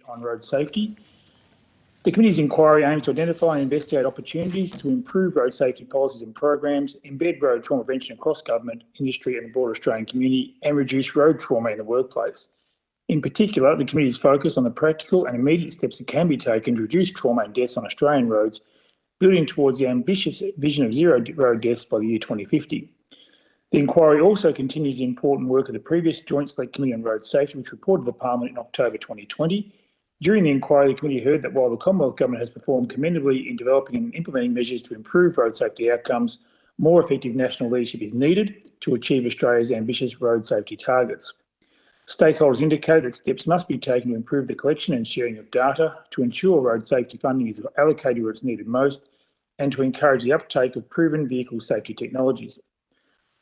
on Road Safety. The committee's inquiry aims to identify and investigate opportunities to improve road safety policies and programs, embed road trauma prevention across government, industry and the broader Australian community, and reduce road trauma in the workplace. In particular, the committee is focused on the practical and immediate steps that can be taken to reduce trauma and deaths on Australian roads, building towards the ambitious vision of zero road deaths by the year 2050. The inquiry also continues the important work of the previous Joint Select Committee on Road Safety, which reported to Parliament in October 2020. During the inquiry, the committee heard that while the Commonwealth Government has performed commendably in developing and implementing measures to improve road safety outcomes, more effective national leadership is needed to achieve Australia's ambitious road safety targets. Stakeholders indicate that steps must be taken to improve the collection and sharing of data, to ensure road safety funding is allocated where it's needed most, and to encourage the uptake of proven vehicle safety technologies.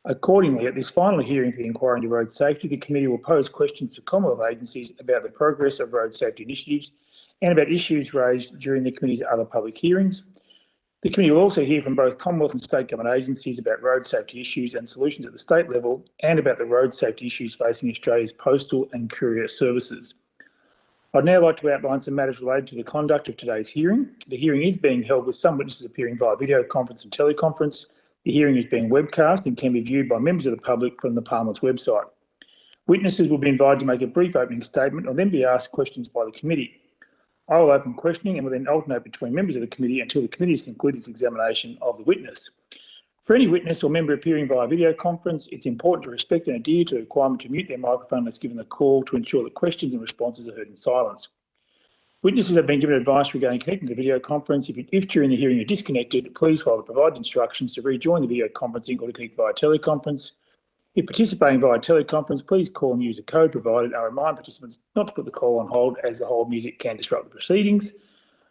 Accordingly, at this final hearing for the inquiry into road safety, the committee will pose questions to Commonwealth agencies about the progress of road safety initiatives and about issues raised during the committee's other public hearings. The committee will also hear from both Commonwealth and state government agencies about road safety issues and solutions at the state level, and about the road safety issues facing Australia's postal and courier services. I'd now like to outline some matters related to the conduct of today's hearing. The hearing is being held with some witnesses appearing via video conference and teleconference. The hearing is being webcast and can be viewed by members of the public from the Parliament's website. Witnesses will be invited to make a brief opening statement and then be asked questions by the committee. I will open questioning and will then alternate between members of the committee until the committee has concluded its examination of the witness. For any witness or member appearing via video conference, it's important to respect and adhere to the requirement to mute their microphone unless given the call, to ensure that questions and responses are heard in silence. Witnesses have been given advice regarding connecting to video conference. If during the hearing you're disconnected, please follow the provided instructions to rejoin the video conferencing or to connect via teleconference. If participating via teleconference, please call and use the code provided. I remind participants not to put the call on hold, as the hold music can disrupt the proceedings.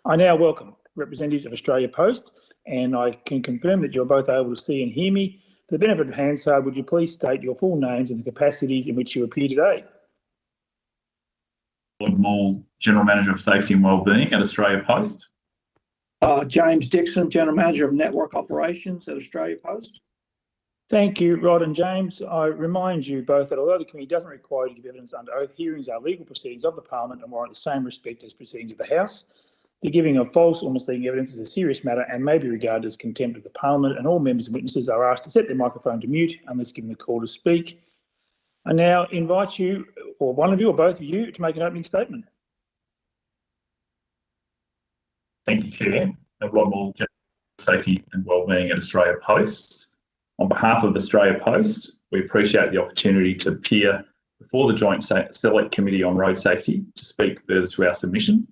I now welcome representatives of Australia Post, and I can confirm that you're both able to see and hear me. For the benefit of Hansard, would you please state your full names and the capacities in which you appear today? Lloyd Moore, General Manager of Safety and Wellbeing at Australia Post. James Dixon, General Manager of Network Operations at Australia Post. Thank you, Rod and James. I remind you both that although the committee doesn't require you to give evidence under oath, hearings are legal proceedings of the Parliament and warrant the same respect as proceedings of the House. The giving of false or misleading evidence is a serious matter and may be regarded as contempt of the Parliament, and all members and witnesses are asked to set their microphone to mute unless given the call to speak. I now invite you, or one of you or both of you, to make an opening statement. Thank you, Chair. Rod Moore, General Safety and Wellbeing at Australia Post. On behalf of Australia Post, we appreciate the opportunity to appear before the Joint Select Committee on Road Safety to speak further to our submission.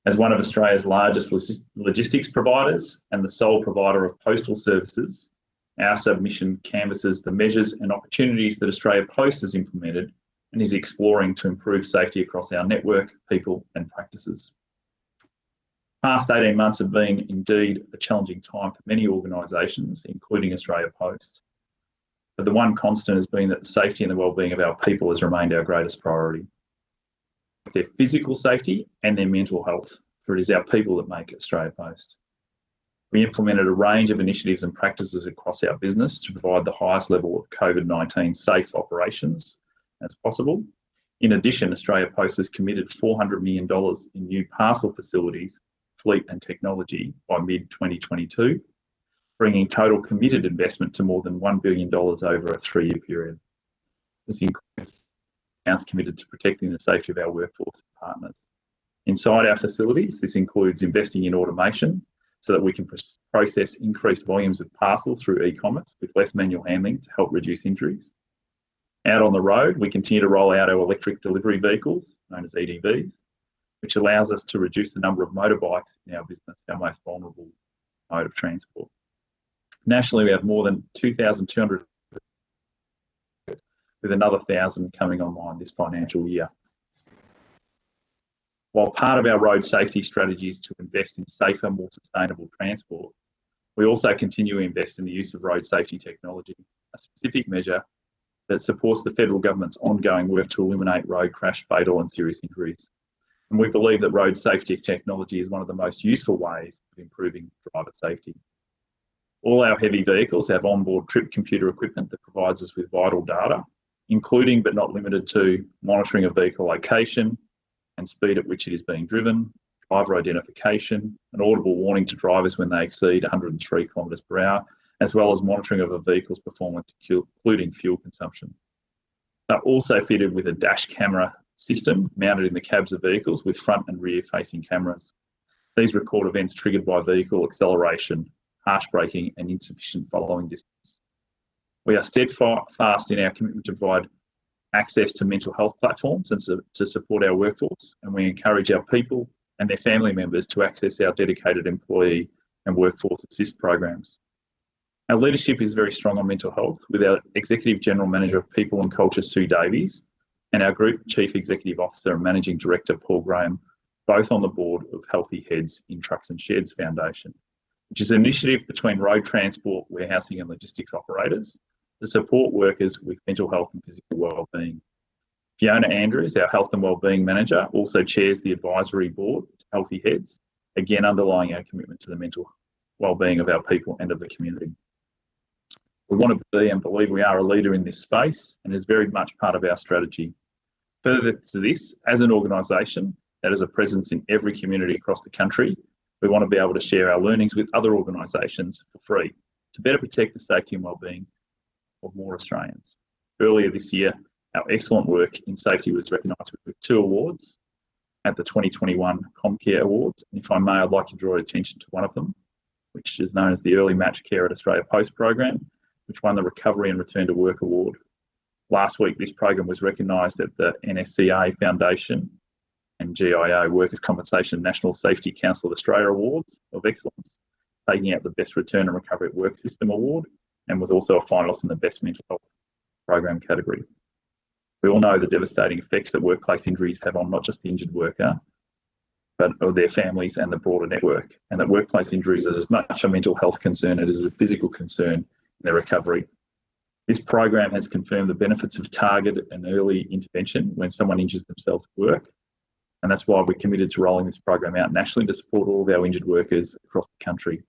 As one of Australia's largest logistics providers and the sole provider of postal services, our submission canvasses the measures and opportunities that Australia Post has implemented and is exploring to improve safety across our network, people and practices. Past 18 months have been indeed a challenging time for many organisations, including Australia Post. But the one constant has been that the safety and the wellbeing of our people has remained our greatest priority. Their physical safety and their mental health, for it is our people that make Australia Post. We implemented a range of initiatives and practices across our business to provide the highest level of COVID-19 safe operations as possible. In addition, Australia Post has committed $400 million in new parcel facilities, fleet and technology by mid-2022, bringing total committed investment to more than $1 billion over a 3-year period. This includes accounts committed to protecting the safety of our workforce and partners. Inside our facilities, this includes investing in automation so that we can process increased volumes of parcels through e-commerce with less manual handling to help reduce injuries. Out on the road, we continue to roll out our electric delivery vehicles, known as EDVs, which allows us to reduce the number of motorbikes in our business, our most vulnerable mode of transport. Nationally, we have more than 2,200, with another 1,000 coming online this financial year. While part of our road safety strategy is to invest in safer, more sustainable transport, we also continue to invest in the use of road safety technology, a specific measure that supports the federal government's ongoing work to eliminate road crash, fatal and serious injuries. And we believe that road safety technology is one of the most useful ways of improving driver safety. All our heavy vehicles have onboard trip computer equipment that provides us with vital data, including but not limited to monitoring of vehicle location, and speed at which it is being driven, driver identification, an audible warning to drivers when they exceed 103 kilometres per hour, as well as monitoring of a vehicle's performance, including fuel consumption. They're also fitted with a dash camera system mounted in the cabs of vehicles with front and rear facing cameras. These record events triggered by vehicle acceleration, harsh braking and insufficient following distance. We are steadfast in our commitment to provide access to mental health platforms and to support our workforce, and we encourage our people and their family members to access our dedicated employee and workforce assist programs. Our leadership is very strong on mental health, with our Executive General Manager of People and Culture, Sue Davies, and our Group Chief Executive Officer and Managing Director, Paul Graham, both on the board of Healthy Heads in Trucks and Sheds Foundation, which is an initiative between road transport, warehousing and logistics operators to support workers with mental health and physical wellbeing. Fiona Andrews, our Health and Wellbeing Manager, also chairs the advisory board to Healthy Heads, again underlying our commitment to the mental wellbeing of our people and of the community. We want to be and believe we are a leader in this space, and is very much part of our strategy. Further to this, as an organisation that has a presence in every community across the country, we want to be able to share our learnings with other organisations for free to better protect the safety and wellbeing of more Australians. Earlier this year, our excellent work in safety was recognised with 2 awards at the 2021 Comcare Awards. And if I may, I'd like to draw attention to one of them, which is known as the Early Match Care at Australia Post program, which won the Recovery and Return to Work Award. Last week, this program was recognised at the NSCA Foundation and GIO Workers' Compensation National Safety Council of Australia Awards of Excellence, taking out the Best Return and Recovery at Work System Award, and was also a finalist in the Best Mental Health Program category. We all know the devastating effects that workplace injuries have on not just the injured worker, but of their families and the broader network, and that workplace injuries are as much a mental health concern as a physical concern in their recovery. This program has confirmed the benefits of targeted and early intervention when someone injures themselves at work, and that's why we're committed to rolling this program out nationally to support all of our injured workers across the country.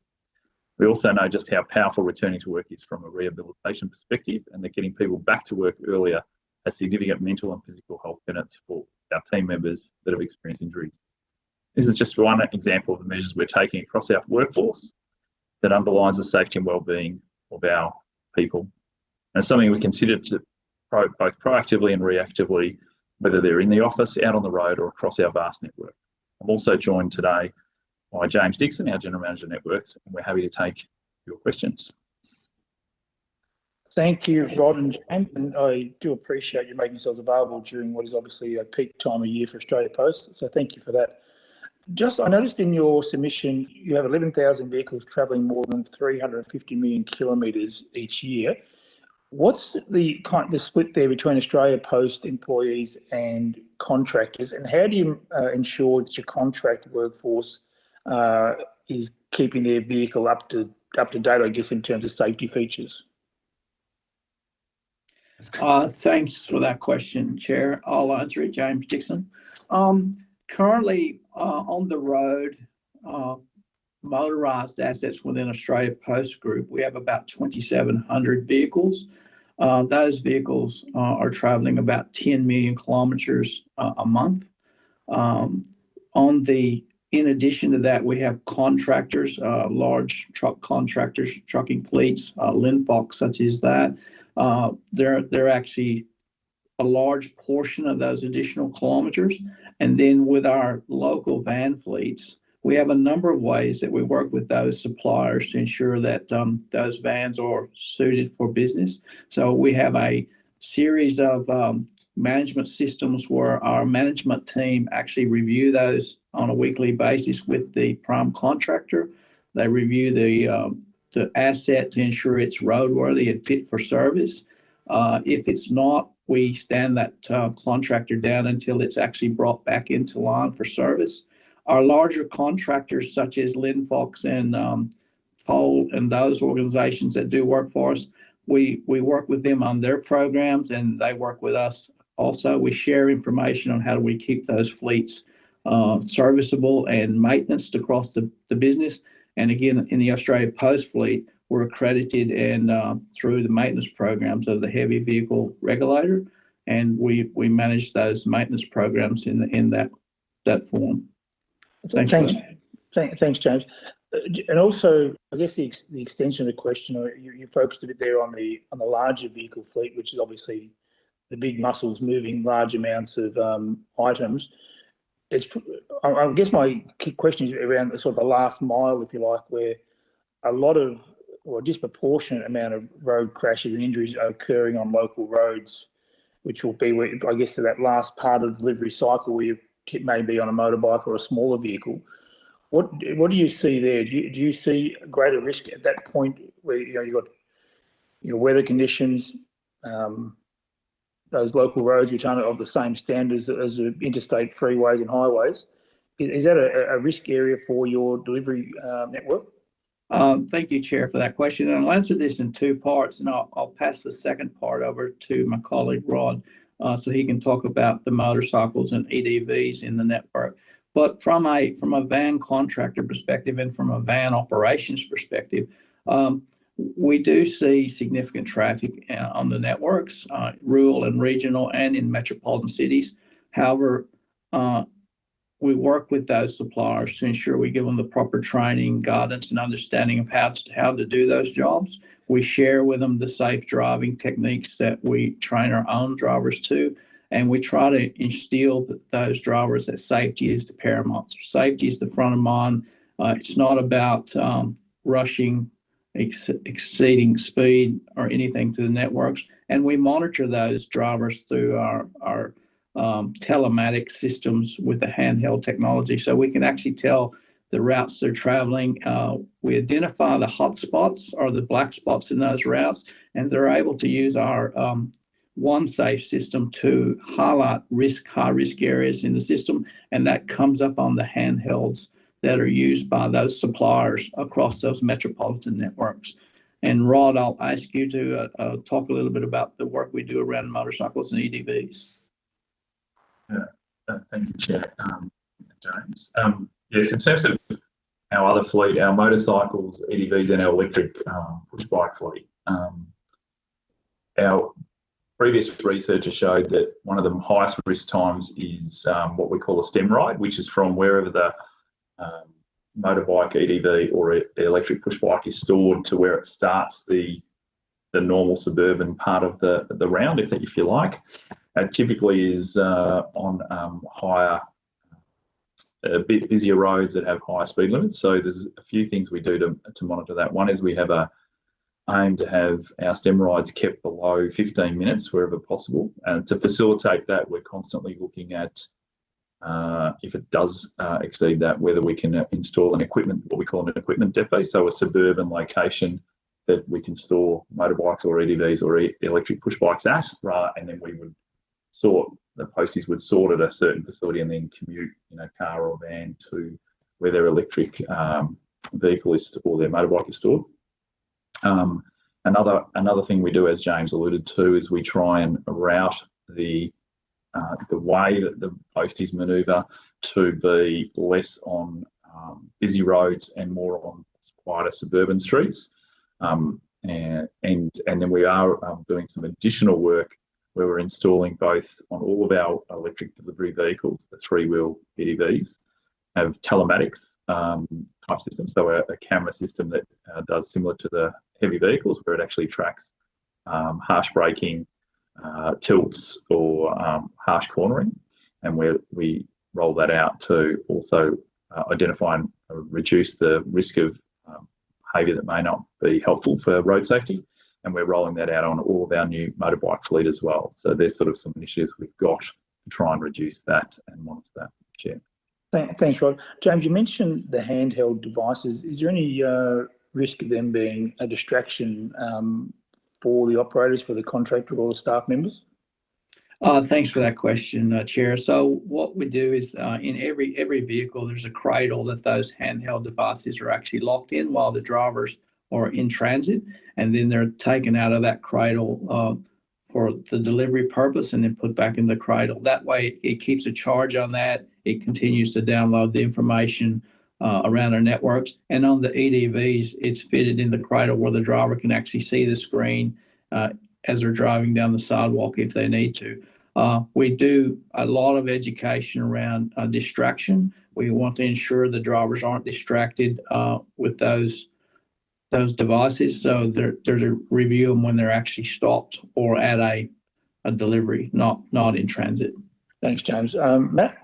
We also know just how powerful returning to work is from a rehabilitation perspective, and that getting people back to work earlier has significant mental and physical health benefits for our team members that have experienced injuries. This is just one example of the measures we're taking across our workforce that underlines the safety and wellbeing of our people. And it's something we consider to both proactively and reactively, whether they're in the office, out on the road, or across our vast network. I'm also joined today by James Dixon, our General Manager Networks, and we're happy to take your questions. Thank you, Rod and James, and I do appreciate you making yourselves available during what is obviously a peak time of year for Australia Post, so thank you for that. I noticed in your submission you have 11,000 vehicles travelling more than 350 million kilometres each year. What's the split there between Australia Post employees and contractors, and how do you ensure that your contract workforce is keeping their vehicle up to date, I guess, in terms of safety features? Thanks for that question, Chair. I'll answer it, James Dixon. Currently on the road, motorised assets within Australia Post Group, we have about 2,700 vehicles. Those vehicles are travelling about 10 million kilometres a month. In addition to that, we have contractors, large truck contractors, trucking fleets, Linfox such as that. They're actually a large portion of those additional kilometres. And then with our local van fleets, we have a number of ways that we work with those suppliers to ensure that those vans are suited for business. So we have a series of management systems where our management team actually review those on a weekly basis with the prime contractor. They review the asset to ensure it's roadworthy and fit for service. If it's not, we stand that contractor down until it's actually brought back into line for service. Our larger contractors, such as Linfox and Pole and those organizations that do work for us, we work with them on their programs, and they work with us also. We share information on how do we keep those fleets serviceable and maintenance across the business. And again, in the Australia Post fleet, we're accredited and through the maintenance programs of the Heavy Vehicle Regulator, and we manage those maintenance programs in that that form. Thanks. Thanks, James. And also, I guess the extension of the question, you focused a bit there on the larger vehicle fleet, which is obviously the big muscles moving large amounts of items. I guess my key question is around the sort of the last mile, if you like, where a lot of, or a disproportionate amount of road crashes and injuries are occurring on local roads, which will be where, I guess, to that last part of the delivery cycle where you may be on a motorbike or a smaller vehicle. What do you see there? Do you see a greater risk at that point where you've got weather conditions, those local roads which aren't of the same standards as the interstate freeways and highways? Is that a risk area for your delivery network? Thank you, Chair, for that question. And I'll answer this in two parts, and I'll pass the second part over to my colleague Rod, so he can talk about the motorcycles and EDVs in the network. But from a van contractor perspective and from a van operations perspective, we do see significant traffic on the networks, rural and regional and in metropolitan cities. However, we work with those suppliers to ensure we give them the proper training, guidance, and understanding of how to do those jobs. We share with them the safe driving techniques that we train our own drivers to, and we try to instill those drivers that safety is the paramount. Safety is the front of mind. It's not about rushing, exceeding speed, or anything to the networks. And we monitor those drivers through our telematic systems with the handheld technology, so we can actually tell the routes they're traveling. We identify the hot spots or the black spots in those routes, and they're able to use our OneSafe system to highlight high risk areas in the system, and that comes up on the handhelds that are used by those suppliers across those metropolitan networks. And Rod, I'll ask you to talk a little bit about the work we do around motorcycles and EDVs. Thank you, Chair, James. Yes, in terms of our other fleet, our motorcycles, EDVs, and our electric push bike fleet, our previous research has showed that one of the highest risk times is what we call a stem ride, which is from wherever the motorbike, EDV, or electric push bike is stored to where it starts the normal suburban part of the round, if you like. It typically is on higher, a bit busier roads that have higher speed limits. So there's a few things we do to monitor that. One is we have a aim to have our stem rides kept below 15 minutes wherever possible. And to facilitate that, we're constantly looking at if it does exceed that, whether we can install an equipment, what we call an equipment depot, so a suburban location that we can store motorbikes or EDVs or electric push bikes at, and then we would the posties would sort at a certain facility and then commute in a car or van to where their electric vehicle is or their motorbike is stored. Another thing we do, as James alluded to, is we try and route the way that the posties manoeuvre to be less on busy roads and more on quieter suburban streets. And then we are doing some additional work where we're installing both on all of our electric delivery vehicles, the three-wheel EDVs, have telematics type systems, so a camera system that does similar to the heavy vehicles, where it actually tracks harsh braking, tilts, or harsh cornering, and we roll that out to also identify and reduce the risk of behaviour that may not be helpful for road safety. And we're rolling that out on all of our new motorbike fleet as well. So there's sort of some initiatives we've got to try and reduce that and monitor that, Chair. Thanks, Rod. James, you mentioned the handheld devices. Is there any risk of them being a distraction for the operators, for the contractor, or the staff members? Thanks for that question, Chair. So what we do is in every vehicle, there's a cradle that those handheld devices are actually locked in while the drivers are in transit, and then they're taken out of that cradle for the delivery purpose and then put back in the cradle. That way it keeps a charge on that. It continues to download the information around our networks. And on the EDVs, it's fitted in the cradle where the driver can actually see the screen as they're driving down the sidewalk if they need to. We do a lot of education around distraction. We want to ensure the drivers aren't distracted with those devices. So they're to review them when they're actually stopped or at a delivery, not in transit. Thanks, James. Matt?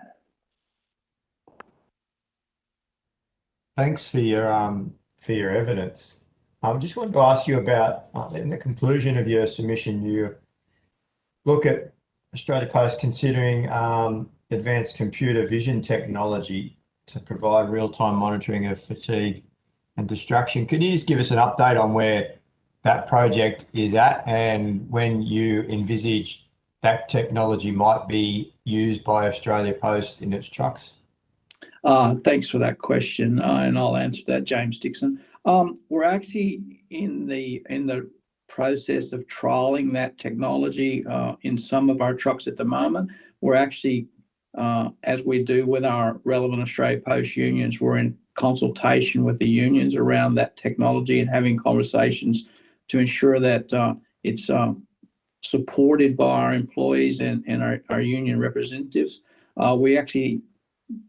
Thanks for your evidence. I just wanted to ask you about in the conclusion of your submission, you look at Australia Post considering advanced computer vision technology to provide real-time monitoring of fatigue and distraction. Can you just give us an update on where that project is at and when you envisage that technology might be used by Australia Post in its trucks? Thanks for that question, and I'll answer that, James Dixon. We're actually in the process of trialing that technology in some of our trucks at the moment. We're actually, as we do with our relevant Australia Post unions, we're in consultation with the unions around that technology and having conversations to ensure that it's supported by our employees and our union representatives. We actually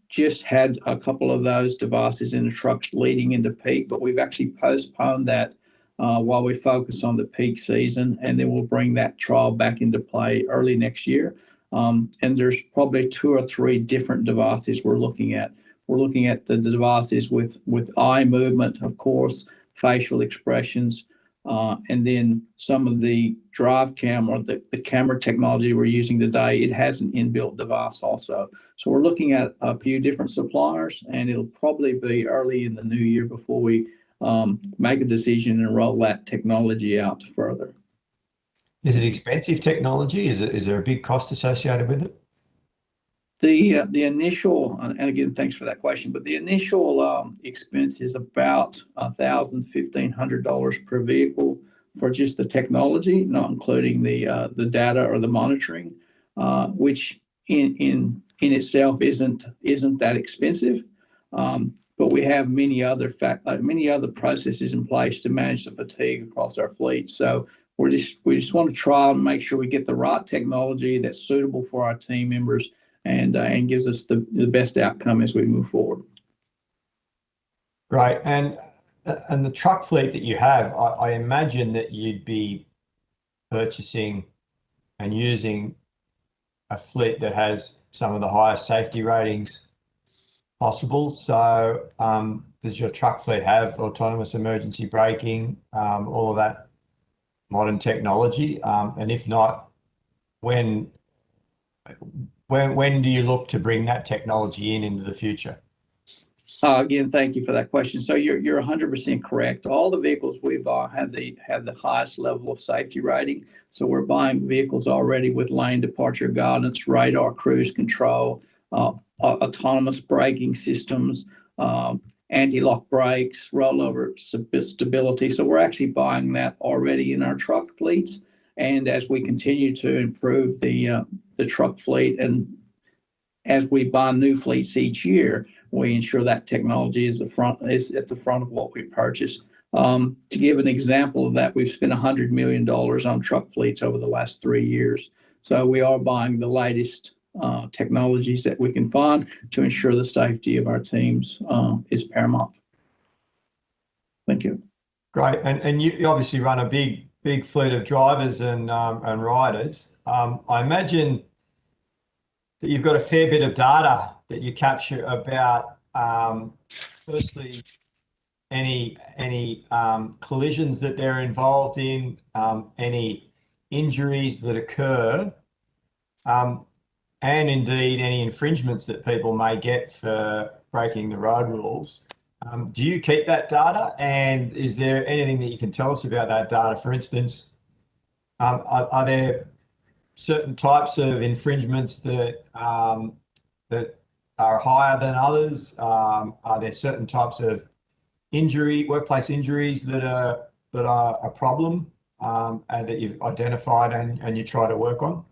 just had a couple of those devices in the trucks leading into peak, but we've actually postponed that while we focus on the peak season, and then we'll bring that trial back into play early next year. And there's probably 2 or 3 different devices we're looking at. We're looking at the devices with eye movement, of course, facial expressions, and then some of the drive camera, the camera technology we're using today, it has an inbuilt device also. So we're looking at a few different suppliers, and it'll probably be early in the new year before we make a decision and roll that technology out further. Is it expensive technology? Is there a big cost associated with it? The initial, and again, thanks for that question, but the initial expense is about $1,500 per vehicle for just the technology, not including the data or the monitoring, which in itself isn't that expensive. But we have many other processes in place to manage the fatigue across our fleet. So we just want to try and make sure we get the right technology that's suitable for our team members and gives us the best outcome as we move forward. Great. And the truck fleet that you have, I imagine that you'd be purchasing and using a fleet that has some of the highest safety ratings possible. So does your truck fleet have autonomous emergency braking, all of that modern technology? And if not, when do you look to bring that technology into the future? Again, thank you for that question. So you're 100% correct. All the vehicles we buy have the highest level of safety rating. So we're buying vehicles already with lane departure guidance, radar, cruise control, autonomous braking systems, anti-lock brakes, rollover stability. So we're actually buying that already in our truck fleets. And as we continue to improve the truck fleet, and as we buy new fleets each year, we ensure that technology is at the front of what we purchase. To give an example of that, we've spent $100 million on truck fleets over the last 3 years. So we are buying the latest technologies that we can find to ensure the safety of our teams is paramount. Thank you. Great. And you obviously run a big fleet of drivers and riders. I imagine that you've got a fair bit of data that you capture about, firstly, any collisions that they're involved in, any injuries that occur, and indeed any infringements that people may get for breaking the road rules. Do you keep that data? And is there anything that you can tell us about that data? For instance, are there certain types of infringements that are higher than others? Are there certain types of workplace injuries that are a problem and that you've identified and you try to work on?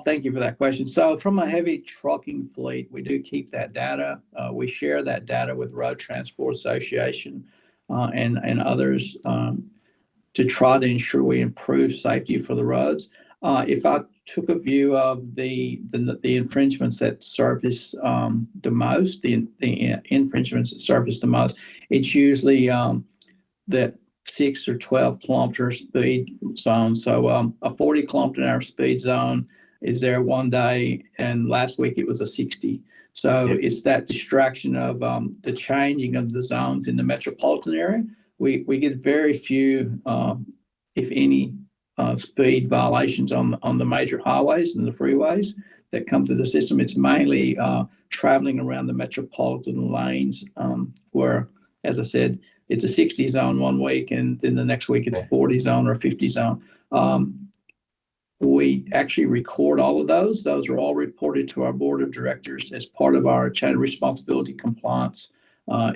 Thank you for that question. So from a heavy trucking fleet, we do keep that data. We share that data with Road Transport Association and others. to try to ensure we improve safety for the roads. If I took a view of the infringements that surface the most, the infringements that surface the most, it's usually the 6 or 12 kilometer speed zone. So a 40 kilometer an hour speed zone is there one day, and last week it was a 60. So it's that distraction of the changing of the zones in the metropolitan area. We get very few, if any, speed violations on the major highways and the freeways that come to the system. It's mainly traveling around the metropolitan lanes where, as I said, it's a 60 zone one week, and then the next week it's a 40 zone or a 50 zone. We actually record all of those. Those are all reported to our board of directors as part of our chain of responsibility compliance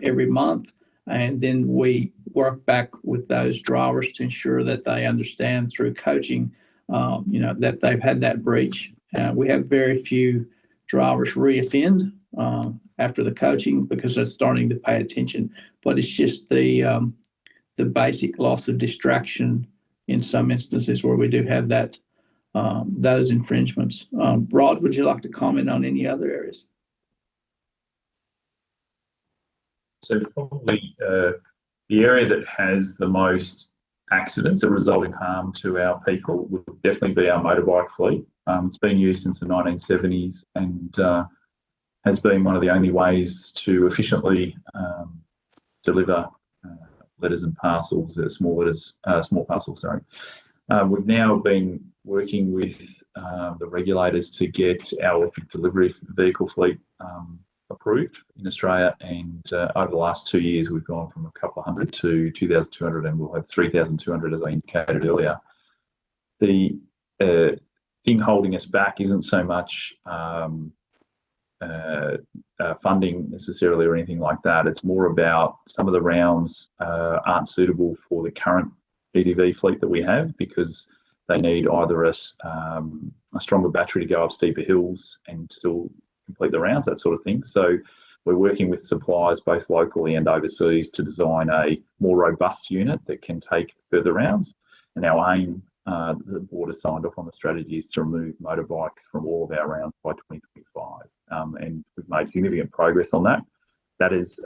every month. And then we work back with those drivers to ensure that they understand through coaching, that they've had that breach. We have very few drivers reoffend after the coaching because they're starting to pay attention. But it's just the basic loss of distraction in some instances where we do have that those infringements. Rod, would you like to comment on any other areas? So probably the area that has the most accidents that result in harm to our people would definitely be our motorbike fleet. It's been used since the 1970s and has been one of the only ways to efficiently deliver letters and parcels, small parcels, sorry. We've now been working with the regulators to get our electric delivery vehicle fleet approved in Australia, and over the last 2 years we've gone from a couple of hundred to 2,200, and we'll have 3,200 as I indicated earlier. The thing holding us back isn't so much funding necessarily or anything like that. It's more about some of the rounds aren't suitable for the current EDV fleet that we have because they need either a stronger battery to go up steeper hills and still complete the rounds, that sort of thing. So we're working with suppliers both locally and overseas to design a more robust unit that can take further rounds. And our aim, the board has signed off on the strategy, is to remove motorbikes from all of our rounds by 2025. And we've made significant progress on that. That has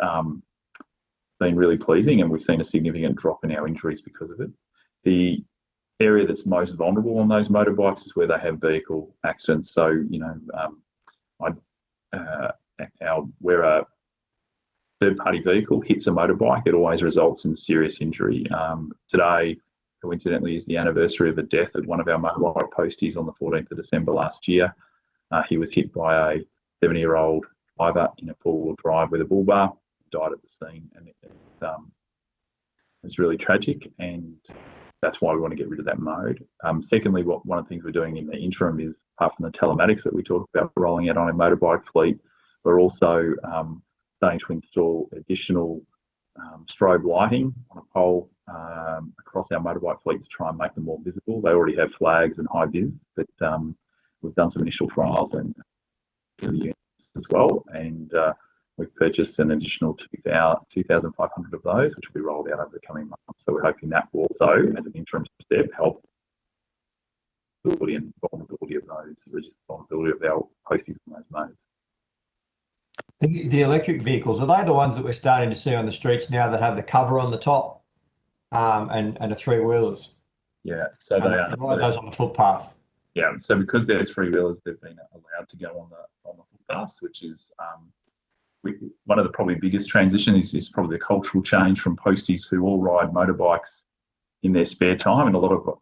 been really pleasing, and we've seen a significant drop in our injuries because of it. The area that's most vulnerable on those motorbikes is where they have vehicle accidents. So, where a third-party vehicle hits a motorbike, it always results in serious injury. Today, coincidentally, is the anniversary of a death at one of our motorbike posties on the 14th of December last year. He was hit by a 70-year-old driver in a four-wheel drive with a bull bar, died at the scene, and it's really tragic, and that's why we want to get rid of that mode. Secondly, one of the things we're doing in the interim is, apart from the telematics that we talked about rolling out on a motorbike fleet, we're also starting to install additional strobe lighting on a pole across our motorbike fleet to try and make them more visible. They already have flags and high vis, but we've done some initial trials and as well, and we've purchased an additional 2,500 of those, which will be rolled out over the coming months. So we're hoping that will also, as an interim step, help and vulnerability of those, reduce the vulnerability of our posties on those modes. The electric vehicles, are they the ones that we're starting to see on the streets now that have the cover on the top and the three-wheelers? Yeah, so they are. Ride those on the footpath. Yeah, so because they're three-wheelers, they've been allowed to go on the footpaths, which is one of the probably biggest transitions is probably the cultural change from posties who all ride motorbikes in their spare time, and a lot of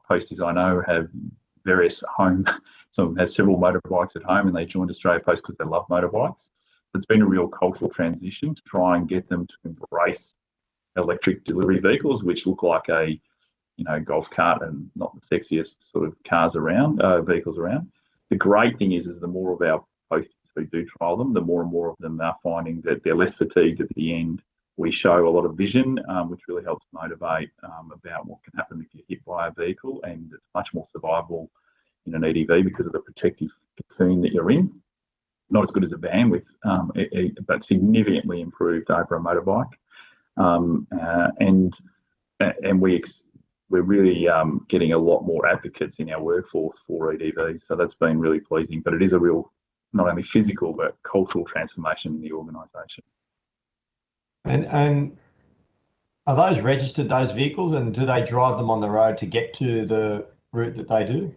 posties I know have various home, some of them have several motorbikes at home, and they joined Australia Post because they love motorbikes. It's been a real cultural transition to try and get them to embrace electric delivery vehicles, which look like a golf cart and not the sexiest sort of cars around, vehicles around. The great thing is the more of our posties who do trial them, the more and more of them are finding that they're less fatigued at the end. We show a lot of vision, which really helps motivate about what can happen if you're hit by a vehicle, and it's much more survivable in an EDV because of the protective cocoon that you're in. Not as good as a van but significantly improved over a motorbike. And we we're really getting a lot more advocates in our workforce for EDVs. So that's been really pleasing. But it is a real, not only physical, but cultural transformation in the organisation. And are those registered, those vehicles, and do they drive them on the road to get to the route that they do?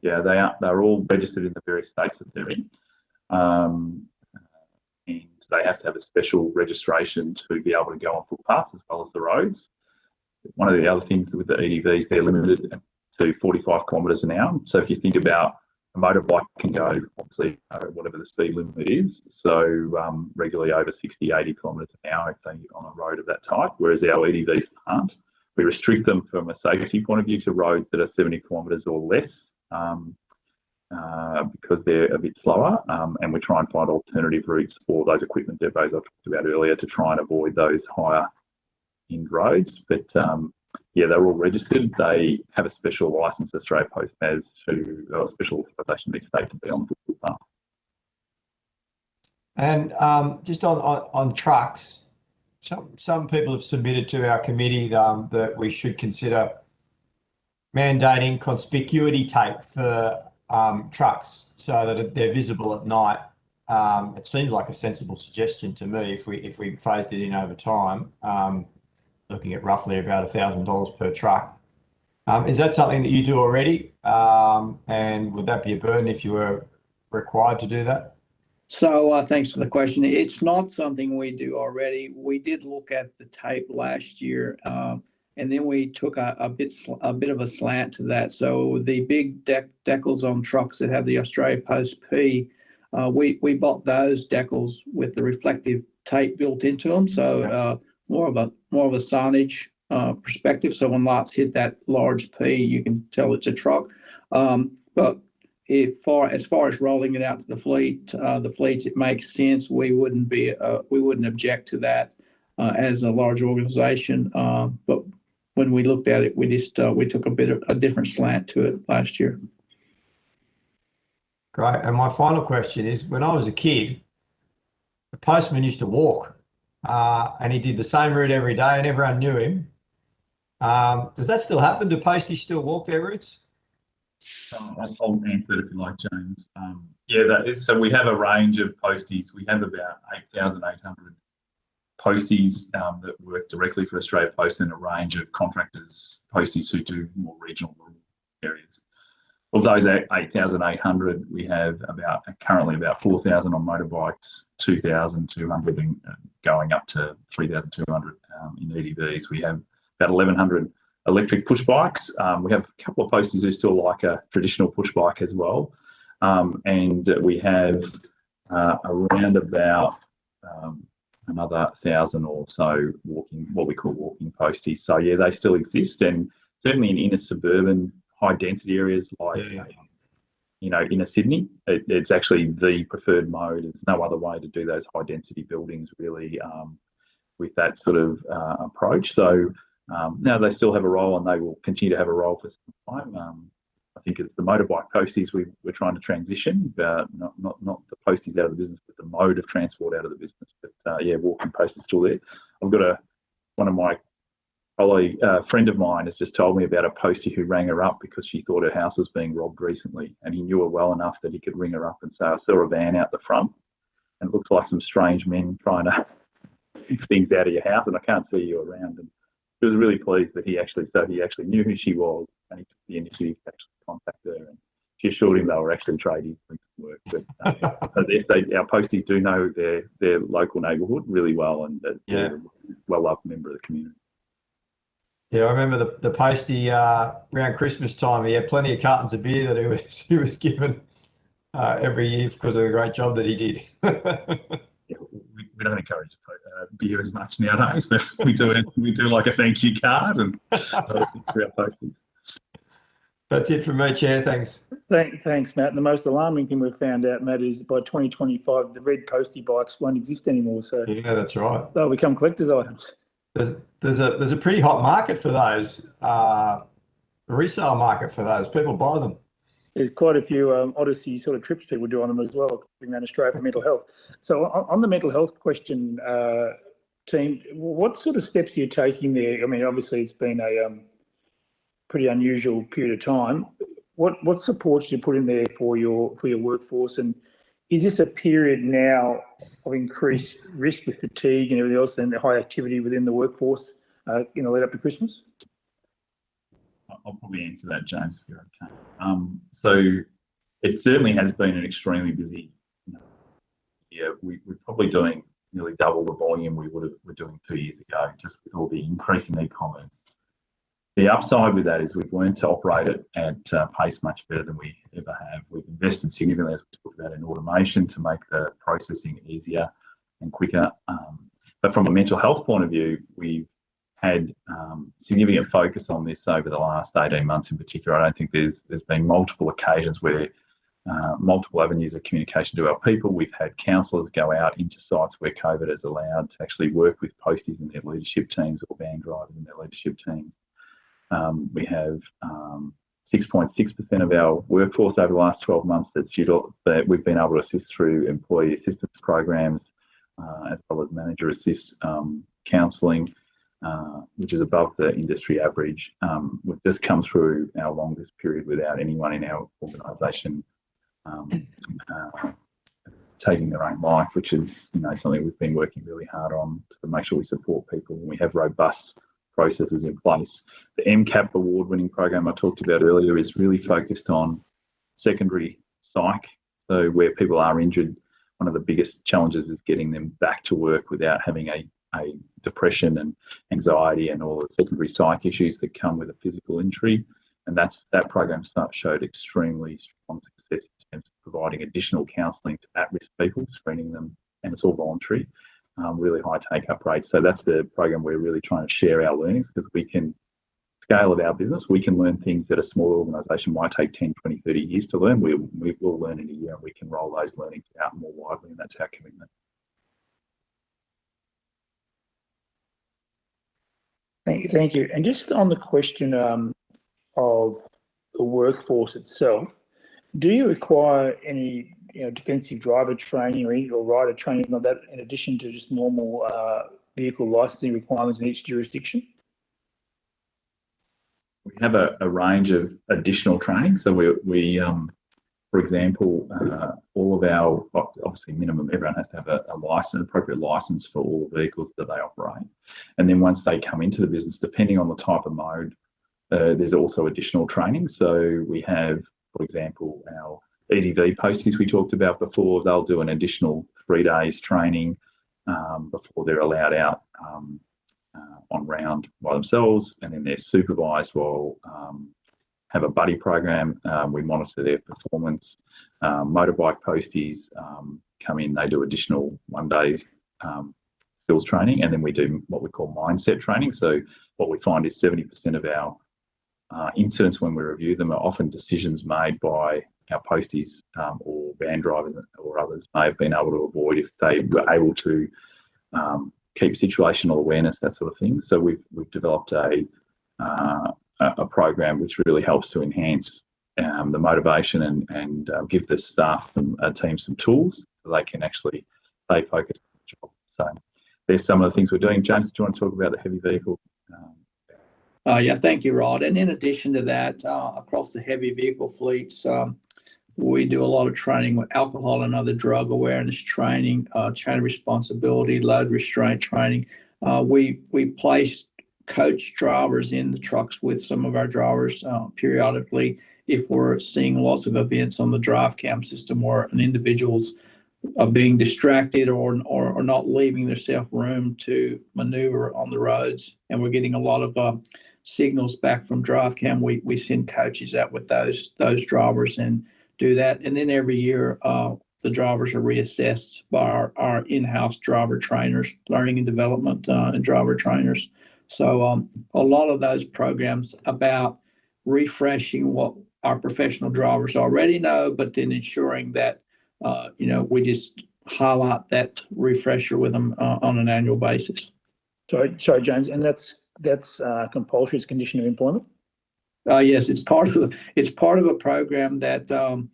Yeah, they are. They're all registered in the various states that they're in. And they have to have a special registration to be able to go on footpaths as well as the roads. One of the other things with the EDVs, they're limited to 45 kilometres an hour. So if you think about a motorbike can go, obviously, whatever the speed limit is, so regularly over 60, 80 kilometres an hour if they're on a road of that type, whereas our EDVs aren't. We restrict them from a safety point of view to roads that are 70 kilometres or less because they're a bit slower, and we try and find alternative routes for those equipment depots I talked about earlier to try and avoid those higher end roads. But yeah, they're all registered. They have a special licence Australia Post has to, or a special authorisation each state to be on the footpath. And just on trucks, some people have submitted to our committee that we should consider mandating conspicuity tape for trucks so that they're visible at night. It seems like a sensible suggestion to me if we phased it in over time, looking at roughly about $1,000 per truck. Is that something that you do already? And would that be a burden if you were required to do that? So thanks for the question. It's not something we do already. We did look at the tape last year, and then we took a bit of a slant to that. So the big decals on trucks that have the Australia Post P, we bought those decals with the reflective tape built into them. So more of a signage perspective. So when lights hit that large P, you can tell it's a truck. But as far as rolling it out to the fleets, it makes sense. We wouldn't object to that as a large organisation. But when we looked at it, we took a different slant to it last year. Great. And my final question is: when I was a kid, the postman used to walk, and he did the same route every day, and everyone knew him. Does that still happen? Do posties still walk their routes? I'll answer that if you like, James. Yeah, that is. So we have a range of posties. We have about 8,800 posties that work directly for Australia Post and a range of contractors, posties who do more regional rural areas. Of those 8,800, we have currently about 4,000 on motorbikes, 2,200 going up to 3,200 in EDVs. We have about 1,100 electric push bikes. We have a couple of posties who still like a traditional push bike as well. And we have around about another 1,000 or so what we call walking posties. So yeah, they still exist, and certainly in inner suburban high density areas like inner Sydney, it's actually the preferred mode. There's no other way to do those high density buildings really with that sort of approach. So now they still have a role, and they will continue to have a role for some time. I think it's the motorbike posties we're trying to transition, but not the posties out of the business, but the mode of transport out of the business. But yeah, walking post is still there. I've got one of my friend of mine has just told me about a postie who rang her up because she thought her house was being robbed recently, and he knew her well enough that he could ring her up and say, I saw a van out the front and it looks like some strange men trying to pick things out of your house and I can't see you around. And she was really pleased that he actually knew who she was, and he took the initiative to actually contact her, and she assured him they were actually trading work. But our posties do know their local neighbourhood really well, and they're a well-loved member of the community. Yeah, I remember the postie around Christmas time. He had plenty of cartons of beer that he was given every year because of the great job that he did. Yeah, we don't encourage beer as much nowadays, but we do like a thank you card and other things for our posties. That's it from me, Chair. Thanks. Thanks, Matt. And the most alarming thing we've found out, Matt, is by 2025 the red postie bikes won't exist anymore. So yeah, that's right. They'll become collector's items. There's a pretty hot market for those, resale market for those. People buy them. There's quite a few Odyssey sort of trips people do on them as well, around Australia for mental health. So on the mental health question, team, what sort of steps are you taking there? I mean, obviously it's been pretty unusual period of time. What supports do you put in there for your workforce, and is this a period now of increased risk with fatigue and everything else, and the high activity within the workforce in the lead up to Christmas? I'll probably answer that, James, if you're okay. So it certainly has been an extremely busy year. We're probably doing nearly double the volume we were doing 2 years ago, just with all the increase in e-commerce. The upside with that is we've learned to operate it at pace much better than we ever have. We've invested significantly, as we talked about, in automation to make the processing easier and quicker. But from a mental health point of view, we've had significant focus on this over the last 18 months in particular. I don't think there's been multiple occasions where multiple avenues of communication to our people. We've had counsellors go out into sites where COVID has allowed to actually work with posties and their leadership teams, or van drivers and their leadership teams. We have 6.6% of our workforce over the last 12 months that we've been able to assist through employee assistance programs, as well as manager assist counselling, which is above the industry average. We've just come through our longest period without anyone in our organisation taking their own life, which is something we've been working really hard on to make sure we support people, and we have robust processes in place. The MCAP award-winning program I talked about earlier is really focused on secondary psych. So where people are injured, one of the biggest challenges is getting them back to work without having a depression and anxiety and all the secondary psych issues that come with a physical injury. And that program showed extremely strong success in terms of providing additional counselling to at-risk people, screening them, and it's all voluntary. Really high take-up rates. So that's the program we're really trying to share our learnings, because we can scale of our business. We can learn things that a smaller organisation might take 10, 20, 30 years to learn. We will learn in a year, and we can roll those learnings out more widely, and that's our commitment. Thank you. And just on the question of the workforce itself, do you require any defensive driver training or rider training like that, in addition to just normal vehicle licensing requirements in each jurisdiction? We have a range of additional training. So we for example, all of our, obviously minimum, everyone has to have a license, appropriate license for all the vehicles that they operate. And then once they come into the business, depending on the type of mode, there's also additional training. So we have, for example, our EDV posties we talked about before. They'll do an additional 3 days training before they're allowed out on round by themselves, and then they're supervised while have a buddy program. We monitor their performance. Motorbike posties come in, they do additional 1 day skills training, and then we do what we call mindset training. So what we find is 70% of our incidents when we review them are often decisions made by our posties or van drivers or others may have been able to avoid if they were able to keep situational awareness, that sort of thing. So we've developed a program which really helps to enhance the motivation and give the staff and team some tools so they can actually stay focused on the job. So there's some of the things we're doing. James, do you want to talk about the heavy vehicle? Yeah, thank you, Rod. And in addition to that, across the heavy vehicle fleets, we do a lot of training with alcohol and other drug awareness training, chain of responsibility, load restraint training. We place coach drivers in the trucks with some of our drivers periodically if we're seeing lots of events on the drive cam system where an individual's being distracted or not leaving themselves room to maneuver on the roads, and we're getting a lot of signals back from drive cam. We send coaches out with those drivers and do that, and then every year the drivers are reassessed by our in-house driver trainers, learning and development and driver trainers. So a lot of those programs about refreshing what our professional drivers already know, but then ensuring that we just highlight that refresher with them on an annual basis. Sorry, James, and that's compulsory as a condition of employment? Yes, it's part of a program that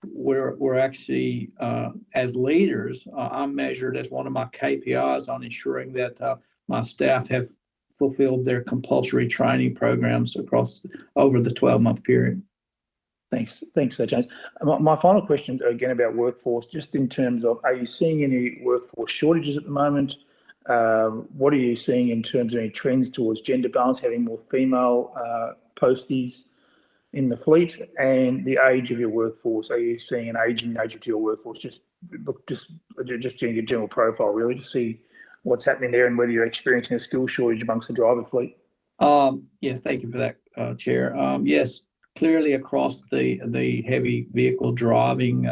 we're actually as leaders. I'm measured as one of my KPIs on ensuring that my staff have fulfilled their compulsory training programs over the 12-month period. Thanks for that, James. My final questions are again about workforce, just in terms of, are you seeing any workforce shortages at the moment? What are you seeing in terms of any trends towards gender balance, having more female posties in the fleet, and the age of your workforce? Are you seeing an aging nature to your workforce? Just doing a general profile, really, to see what's happening there and whether you're experiencing a skill shortage amongst the driver fleet. Yes, thank you for that, Chair. Yes, clearly across the heavy vehicle driving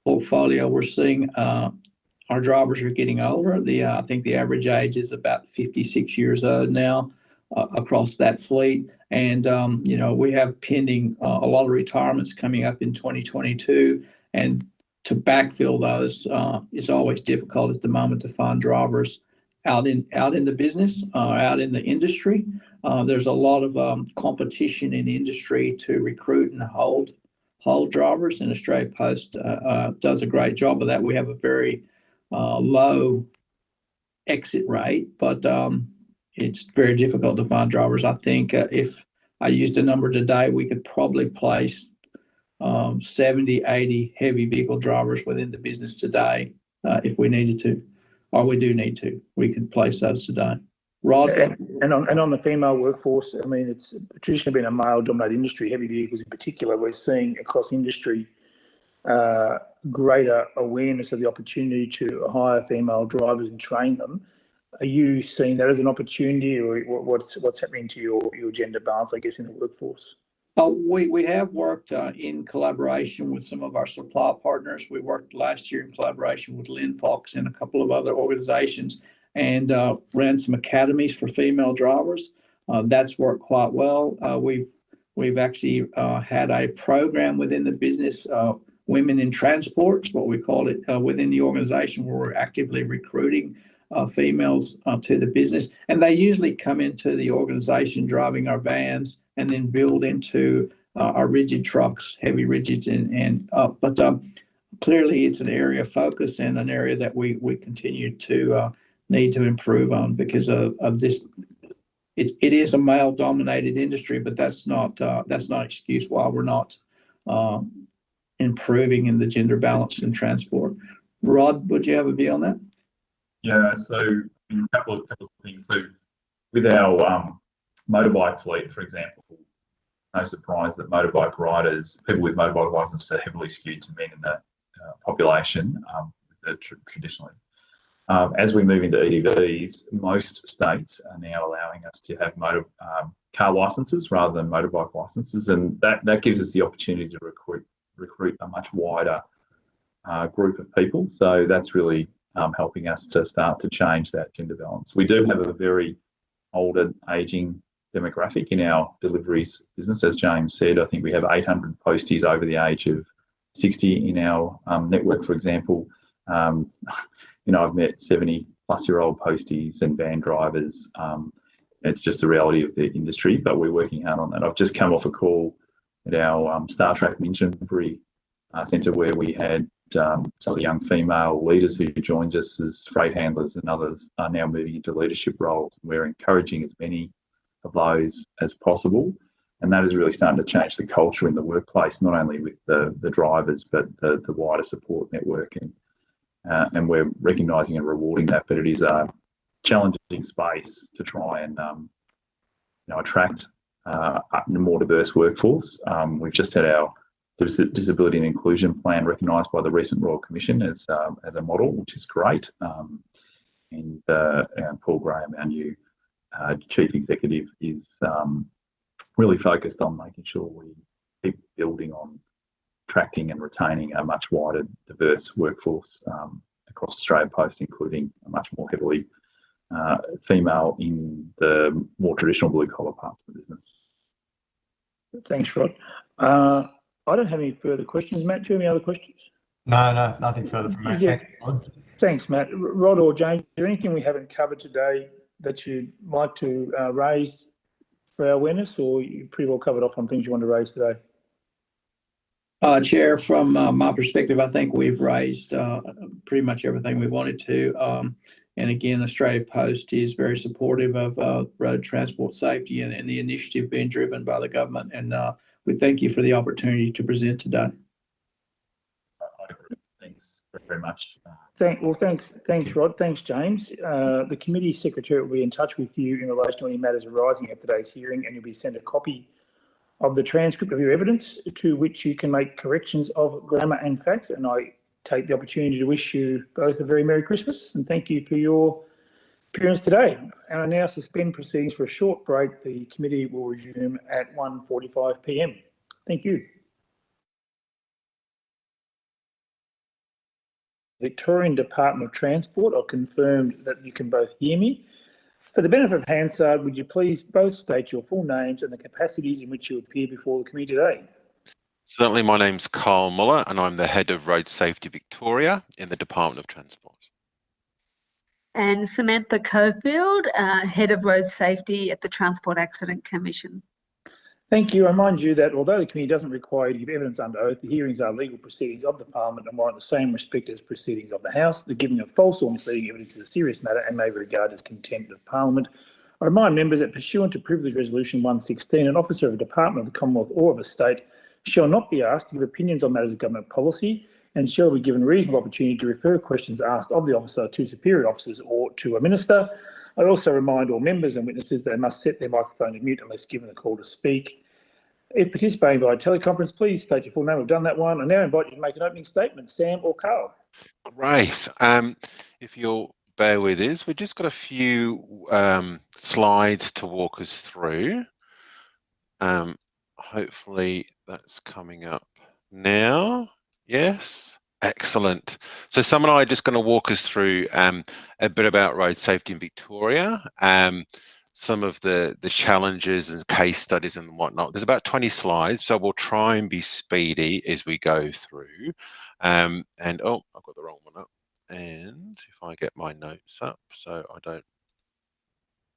portfolio, we're seeing our drivers are getting older. I think the average age is about 56 years old now across that fleet. And, we have pending a lot of retirements coming up in 2022. And to backfill those, it's always difficult at the moment to find drivers out in the business, out in the industry. There's a lot of competition in the industry to recruit and hold drivers, and Australia Post does a great job of that. We have a very low exit rate, but it's very difficult to find drivers. I think if I used a number today, we could probably place 70, 80 heavy vehicle drivers within the business today if we needed to, or we do need to. We could place those today. Rod? And on the female workforce, I mean, it's traditionally been a male-dominated industry, heavy vehicles in particular. We're seeing across industry greater awareness of the opportunity to hire female drivers and train them. Are you seeing that as an opportunity, or what's happening to your gender balance, I guess, in the workforce? We have worked in collaboration with some of our supply partners. We worked last year in collaboration with Linfox and a couple of other organizations, and ran some academies for female drivers. That's worked quite well. We've actually had a program within the business, Women in Transport, what we call it, within the organization, where we're actively recruiting females to the business. And they usually come into the organization driving our vans and then build into our rigid trucks, heavy rigids, but clearly it's an area of focus and an area that we continue to need to improve on because of this. It is a male-dominated industry, but that's not excuse why we're not improving in the gender balance in transport. Rod, would you have a view on that? Yeah, so a couple of things. So with our motorbike fleet, for example, no surprise that motorbike riders, people with motorbike licenses, are heavily skewed to men in the population traditionally. As we move into EVs, most states are now allowing us to have car licenses rather than motorbike licenses, and that gives us the opportunity to recruit a much wider group of people. So that's really helping us to start to change that gender balance. We do have a very older, aging demographic in our deliveries business. As James said, I think we have 800 posties over the age of 60 in our network, for example. I've met 70-plus-year-old posties and van drivers. It's just the reality of the industry, but we're working hard on that. I've just come off a call at our Star Track Minchinbury Centre, where we had some of the young female leaders who joined us as freight handlers, and others are now moving into leadership roles. We're encouraging as many of those as possible, and that is really starting to change the culture in the workplace, not only with the drivers, but the wider support network. And we're recognising and rewarding that, but it is a challenging space to try and attract a more diverse workforce. We've just had our Disability and Inclusion Plan recognised by the recent Royal Commission as a model, which is great. And Paul Graham, our new Chief Executive, is really focused on making sure we keep building on attracting and retaining a much wider, diverse workforce across Australia Post, including a much more heavily female in the more traditional blue-collar parts of the business. Thanks, Rod. I don't have any further questions. Matt, do you have any other questions? No, nothing further from me. Thank you, Rod. Thanks, Matt. Rod or James, is there anything we haven't covered today that you'd like to raise for our awareness, or you pretty well covered off on things you want to raise today? Chair, from my perspective, I think we've raised pretty much everything we wanted to. And again, Australia Post is very supportive of road transport safety and the initiative being driven by the government. And we thank you for the opportunity to present today. I agree. Thanks very much. Thanks, Rod. Thanks, James. The committee secretary will be in touch with you in relation to any matters arising at today's hearing, and you'll be sent a copy of the transcript of your evidence, to which you can make corrections of grammar and fact. And I take the opportunity to wish you both a very Merry Christmas and thank you for your appearance today. And I now suspend proceedings for a short break. The committee will resume at 1:45 p.m. Thank you. Victorian Department of Transport, I've confirmed that you can both hear me. For the benefit of Hansard, would you please both state your full names and the capacities in which you appear before the committee today? Certainly, my name's Carl Muller and I'm the Head of Road Safety Victoria in the Department of Transport. And Samantha Cofield, Head of Road Safety at the Transport Accident Commission. Thank you. I remind you that although the committee doesn't require you to give evidence under oath, the hearings are legal proceedings of the Parliament and warrant the same respect as proceedings of the House. The giving of false or misleading evidence is a serious matter and may be regarded as contempt of Parliament. I remind members that pursuant to Privilege Resolution 116, an officer of a department of the Commonwealth or of a state shall not be asked to give opinions on matters of government policy and shall be given reasonable opportunity to refer questions asked of the officer to superior officers or to a minister. I also remind all members and witnesses that they must set their microphone to mute unless given a call to speak. If participating by teleconference, please state your full name. We've done that one. I now invite you to make an opening statement, Sam or Carl. Great. If you'll bear with us, we've just got a few slides to walk us through. Hopefully that's coming up now. Yes. Excellent. So Sam and I are just going to walk us through a bit about road safety in Victoria. Some of the challenges and case studies and whatnot. There's about 20 slides, so we'll try and be speedy as we go through. And oh, I've got the wrong one up. And if I get my notes up, so I don't.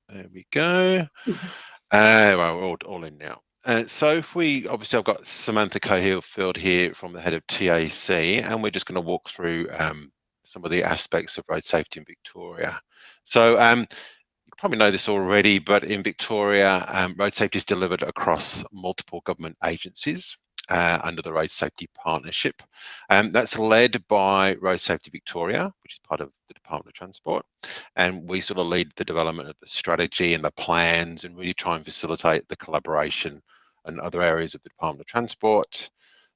There we go. Well, we're all in now. So if we, obviously I've got Samantha Cofield here from the head of TAC, and we're just going to walk through some of the aspects of road safety in Victoria. So you probably know this already, but in Victoria, road safety is delivered across multiple government agencies under the Road Safety Partnership. That's led by Road Safety Victoria, which is part of the Department of Transport. And we sort of lead the development of the strategy and the plans and really try and facilitate the collaboration and other areas of the Department of Transport,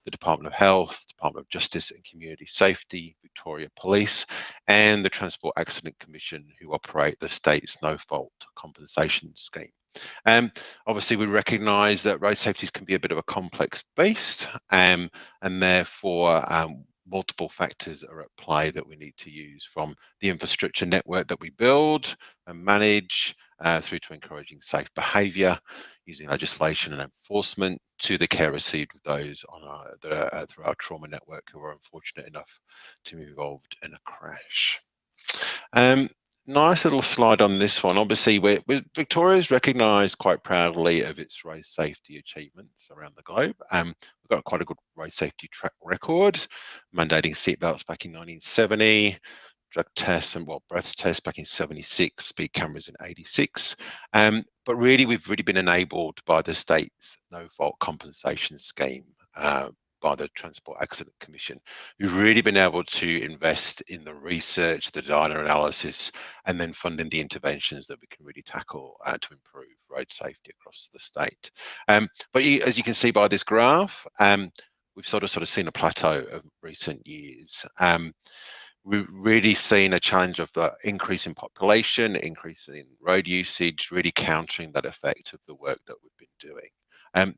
the Department of Health, Department of Justice and Community Safety, Victoria Police, and the Transport Accident Commission, who operate the state's no-fault compensation scheme. Obviously, we recognise that road safety can be a bit of a complex beast, and therefore multiple factors are at play that we need to use, from the infrastructure network that we build and manage through to encouraging safe behaviour, using legislation and enforcement, to the care received with those on that are through our trauma network who are unfortunate enough to be involved in a crash. Nice little slide on this one. Obviously, Victoria is recognised quite proudly of its road safety achievements around the globe. We've got quite a good road safety track record, mandating seatbelts back in 1970, drug tests and breath tests back in 76, speed cameras in 86. But really, we've really been enabled by the state's no-fault compensation scheme, by the Transport Accident Commission. We've really been able to invest in the research, the data analysis, and then funding the interventions that we can really tackle to improve road safety across the state. But as you can see by this graph, we've sort of seen a plateau of recent years. We've really seen a challenge of the increase in population, increase in road usage, really countering that effect of the work that we've been doing.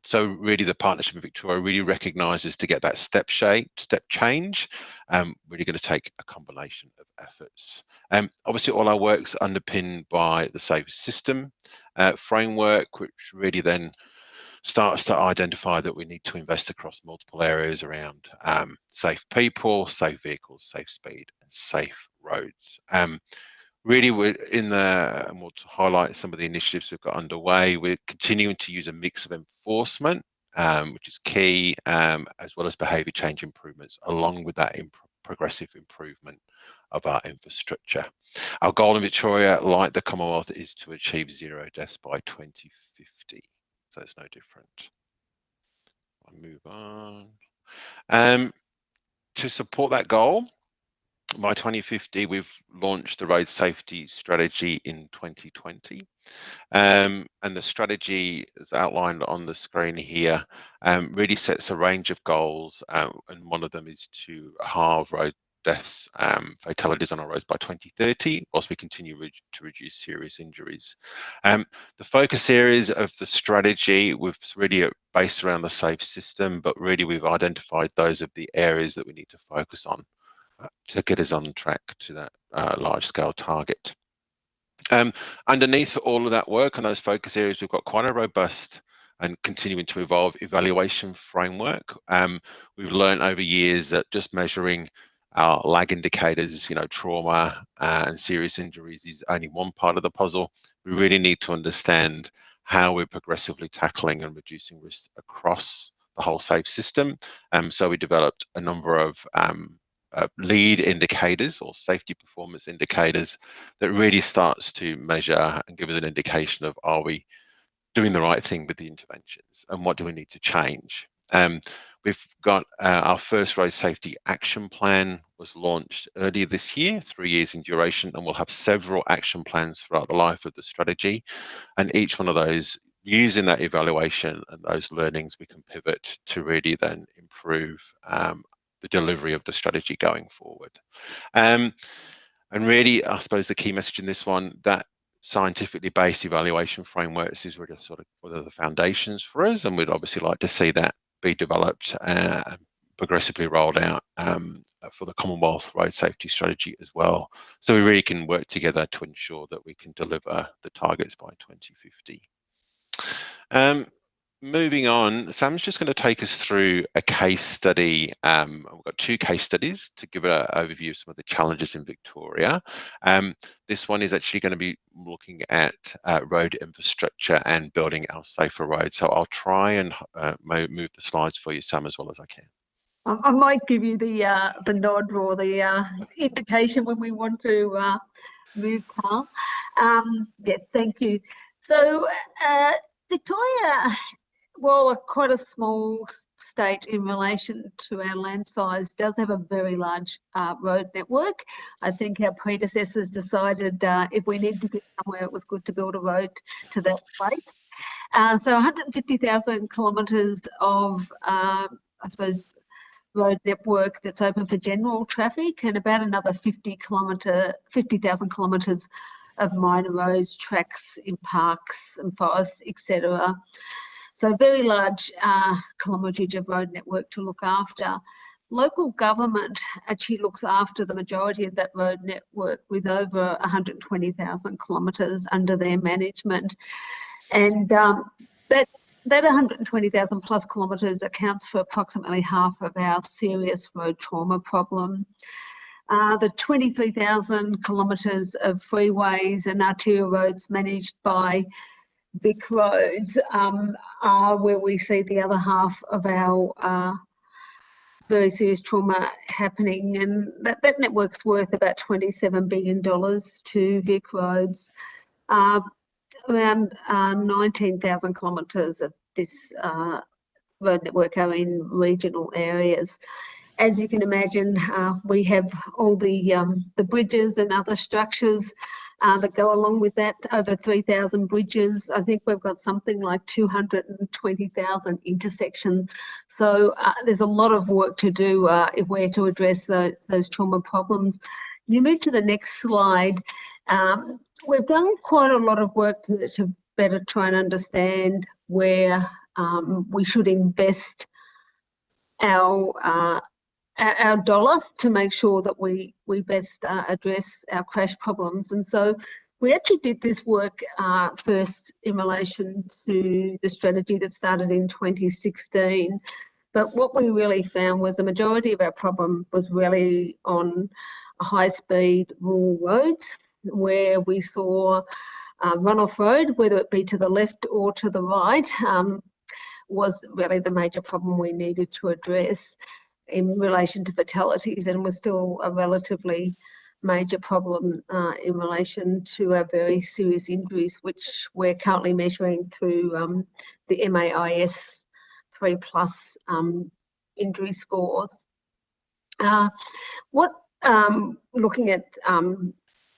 So really the partnership with Victoria really recognises, to get that step change, really going to take a combination of efforts. Obviously all our work's underpinned by the Safe System framework, which really then starts to identify that we need to invest across multiple areas around safe people, safe vehicles, safe speed, and safe roads. Really, and we'll highlight some of the initiatives we've got underway. We're continuing to use a mix of enforcement, which is key, as well as behaviour change improvements, along with that progressive improvement of our infrastructure. Our goal in Victoria, like the Commonwealth, is to achieve 0 deaths by 2050. So it's no different. I'll move on. To support that goal, by 2050, we've launched the road safety strategy in 2020. And the strategy is outlined on the screen here, really sets a range of goals. And one of them is to halve road deaths, fatalities on our roads by 2030, whilst we continue to reduce serious injuries. The focus areas of the strategy, we've really based around the safe system, but really we've identified those of the areas that we need to focus on to get us on track to that large-scale target. Underneath all of that work and those focus areas, we've got quite a robust and continuing to evolve evaluation framework. We've learned over years that just measuring our lag indicators, trauma and serious injuries is only one part of the puzzle. We really need to understand how we're progressively tackling and reducing risks across the whole safe system. So we developed a number of lead indicators or safety performance indicators that really starts to measure and give us an indication of, are we doing the right thing with the interventions and what do we need to change? We've got our first road safety action plan was launched earlier this year, 3 years in duration, and we'll have several action plans throughout the life of the strategy. And each one of those, using that evaluation and those learnings, we can pivot to really then improve the delivery of the strategy going forward. And really, I suppose the key message in this one, that scientifically based evaluation frameworks is really sort of one of the foundations for us, and we'd obviously like to see that be developed and progressively rolled out for the Commonwealth Road Safety Strategy as well. So we really can work together to ensure that we can deliver the targets by 2050. Moving on, Sam's just going to take us through a case study. We've got 2 case studies to give an overview of some of the challenges in Victoria. This one is actually going to be looking at road infrastructure and building our safer roads. So I'll try and move the slides for you, Sam, as well as I can. I might give you the nod or the indication when we want to move, Carl. Yeah, thank you. So Victoria, well, we're quite a small state in relation to our land size, does have a very large road network. I think our predecessors decided if we need to get somewhere, it was good to build a road to that place. So 150,000 kilometres of, I suppose, road network that's open for general traffic, and about another 50,000 kilometres of minor roads, tracks in parks and forests, etc. So very large kilometrage of road network to look after. Local government actually looks after the majority of that road network with over 120,000 kilometres under their management. And that 120,000 plus kilometres accounts for approximately half of our serious road trauma problem. The 23,000 kilometres of freeways and arterial roads managed by Vic Roads are where we see the other half of our very serious trauma happening, and that network's worth about $27 billion to Vic Roads. Around 19,000 kilometres of this road network are in regional areas. As you can imagine, we have all the bridges and other structures that go along with that, over 3,000 bridges. I think we've got something like 220,000 intersections. So there's a lot of work to do if we're to address those trauma problems. You move to the next slide. We've done quite a lot of work to better try and understand where we should invest our dollar to make sure that we best address our crash problems. And so we actually did this work first in relation to the strategy that started in 2016. But what we really found was the majority of our problem was really on high-speed rural roads, where we saw runoff road, whether it be to the left or to the right, was really the major problem we needed to address in relation to fatalities, and was still a relatively major problem in relation to our very serious injuries, which we're currently measuring through the MAIS 3+ injury scores. What looking at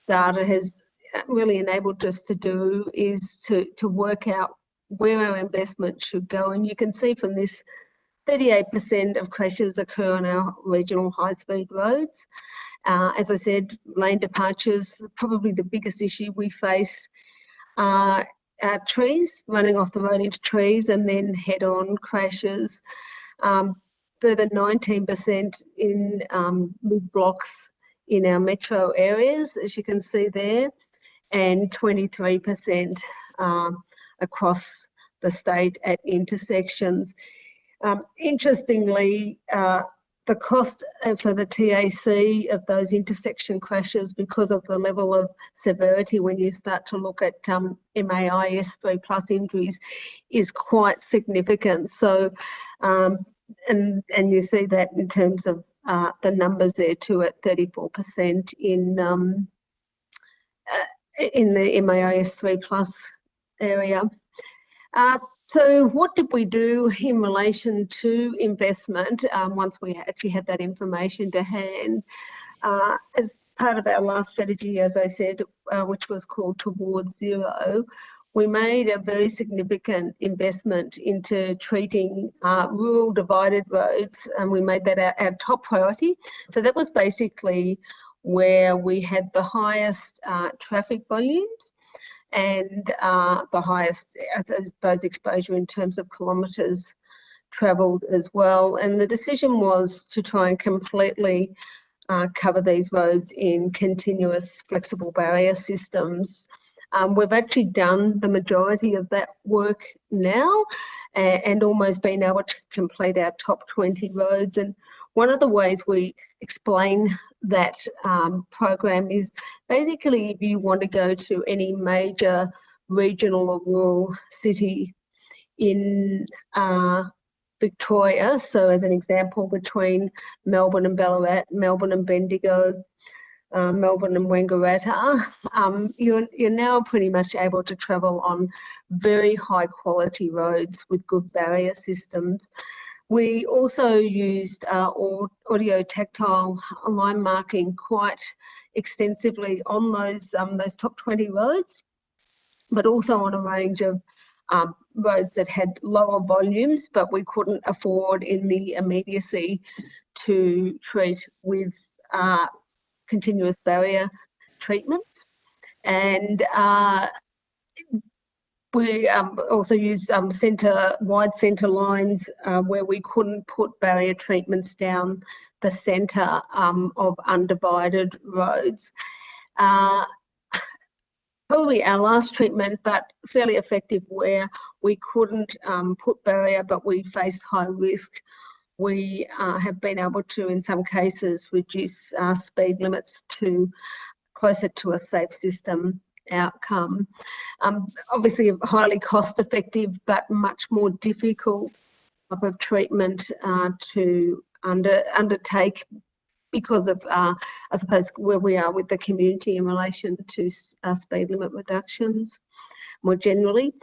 data has really enabled us to do is to work out where our investment should go. And you can see from this, 38% of crashes occur on our regional high-speed roads. As I said, lane departures, probably the biggest issue we face are trees, running off the road into trees and then head-on crashes. Further 19% in mid-blocks in our metro areas, as you can see there, and 23% across the state at intersections. Interestingly, the cost for the TAC of those intersection crashes, because of the level of severity when you start to look at MAIS 3+ injuries, is quite significant. So, and you see that in terms of the numbers there too, at 34% in the MAIS 3+ area. So what did we do in relation to investment once we actually had that information to hand? As part of our last strategy, as I said, which was called Towards Zero, we made a very significant investment into treating rural divided roads, and we made that our top priority. So that was basically where we had the highest traffic volumes and the highest, I suppose, exposure in terms of kilometres travelled as well. And the decision was to try and completely cover these roads in continuous flexible barrier systems. We've actually done the majority of that work now and almost been able to complete our top 20 roads. And one of the ways we explain that program is basically if you want to go to any major regional or rural city in Victoria, so as an example, between Melbourne and Ballarat, Melbourne and Bendigo, Melbourne and Wangaratta, you're now pretty much able to travel on very high quality roads with good barrier systems. We also used audio tactile line marking quite extensively on those top 20 roads, but also on a range of roads that had lower volumes, but we couldn't afford in the immediacy to treat with continuous barrier treatments. And we also used wide centre lines where we couldn't put barrier treatments down the centre of undivided roads. Probably our last treatment, but fairly effective, where we couldn't put barrier but we faced high risk. We have been able to, in some cases, reduce speed limits to closer to a safe system outcome. Obviously highly cost effective, but much more difficult type of treatment to undertake because of, I suppose, where we are with the community in relation to speed limit reductions more generally.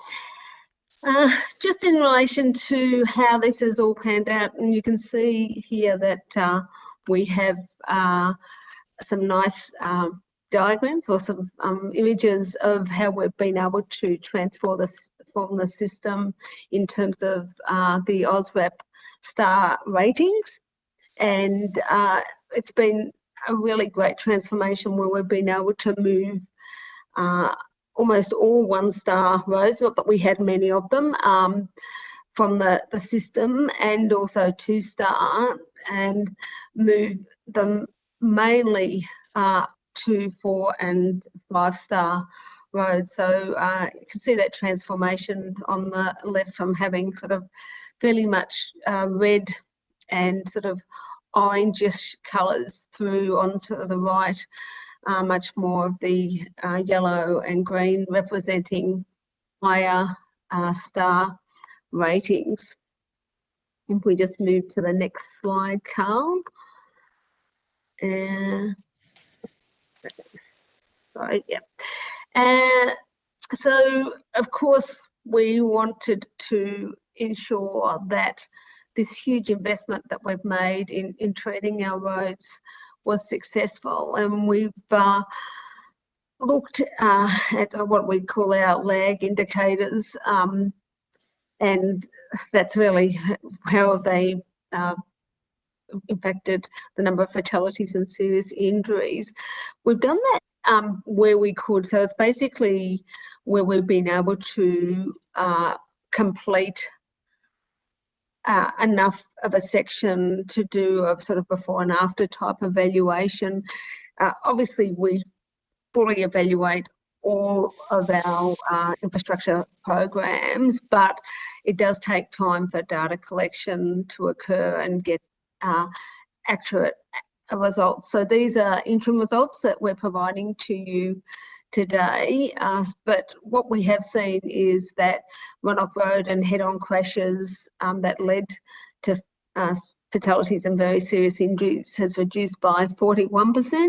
Just in relation to how this has all panned out, and you can see here that we have some nice diagrams or some images of how we've been able to transform the system in terms of the AUSRAP star ratings. And it's been a really great transformation where we've been able to move almost all one-star roads, not that we had many of them, from the system, and also two-star, and move them mainly to 4- and 5-star roads. So you can see that transformation on the left from having sort of fairly much red and sort of orangish colours through onto the right, much more of the yellow and green representing higher star ratings. If we just move to the next slide, Carl. Sorry, yeah. So, of course, we wanted to ensure that this huge investment that we've made in treating our roads was successful, and we've looked at what we call our lag indicators, and that's really how they impacted the number of fatalities and serious injuries. We've done that where we could, so it's basically where we've been able to complete enough of a section to do a sort of before and after type evaluation. Obviously, we fully evaluate all of our infrastructure programs, but it does take time for data collection to occur and get accurate results. So these are interim results that we're providing to you today, but what we have seen is that run-off road and head-on crashes that led to fatalities and very serious injuries has reduced by 41%,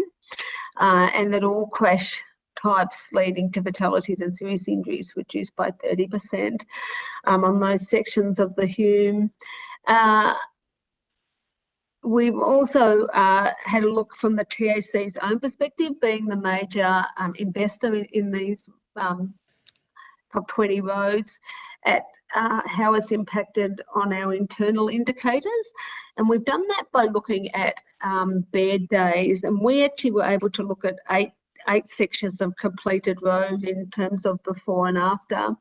and that all crash types leading to fatalities and serious injuries reduced by 30% on those sections of the Hume. We've also had a look from the TAC's own perspective, being the major investor in these top 20 roads, at how it's impacted on our internal indicators. And we've done that by looking at bed days, and we actually were able to look at eight sections of completed road in terms of before and after.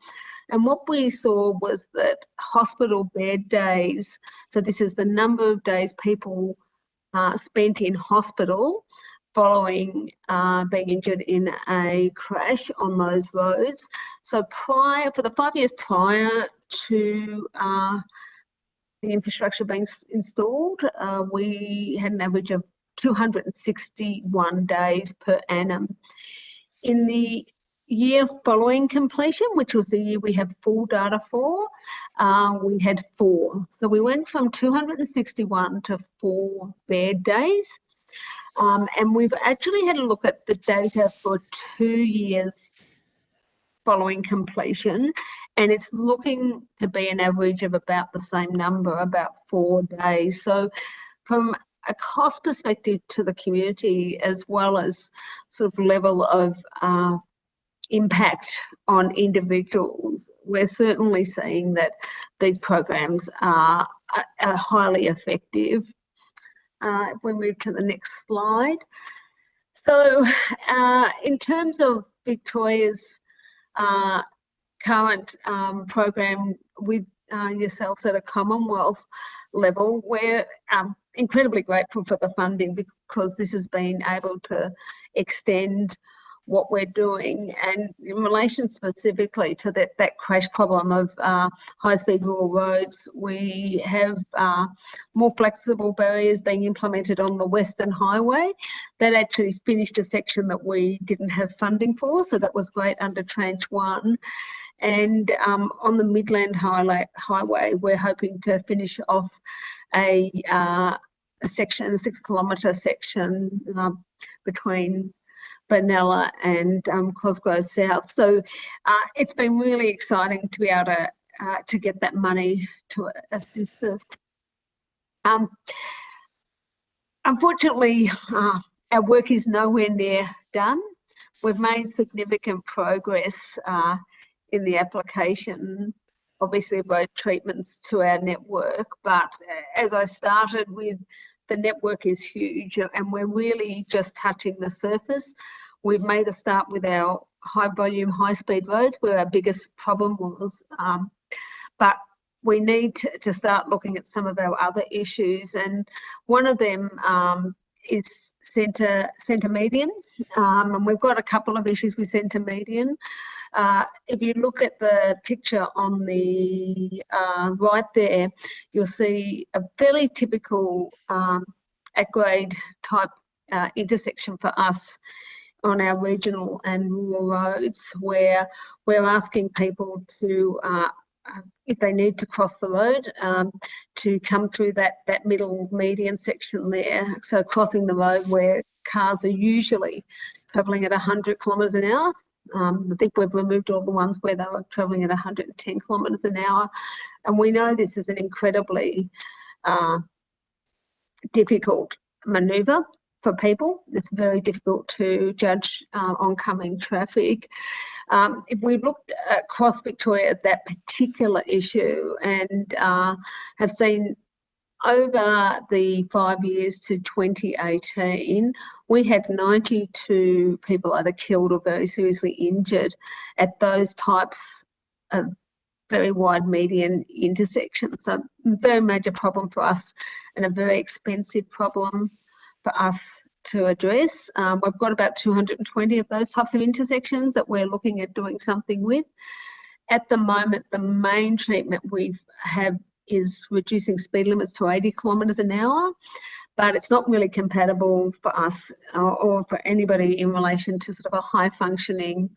And what we saw was that hospital bed days, so this is the number of days people spent in hospital following being injured in a crash on those roads. So for the 5 years prior to the infrastructure being installed, we had an average of 261 days per annum. In the year following completion, which was the year we have full data for, we had 4. So we went from 261 to 4 bed days. And we've actually had a look at the data for 2 years following completion, and it's looking to be an average of about the same number, about 4 days. So from a cost perspective to the community, as well as sort of level of impact on individuals, we're certainly seeing that these programs are highly effective. If we move to the next slide. So in terms of Victoria's current program with yourselves at a Commonwealth level, we're incredibly grateful for the funding, because this has been able to extend what we're doing. And in relation specifically to that crash problem of high-speed rural roads, we have more flexible barriers being implemented on the Western Highway. That actually finished a section that we didn't have funding for, so that was great under Tranche 1. And on the Midland Highway, we're hoping to finish off a section, a 6-kilometre section between Benalla and Cosgrove South. So it's been really exciting to be able to get that money to assist us. Unfortunately, our work is nowhere near done. We've made significant progress in the application, obviously, of road treatments to our network, but as I started with, the network is huge, and we're really just touching the surface. We've made a start with our high volume, high speed roads, where our biggest problem was, but we need to start looking at some of our other issues, and one of them is centre median, and we've got a couple of issues with centre median. If you look at the picture on the right there, you'll see a fairly typical at-grade type intersection for us on our regional and rural roads, where we're asking people to, if they need to cross the road, to come through that middle median section there. So crossing the road where cars are usually travelling at 100 kilometres an hour. I think we've removed all the ones where they were travelling at 110 kilometres an hour. And we know this is an incredibly difficult manoeuvre for people. It's very difficult to judge oncoming traffic. If we looked across Victoria at that particular issue and have seen over the 5 years to 2018, we had 92 people either killed or very seriously injured at those types of very wide median intersections. So very major problem for us and a very expensive problem for us to address. We've got about 220 of those types of intersections that we're looking at doing something with. At the moment, the main treatment we have is reducing speed limits to 80 kilometres an hour, but it's not really compatible for us or for anybody in relation to sort of a high functioning,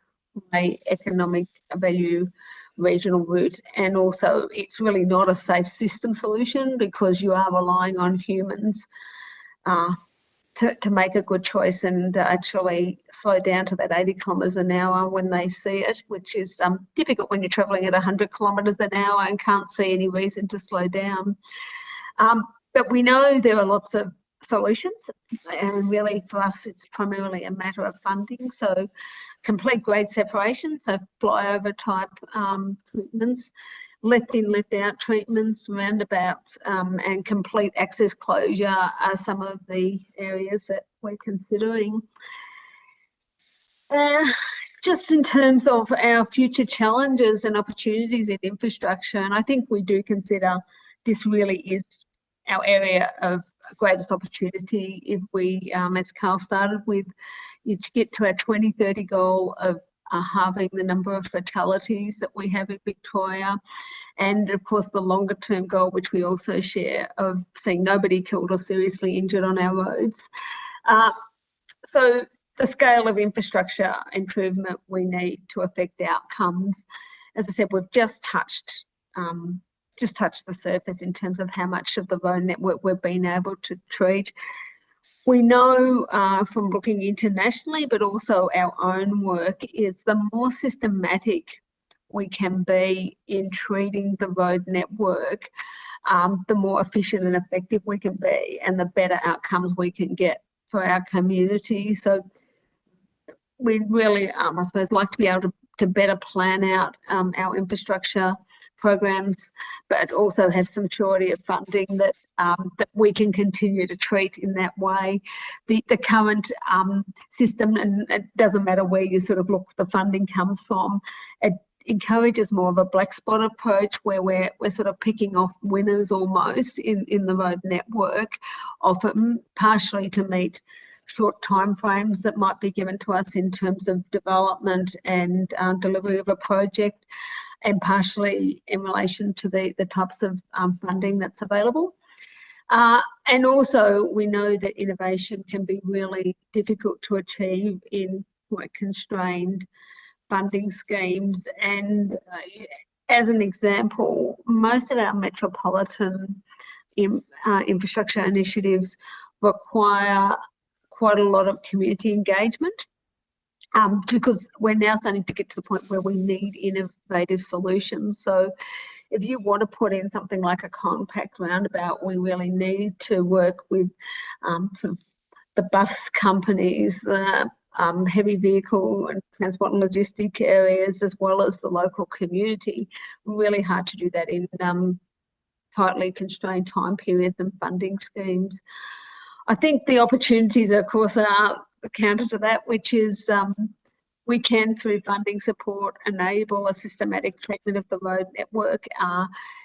high economic value regional route. And also it's really not a safe system solution because you are relying on humans to make a good choice and actually slow down to that 80 kilometres an hour when they see it, which is difficult when you're travelling at 100 kilometres an hour and can't see any reason to slow down. But we know there are lots of solutions, and really for us it's primarily a matter of funding. So complete grade separation, so flyover type treatments, left in, left out treatments, roundabouts, and complete access closure are some of the areas that we're considering. Just in terms of our future challenges and opportunities in infrastructure, and I think we do consider this really is our area of greatest opportunity if we, as Carl started with, to get to our 2030 goal of halving the number of fatalities that we have in Victoria, and of course the longer term goal, which we also share, of seeing nobody killed or seriously injured on our roads. So the scale of infrastructure improvement we need to affect outcomes, as I said, we've just touched the surface in terms of how much of the road network we've been able to treat. We know from looking internationally, but also our own work, is the more systematic we can be in treating the road network, the more efficient and effective we can be and the better outcomes we can get for our community. So we really, I suppose, like to be able to better plan out our infrastructure programs, but also have some surety of funding that that we can continue to treat in that way. The current system, and it doesn't matter where you sort of look, the funding comes from, it encourages more of a black spot approach where we're sort of picking off winners almost in the road network, often partially to meet short timeframes that might be given to us in terms of development and delivery of a project, and partially in relation to the types of funding that's available. And also we know that innovation can be really difficult to achieve in quite constrained funding schemes. And as an example, most of our metropolitan infrastructure initiatives require quite a lot of community engagement. Because we're now starting to get to the point where we need innovative solutions. So if you want to put in something like a compact roundabout, we really need to work with sort of the bus companies, the heavy vehicle and transport and logistic areas, as well as the local community. Really hard to do that in tightly constrained time periods and funding schemes. I think the opportunities, of course, are counter to that, which is we can, through funding support, enable a systematic treatment of the road network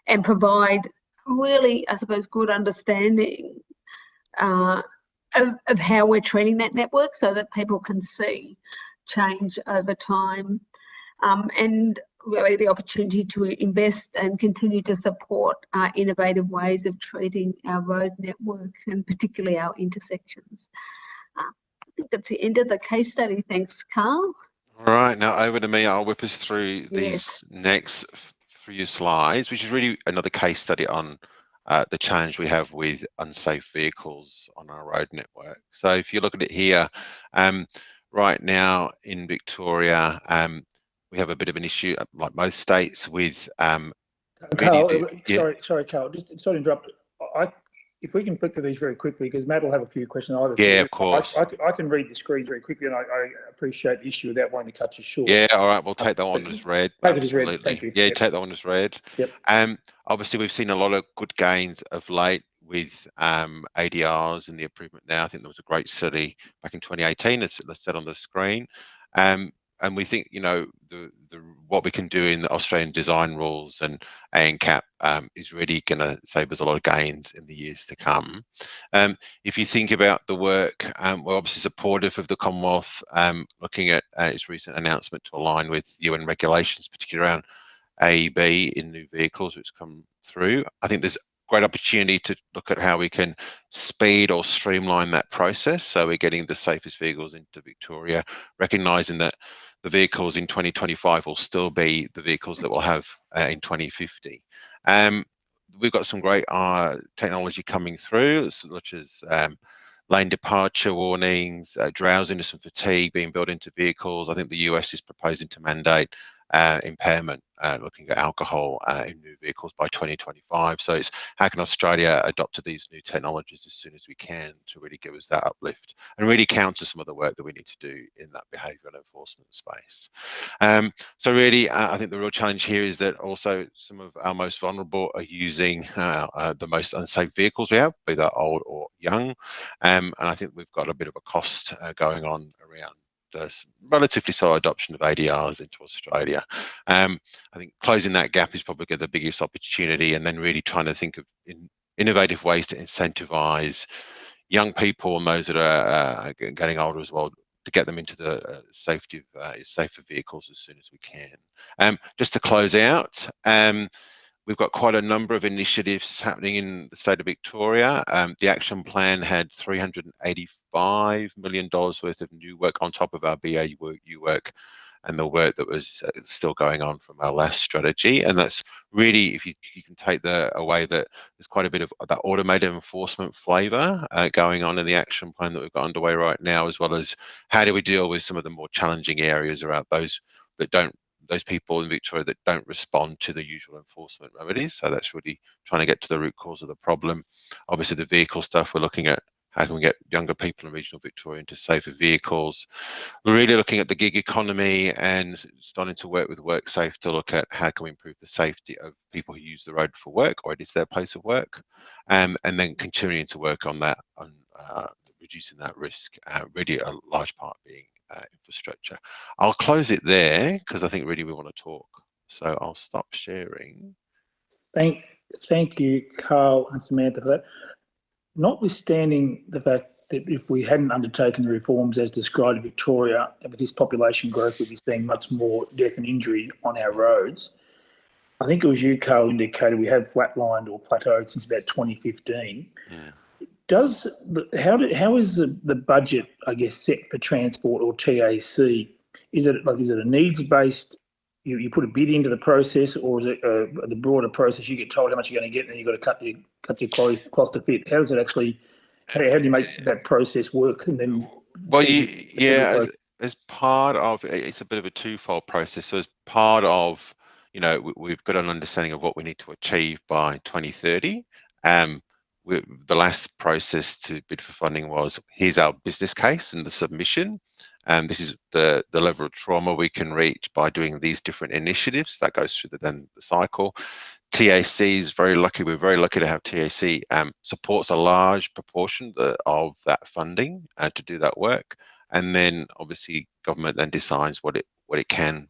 and provide really, I suppose, good understanding of how we're treating that network so that people can see change over time, and really the opportunity to invest and continue to support innovative ways of treating our road network and particularly our intersections. I think that's the end of the case study. Thanks, Carl. All right, now over to me. I'll whip us through these next few slides, which is really another case study on the challenge we have with unsafe vehicles on our road network. So if you look at it here, right now in Victoria, we have a bit of an issue, like most states, with Carl, yeah. sorry, Carl, just sorry to interrupt. If we can flick through these very quickly, because Matt will have a few questions. Yeah, of course. I can read the screens very quickly, and I appreciate the issue without wanting to cut you short. Yeah, all right, we'll take that one as read. Take it as read. Absolutely. Thank you. Yeah, Yep. take that one as read. Yep. Obviously, we've seen a lot of good gains of late with ADRs and the improvement now. I think there was a great study back in 2018, as said on the screen. And we think, you know, what we can do in the Australian design rules and ANCAP is really going to save us a lot of gains in the years to come. If you think about the work, we're obviously supportive of the Commonwealth looking at its recent announcement to align with UN regulations, particularly around AEB in new vehicles, which come through. I think there's great opportunity to look at how we can speed or streamline that process, so we're getting the safest vehicles into Victoria, recognising that the vehicles in 2025 will still be the vehicles that we'll have in 2050. We've got some great technology coming through, such as lane departure warnings, drowsiness and fatigue being built into vehicles. I think the US is proposing to mandate impairment, looking at alcohol in new vehicles by 2025. So it's how can Australia adopt to these new technologies as soon as we can to really give us that uplift and really counter some of the work that we need to do in that behavioural enforcement space. So really, I think the real challenge here is that also some of our most vulnerable are using the most unsafe vehicles we have, be that old or young. And I think we've got a bit of a cost going on around the relatively slow adoption of ADRs into Australia. I think closing that gap is probably the biggest opportunity, and then really trying to think of innovative ways to incentivise young people and those that are getting older as well, to get them into the safety of safer vehicles as soon as we can. Just to close out, we've got quite a number of initiatives happening in the state of Victoria. The action plan had $385 million worth of new work on top of our BAU work and the work that was still going on from our last strategy. And that's really, if you can take away that there's quite a bit of that automated enforcement flavour going on in the action plan that we've got underway right now, as well as how do we deal with some of the more challenging areas around those people in Victoria that don't respond to the usual enforcement remedies. So that's really trying to get to the root cause of the problem. Obviously, the vehicle stuff, we're looking at how can we get younger people in regional Victoria into safer vehicles. We're really looking at the gig economy and starting to work with WorkSafe to look at how can we improve the safety of people who use the road for work, or it is their place of work, and then continuing to work on that, on reducing that risk, really a large part being infrastructure. I'll close it there because I think really we want to talk. So I'll stop sharing. Thank you, Carl and Samantha, for that. Notwithstanding the fact that if we hadn't undertaken the reforms as described in Victoria, and with this population growth, we'd be seeing much more death and injury on our roads. I think it was you, Carl, indicated we have flatlined or plateaued since about 2015. How is the budget, I guess, set for transport or TAC? Is it a needs based? You put a bid into the process, or is it the broader process? You get told how much you're going to get, and then you've got to cut your cloth to fit. How does it actually? How do you make that process work? And then, as part of it's a bit of a twofold process. So as part of, we've got an understanding of what we need to achieve by 2030. The last process to bid for funding was, here's our business case and the submission. This is the level of trauma we can reach by doing these different initiatives. That goes through the cycle. TAC is very lucky. We're very lucky to have TAC supports a large proportion of that funding to do that work. And then obviously government then decides what it can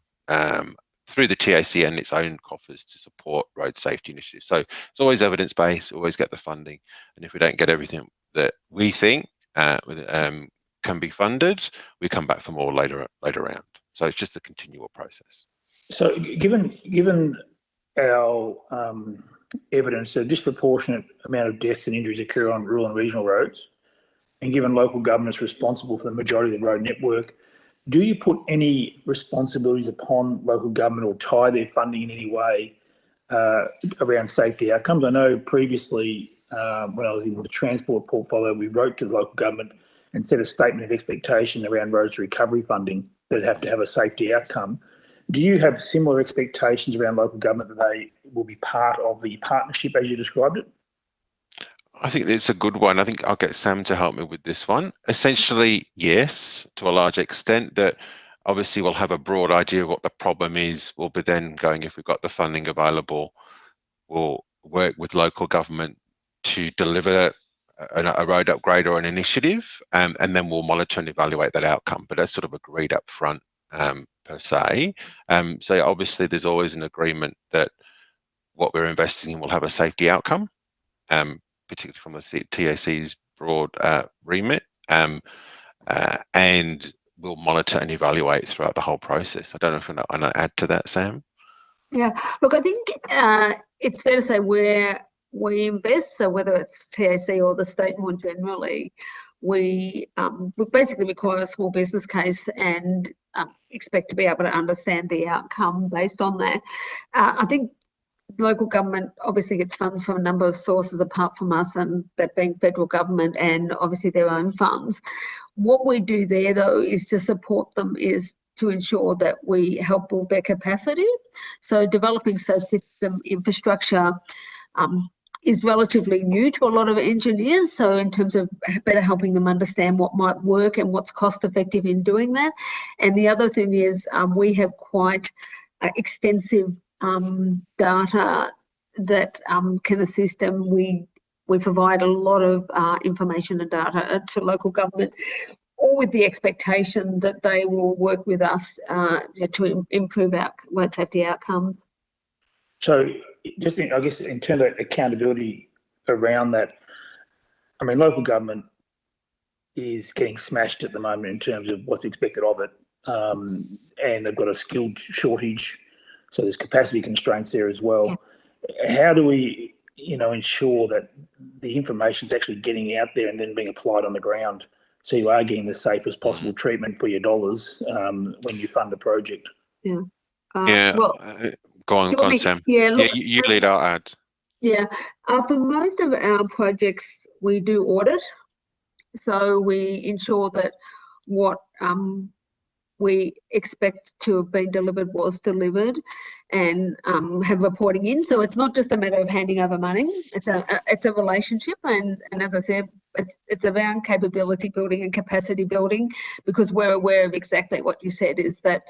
through the TAC and its own coffers to support road safety initiatives. So it's always evidence-based, always get the funding. And if we don't get everything that we think can be funded, we come back for more later round. So it's just a continual process. So given our evidence, a disproportionate amount of deaths and injuries occur on rural and regional roads, and given local governments responsible for the majority of the road network, do you put any responsibilities upon local government or tie their funding in any way around safety outcomes? I know previously when I was in the transport portfolio, we wrote to the local government and set a statement of expectation around roads recovery funding that have to have a safety outcome. Do you have similar expectations around local government that they will be part of the partnership as you described it? I think it's a good one. I think I'll get Sam to help me with this one. Essentially, yes, to a large extent, that obviously we'll have a broad idea of what the problem is. We'll be then going, if we've got the funding available, we'll work with local government to deliver a road upgrade or an initiative, and then we'll monitor and evaluate that outcome. But that's sort of agreed up front, per se. So obviously there's always an agreement that what we're investing in will have a safety outcome, particularly from the TAC's broad remit, and we'll monitor and evaluate throughout the whole process. I don't know if I want to add to that, Sam. Yeah, look, I think it's fair to say where we invest, so whether it's TAC or the state more generally, we basically require a small business case and expect to be able to understand the outcome based on that. I think local government obviously gets funds from a number of sources apart from us, and that being federal government and obviously their own funds. What we do there though is to support them, is to ensure that we help build their capacity. So developing safe system infrastructure is relatively new to a lot of engineers. So in terms of better helping them understand what might work and what's cost effective in doing that. And the other thing is we have quite extensive data that can assist them. We provide a lot of information and data to local government, all with the expectation that they will work with us to improve our road safety outcomes. So just I guess in terms of accountability around that, I mean, local government is getting smashed at the moment in terms of what's expected of it, and they've got a skilled shortage, so there's capacity constraints there as well. Yeah. How do we, ensure that the information is actually getting out there and then being applied on the ground, so you are getting the safest possible treatment for your dollars when you fund a project? Yeah. Go on, Sam. Yeah, look, you lead, I'll add. Yeah, for most of our projects, we do audit. So we ensure that what we expect to have been delivered was delivered, and have reporting in. So it's not just a matter of handing over money. It's a relationship, and as I said, it's around capability building and capacity building, because we're aware of exactly what you said, is that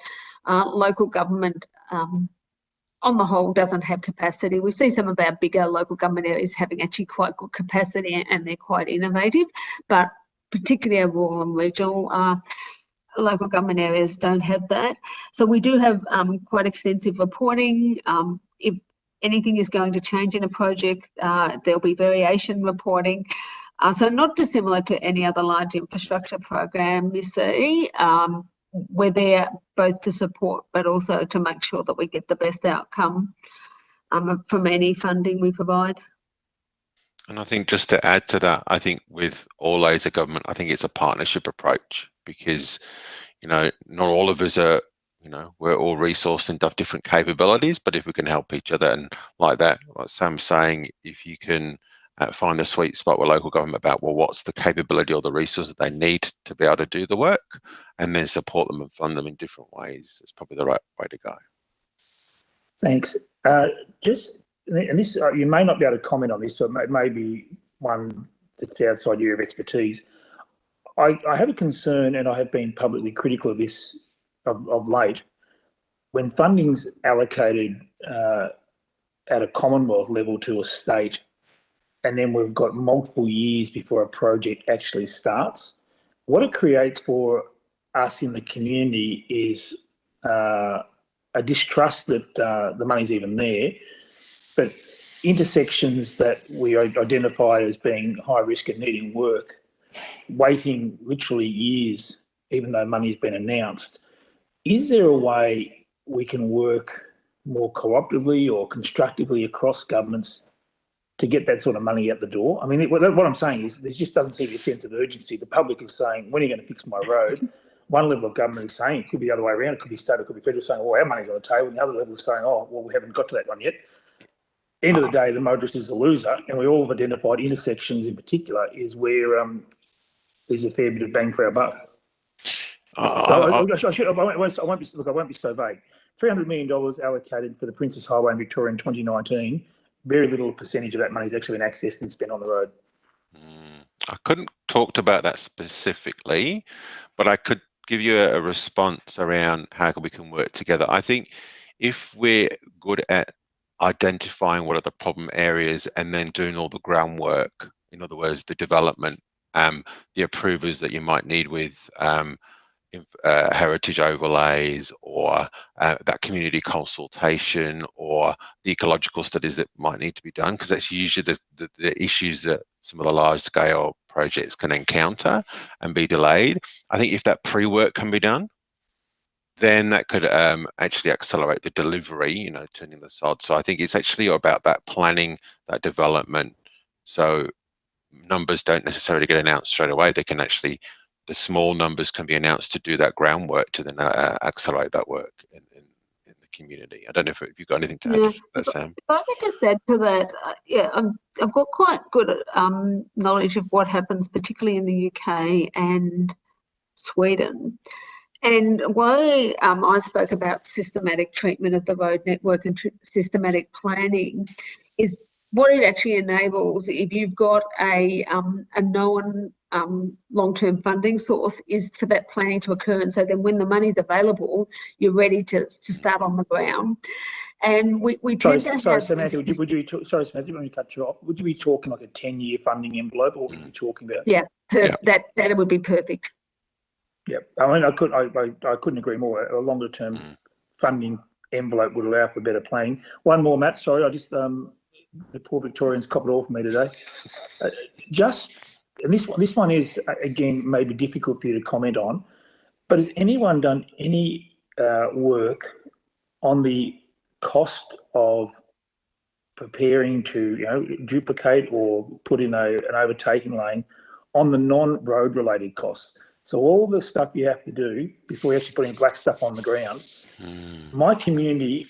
local government on the whole doesn't have capacity. We see some of our bigger local government areas having actually quite good capacity, and they're quite innovative, but particularly our rural and regional local government areas don't have that. So we do have quite extensive reporting. If anything is going to change in a project, there'll be variation reporting. So not dissimilar to any other large infrastructure program you see. We're there both to support, but also to make sure that we get the best outcome from any funding we provide. And I think just to add to that, I think with all layers of government, I think it's a partnership approach, because, not all of us are, we're all resourced and have different capabilities, but if we can help each other, and like that, what Sam's saying, if you can find a sweet spot with local government about, well, what's the capability or the resources they need to be able to do the work, and then support them and fund them in different ways, it's probably the right way to go. Thanks. And this, you may not be able to comment on this, so it may be one that's outside your expertise. I have a concern, and I have been publicly critical of this of late. When funding's allocated at a Commonwealth level to a state, and then we've got multiple years before a project actually starts, what it creates for us in the community is a distrust that the money's even there, but intersections that we identify as being high risk and needing work, waiting literally years, even though money's been announced. Is there a way we can work more cooperatively or constructively across governments to get that sort of money out the door? I mean, what I'm saying is there just doesn't seem to be a sense of urgency. The public is saying, when are you going to fix my road? One level of government is saying, it could be the other way around, it could be state, it could be federal, saying, well, our money's on the table, and the other level is saying, oh, well, we haven't got to that one yet. End of the day, the motorist is the loser, and we all have identified intersections in particular is where there's a fair bit of bang for our buck. I I won't be so vague. $300 million allocated for the Princess Highway in Victoria in 2019. Very little percentage of that money has actually been accessed and spent on the road. I couldn't talk about that specifically, but I could give you a response around how we can work together. I think if we're good at identifying what are the problem areas and then doing all the groundwork, in other words, the development, the approvers that you might need with heritage overlays, or that community consultation, or the ecological studies that might need to be done, because that's usually the issues that some of the large scale projects can encounter and be delayed. I think if that pre-work can be done, then that could actually accelerate the delivery, turning the sod. So I think it's actually about that planning, that development. So numbers don't necessarily get announced straight away. They can actually, the small numbers can be announced to do that groundwork to then accelerate that work in the community. I don't know if you've got anything to add to that, Sam. If I could just add to that, I've got quite good knowledge of what happens, particularly in the UK and Sweden. And why I spoke about systematic treatment of the road network and systematic planning is what it actually enables. If you've got a known long-term funding source, is for that planning to occur, and so then when the money's available, you're ready to start on the ground. And we tend to sorry, have Samantha, Samantha, let me cut you off. Would you be talking like a 10-year funding envelope, or would you be talking about? Yeah, that would be perfect. Yeah, I mean, I couldn't agree more. A longer term funding envelope would allow for better planning. One more, Matt. Sorry, I just the poor Victorians cop it all for me today. And this one is again maybe difficult for you to comment on, but has anyone done any work on the cost of preparing to duplicate or put in an overtaking lane on the non-road related costs? So all the stuff you have to do before you actually put any black stuff on the ground. My community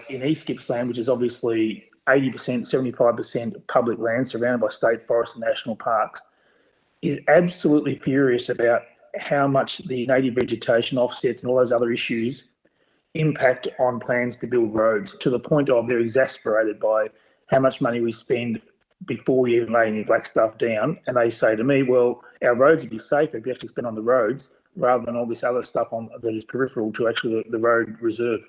in East Gippsland, which is obviously 80%, 75% public land surrounded by state forests and national parks, is absolutely furious about how much the native vegetation offsets and all those other issues impact on plans to build roads, to the point of they're exasperated by how much money we spend before we even lay any black stuff down. And they say to me, well, our roads would be safer if we actually spend on the roads rather than all this other stuff that is peripheral to actually the road reserve.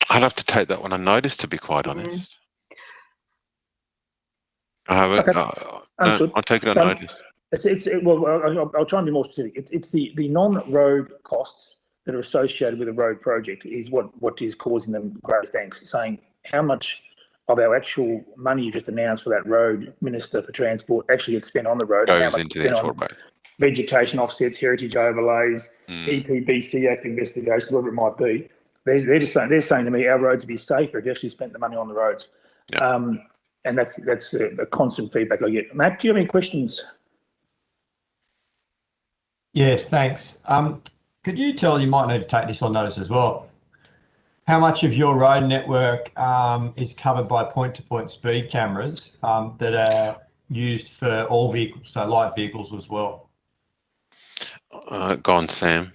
I'd have to take that one on notice, to be quite honest. I haven't. Okay. I'll take it on notice. I'll try and be more specific. It's the non-road costs that are associated with a road project is what is causing them greatest angst, saying how much of our actual money you just announced for that road, Minister for Transport, actually gets spent on the road. Goes into the actual road. Vegetation offsets, heritage overlays, EPBC Act investigations, whatever it might be. They're saying to me, our roads would be safer if you actually spent the money on the roads. Yeah. And that's a constant feedback I get. Matt, do you have any questions? Yes, thanks. Could you tell, you might need to take this on notice as well, how much of your road network is covered by point-to-point speed cameras that are used for all vehicles, so light vehicles as well? Go on, Sam.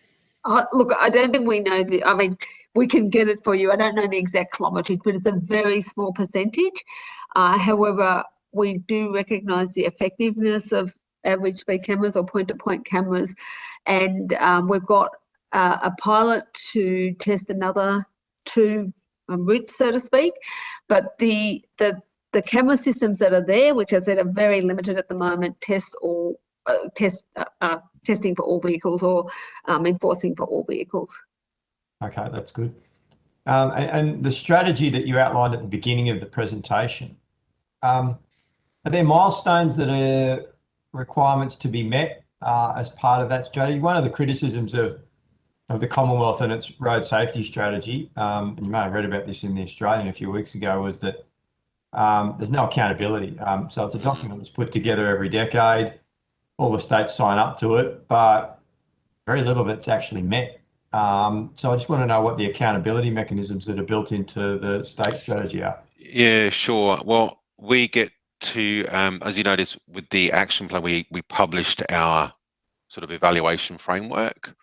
Look, I don't think we know I mean, we can get it for you. I don't know the exact kilometrage, but it's a very small percentage. However, we do recognise the effectiveness of average speed cameras or point-to-point cameras, and we've got a pilot to test another 2 routes, so to speak. But the camera systems that are there, which as I said are very limited at the moment, testing for all vehicles or enforcing for all vehicles. Okay, that's good. And the strategy that you outlined at the beginning of the presentation, are there milestones that are requirements to be met as part of that strategy? One of the criticisms of the Commonwealth and its road safety strategy, and you may have read about this in The Australian a few weeks ago, was that there's no accountability. So it's a document that's put together every decade. All the states sign up to it, but very little of it's actually met. So I just want to know what the accountability mechanisms that are built into the state strategy are. Yeah, sure. Well, we get to, as you noticed, with the action plan, we published our sort of evaluation framework,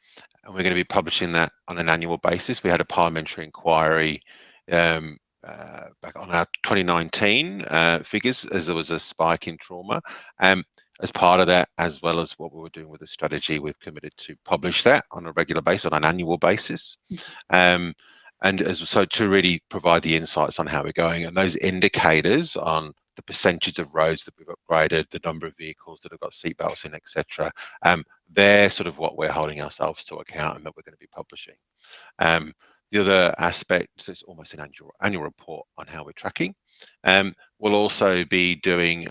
and we're going to be publishing that on an annual basis. We had a parliamentary inquiry back on our 2019 figures, as there was a spike in trauma. As part of that, as well as what we were doing with the strategy, we've committed to publish that on a regular basis, on an annual basis. And as so to really provide the insights on how we're going, and those indicators on the percentage of roads that we've upgraded, the number of vehicles that have got seatbelts in, etc. They're sort of what we're holding ourselves to account and that we're going to be publishing. The other aspect, so it's almost an annual report on how we're tracking. We'll also be doing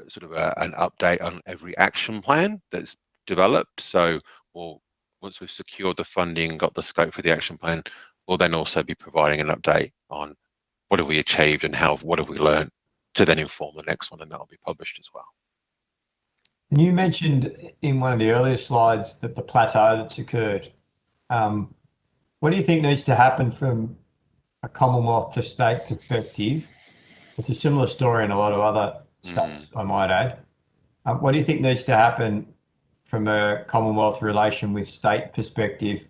sort of an update on every action plan that's developed. So once we've secured the funding and got the scope for the action plan, we'll then also be providing an update on what have we achieved and what have we learned to then inform the next one, and that'll be published as well. And you mentioned in one of the earlier slides that the plateau that's occurred. What do you think needs to happen from a Commonwealth to state perspective? It's a similar story in a lot of other states, I might add. What do you think needs to happen from a Commonwealth relation with state perspective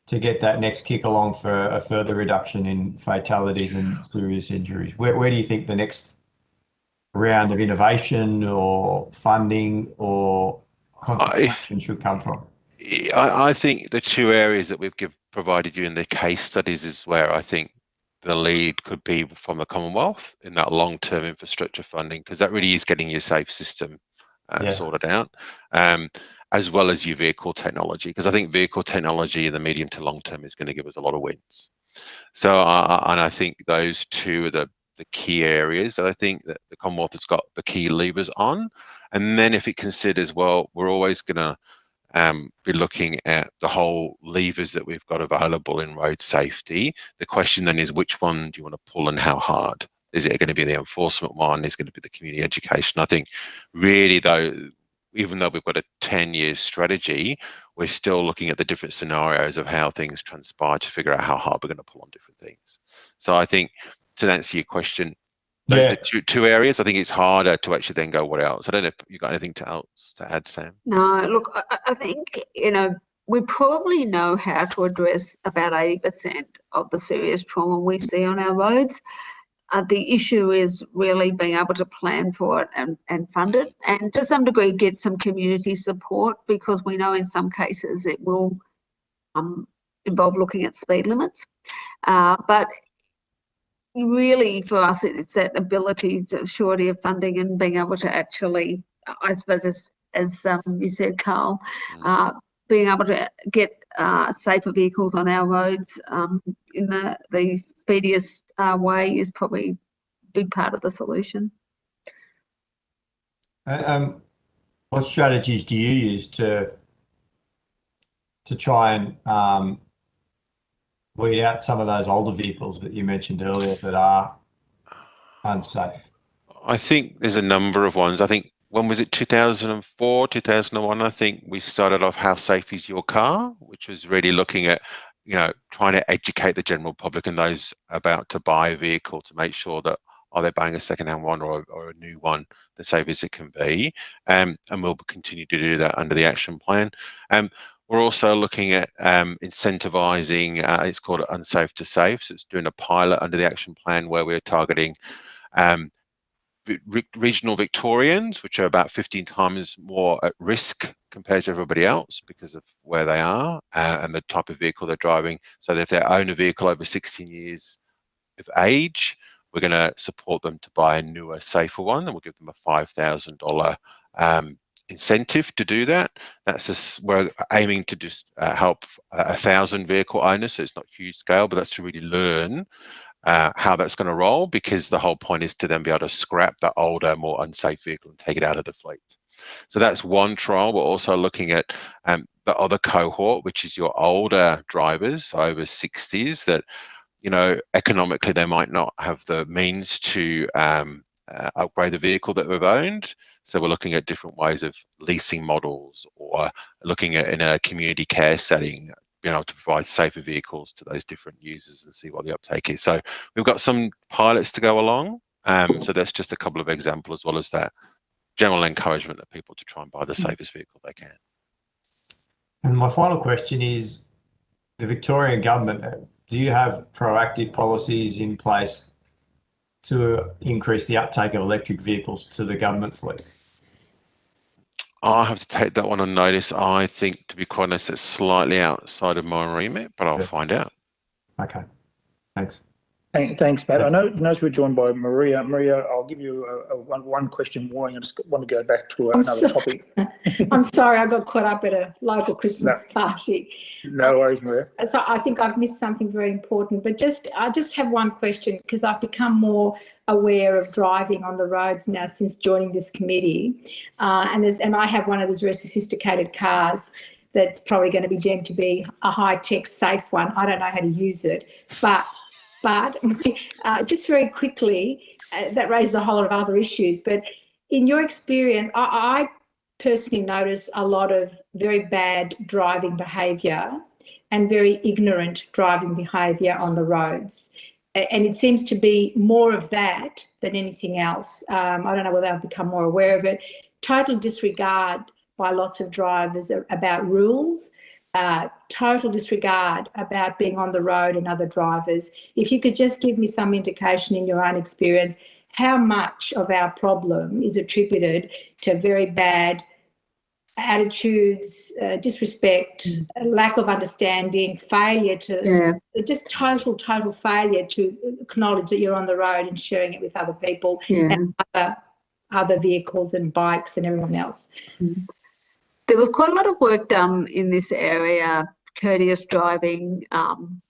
to get that next kick along for a further reduction in fatalities and serious injuries? Where do you think the next round of innovation or funding or consultation should come from? I think the two areas that we've provided you in the case studies is where I think the lead could be from the Commonwealth in that long-term infrastructure funding, because that really is getting your safe system sorted out, as well as your vehicle technology, because I think vehicle technology in the medium to long term is going to give us a lot of wins. So, and I think those two are the key areas that I think that the Commonwealth has got the key levers on. And then if it considers, well, we're always going to be looking at the whole levers that we've got available in road safety. The question then is, which one do you want to pull and how hard? Is it going to be the enforcement one? Is it going to be the community education? I think really though, even though we've got a 10-year strategy, we're still looking at the different scenarios of how things transpire to figure out how hard we're going to pull on different things. So I think to answer your question, those are two areas. I think it's harder to actually then go, what else? I don't know if you got anything else to add, Sam. No, look, I think, we probably know how to address about 80% of the serious trauma we see on our roads. The issue is really being able to plan for it and fund it, and to some degree get some community support, because we know in some cases it will involve looking at speed limits. But really for us, it's that ability, to surety of funding and being able to actually, I suppose, as you said, Carl, being able to get safer vehicles on our roads in the speediest way is probably a big part of the solution. What strategies do you use to try and weed out some of those older vehicles that you mentioned earlier that are unsafe? I think there's a number of ones. I think, when was it, 2004, 2001, I think we started off How Safe Is Your Car, which was really looking at, trying to educate the general public and those about to buy a vehicle to make sure that, are they buying a second-hand one or a new one, as safe as it can be? And we'll continue to do that under the action plan. We're also looking at incentivising, it's called Unsafe to Safe, so it's doing a pilot under the action plan where we're targeting regional Victorians, which are about 15 times more at risk compared to everybody else because of where they are and the type of vehicle they're driving. So that if they own a vehicle over 16 years of age, we're going to support them to buy a newer, safer one, and we'll give them a $5,000 incentive to do that. We're aiming to just help 1,000 vehicle owners, so it's not huge scale, but that's to really learn how that's going to roll, because the whole point is to then be able to scrap that older, more unsafe vehicle and take it out of the fleet. So that's one trial. We're also looking at the other cohort, which is your older drivers, so over 60s, that economically they might not have the means to upgrade the vehicle that we've owned. So we're looking at different ways of leasing models, or looking at, in a community care setting, being able to provide safer vehicles to those different users and see what the uptake is. So we've got some pilots to go along, So that's just a couple of examples, as well as that general encouragement of people to try and buy the safest vehicle they can. And my final question is, the Victorian government, do you have proactive policies in place to increase the uptake of electric vehicles to the government fleet? I have to take that one on notice. I think, to be quite honest, it's slightly outside of my remit, but I'll find out. Okay, thanks. Thanks, Matt. I Thanks. notice we're joined by Maria. Maria, I'll give you one question warning. I just want to go back to I'm another so- topic. I'm sorry, I got caught up at a local Christmas party. No worries, Maria. So I think I've missed something very important, but I just have one question, because I've become more aware of driving on the roads now since joining this committee. And I have one of these very sophisticated cars that's probably going to be deemed to be a high-tech, safe one. I don't know how to use it, but just very quickly, that raises a whole lot of other issues. But in your experience, I personally notice a lot of very bad driving behaviour and very ignorant driving behaviour on the roads. And it seems to be more of that than anything else. I don't know whether I've become more aware of it. Total disregard by lots of drivers about rules. Total disregard about being on the road and other drivers. If you could just give me some indication in your own experience, how much of our problem is attributed to very bad attitudes, disrespect, lack of understanding, failure to, just total failure to acknowledge that you're on the road and sharing it with other people and other vehicles and bikes and everyone else. There was quite a lot of work done in this area, courteous driving, and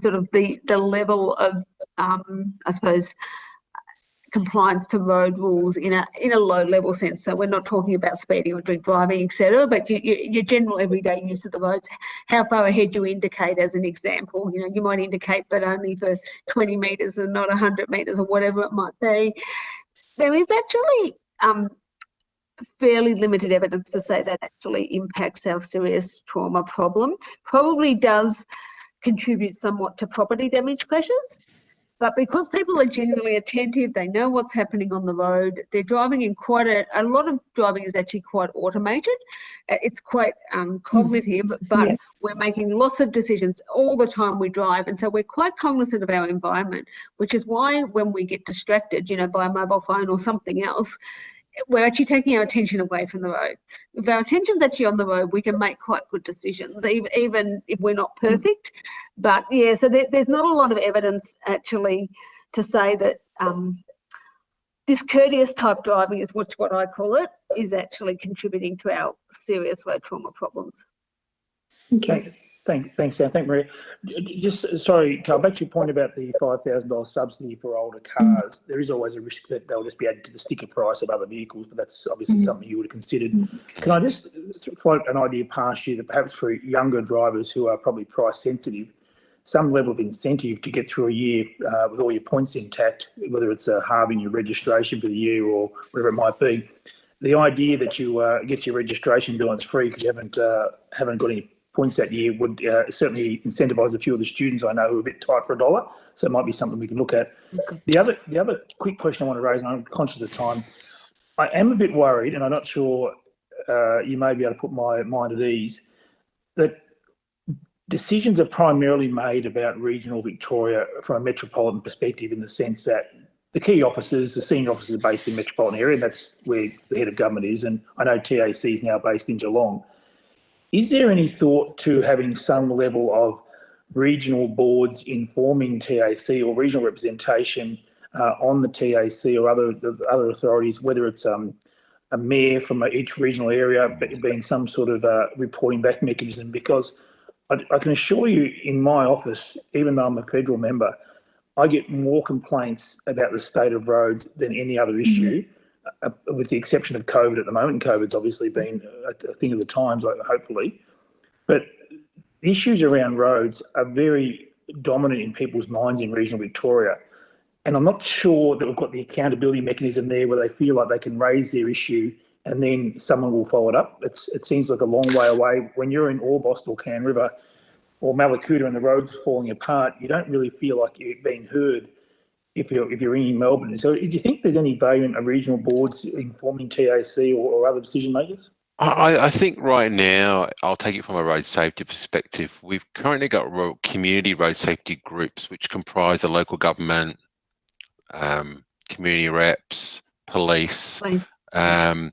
sort of the level of, I suppose, compliance to road rules in a low level sense. So we're not talking about speeding or drink driving, etc., but your general everyday use of the roads, how far ahead you indicate, as an example. You know, you might indicate but only for 20 metres and not 100 metres or whatever it might be. There is actually fairly limited evidence to say that actually impacts our serious trauma problem. Probably does contribute somewhat to property damage crashes, but because people are generally attentive, they know what's happening on the road, they're driving in quite a lot of driving is actually quite automated. It's quite cognitive, but we're making lots of decisions all the time we drive, and so we're quite cognizant of our environment, which is why when we get distracted, you know, by a mobile phone or something else, we're actually taking our attention away from the road. If our attention's actually on the road, we can make quite good decisions, even if we're not perfect. But yeah, so there's not a lot of evidence actually to say that this courteous type driving, is what I call it, is actually contributing to our serious road trauma problems. Okay. Thanks, Sam. Thank Maria. Just sorry, Carl, back to your point about the $5,000 subsidy for older cars. There is always a risk that they'll just be added to the sticker price of other vehicles, but that's obviously something you would have considered. Can I just float an idea past you that perhaps for younger drivers who are probably price sensitive, some level of incentive to get through a year with all your points intact, whether it's halving your registration for the year or whatever it might be. The idea that you get your registration bill and it's free because you haven't got any points that year would certainly incentivise a few of the students I know who are a bit tight for $1. So it might be something we can look at. The other quick question I want to raise, and I'm conscious of time, I am a bit worried, and I'm not sure you may be able to put my mind at ease, that decisions are primarily made about regional Victoria from a metropolitan perspective, in the sense that the key officers, the senior officers, are based in the metropolitan area, and that's where the head of government is. And I know TAC is now based in Geelong. Is there any thought to having some level of regional boards informing TAC or regional representation on the TAC or other authorities, whether it's a mayor from each regional area being some sort of reporting back mechanism? Because I can assure you, in my office, even though I'm a federal member, I get more complaints about the state of roads than any other issue. With the exception of COVID at the moment. COVID's obviously been a thing of the times, hopefully. But issues around roads are very dominant in people's minds in regional Victoria. And I'm not sure that we've got the accountability mechanism there where they feel like they can raise their issue and then someone will follow it up. It seems like a long way away. When you're in Orbost or Canberra River or Mallacoota and the road's falling apart, you don't really feel like you're being heard if you're in Melbourne. So do you think there's any value in regional boards informing TAC or other decision makers? I think right now, I'll take it from a road safety perspective. We've currently got community road safety groups, which comprise a local government, community reps, police, Please. and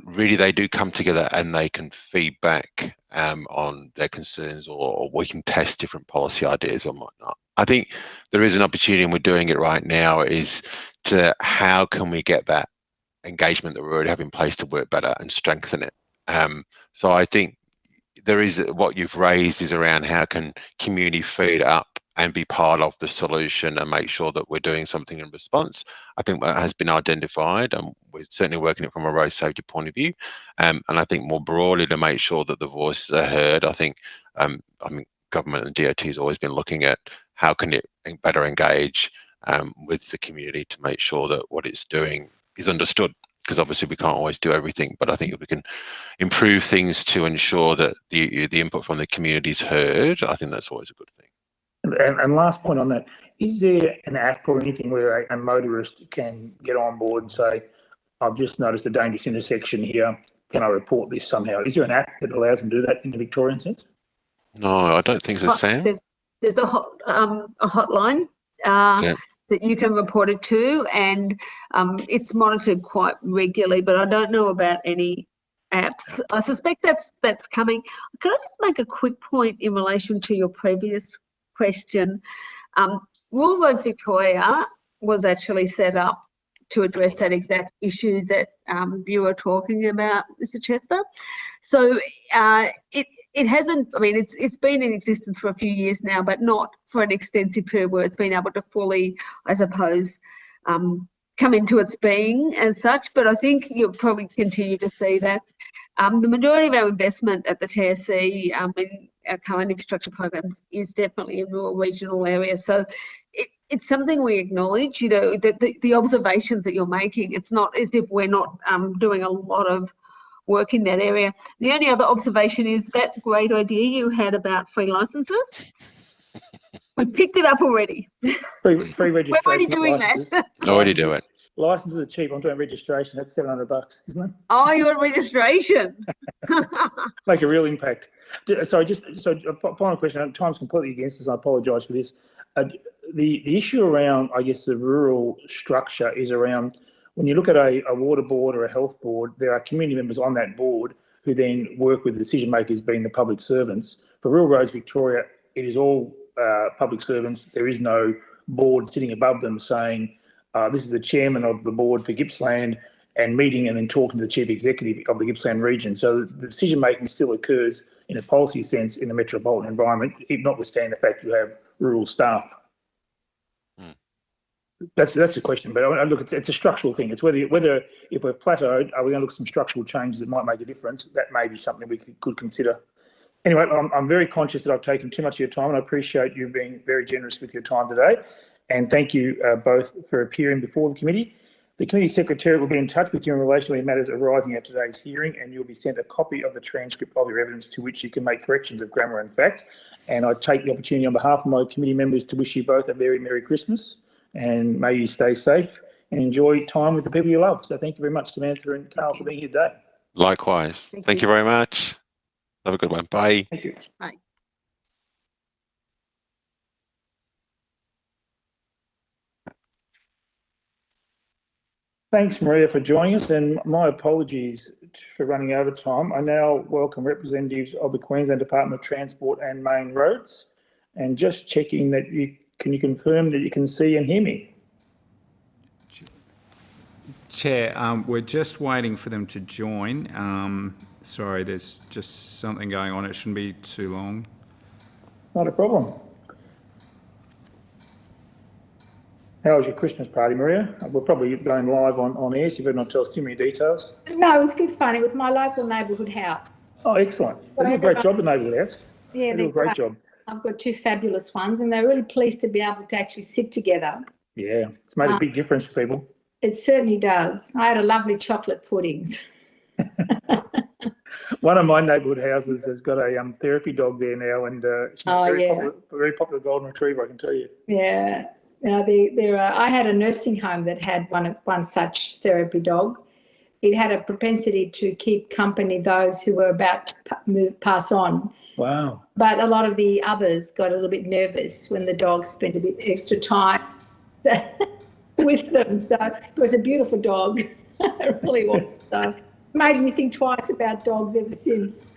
really they do come together and they can feedback on their concerns, or we can test different policy ideas or whatnot. I think there is an opportunity, and we're doing it right now, is to how can we get that engagement that we already have in place to work better and strengthen it. So I think there is, what you've raised is around how can community feed up and be part of the solution and make sure that we're doing something in response. I think that has been identified, and we're certainly working it from a road safety point of view. And I think more broadly, to make sure that the voices are heard. I think government and DOT has always been looking at how can it better engage with the community to make sure that what it's doing is understood, because obviously we can't always do everything, but I think if we can improve things to ensure that the input from the community is heard, I think that's always a good thing. And last point on that, is there an app or anything where a motorist can get on board and say, I've just noticed a dangerous intersection here, can I report this somehow? Is there an app that allows them to do that in the Victorian sense? No, I don't think so, Sam. There's a hotline that you can report it to, and it's monitored quite regularly, but I don't know about any apps. I suspect that's coming. Can I just make a quick point in relation to your previous question? Rural Roads Victoria was actually set up to address that exact issue that you were talking about, Mr. Chester. So it hasn't, I mean, it's been in existence for a few years now, but not for an extensive period where it's been able to fully, I suppose, come into its being as such. But I think you'll probably continue to see that. The majority of our investment at the TSC in our current infrastructure programs is definitely in rural regional areas. So it's something we acknowledge, you know, the observations that you're making. It's not as if we're not doing a lot of work in that area. The only other observation is that great idea you had about free licenses. We picked it up already. Free registration. We're already doing that. Already do it. Licenses are cheap. I'm doing registration. That's $700, isn't it? Oh, your registration. Make a real impact. So final question. Time's completely against us. I apologise for this. The issue around, I guess, the rural structure is around when you look at a water board or a health board, there are community members on that board who then work with the decision makers, being the public servants. For Rural Roads Victoria, it is all public servants. There is no board sitting above them saying, this is the chairman of the board for Gippsland, and meeting and then talking to the chief executive of the Gippsland region. So the decision making still occurs in a policy sense in a metropolitan environment, notwithstanding the fact you have rural staff. That's a question, but look, it's a structural thing. It's whether if we've plateaued, are we going to look at some structural changes that might make a difference? That may be something we could consider. Anyway, I'm very conscious that I've taken too much of your time, and I appreciate you being very generous with your time today. And thank you both for appearing before the committee. The committee secretary will be in touch with you in relation to any matters arising at today's hearing, and you'll be sent a copy of the transcript of your evidence to which you can make corrections of grammar and fact. And I take the opportunity on behalf of my committee members to wish you both a very Merry Christmas, and may you stay safe and enjoy time with the people you love. So thank you very much, Samantha and Carl, for being here today. Likewise. Thank you very much. Have a good one. Bye. Thank you. Bye. Thanks, Maria, for joining us, and my apologies for running over time. I now welcome representatives of the Queensland Department of Transport and Main Roads, and just checking that can you confirm that you can see and hear me? Chair, we're just waiting for them to join. Sorry, there's just something going on. It shouldn't be too long. Not a problem. How was your Christmas party, Maria? We're probably going live on air, so you better not tell us too many details. No, it was good fun. It was my local neighbourhood house. Oh, excellent. They do a great job, the neighbourhood house. Yeah, they do a great job. I've got two fabulous ones, and they're really pleased to be able to actually sit together. Yeah, it's made a big difference for people. It certainly does. I had a lovely chocolate puddings. One of my neighbourhood houses has got a therapy dog there now, and she's very popular golden retriever, I can tell you. Yeah. Now, I had a nursing home that had one such therapy dog. It had a propensity to keep company those who were about to pass on. Wow. But a lot of the others got a little bit nervous when the dog spent a bit extra time with them. So it was a beautiful dog. It really was. So made me think twice about dogs ever since.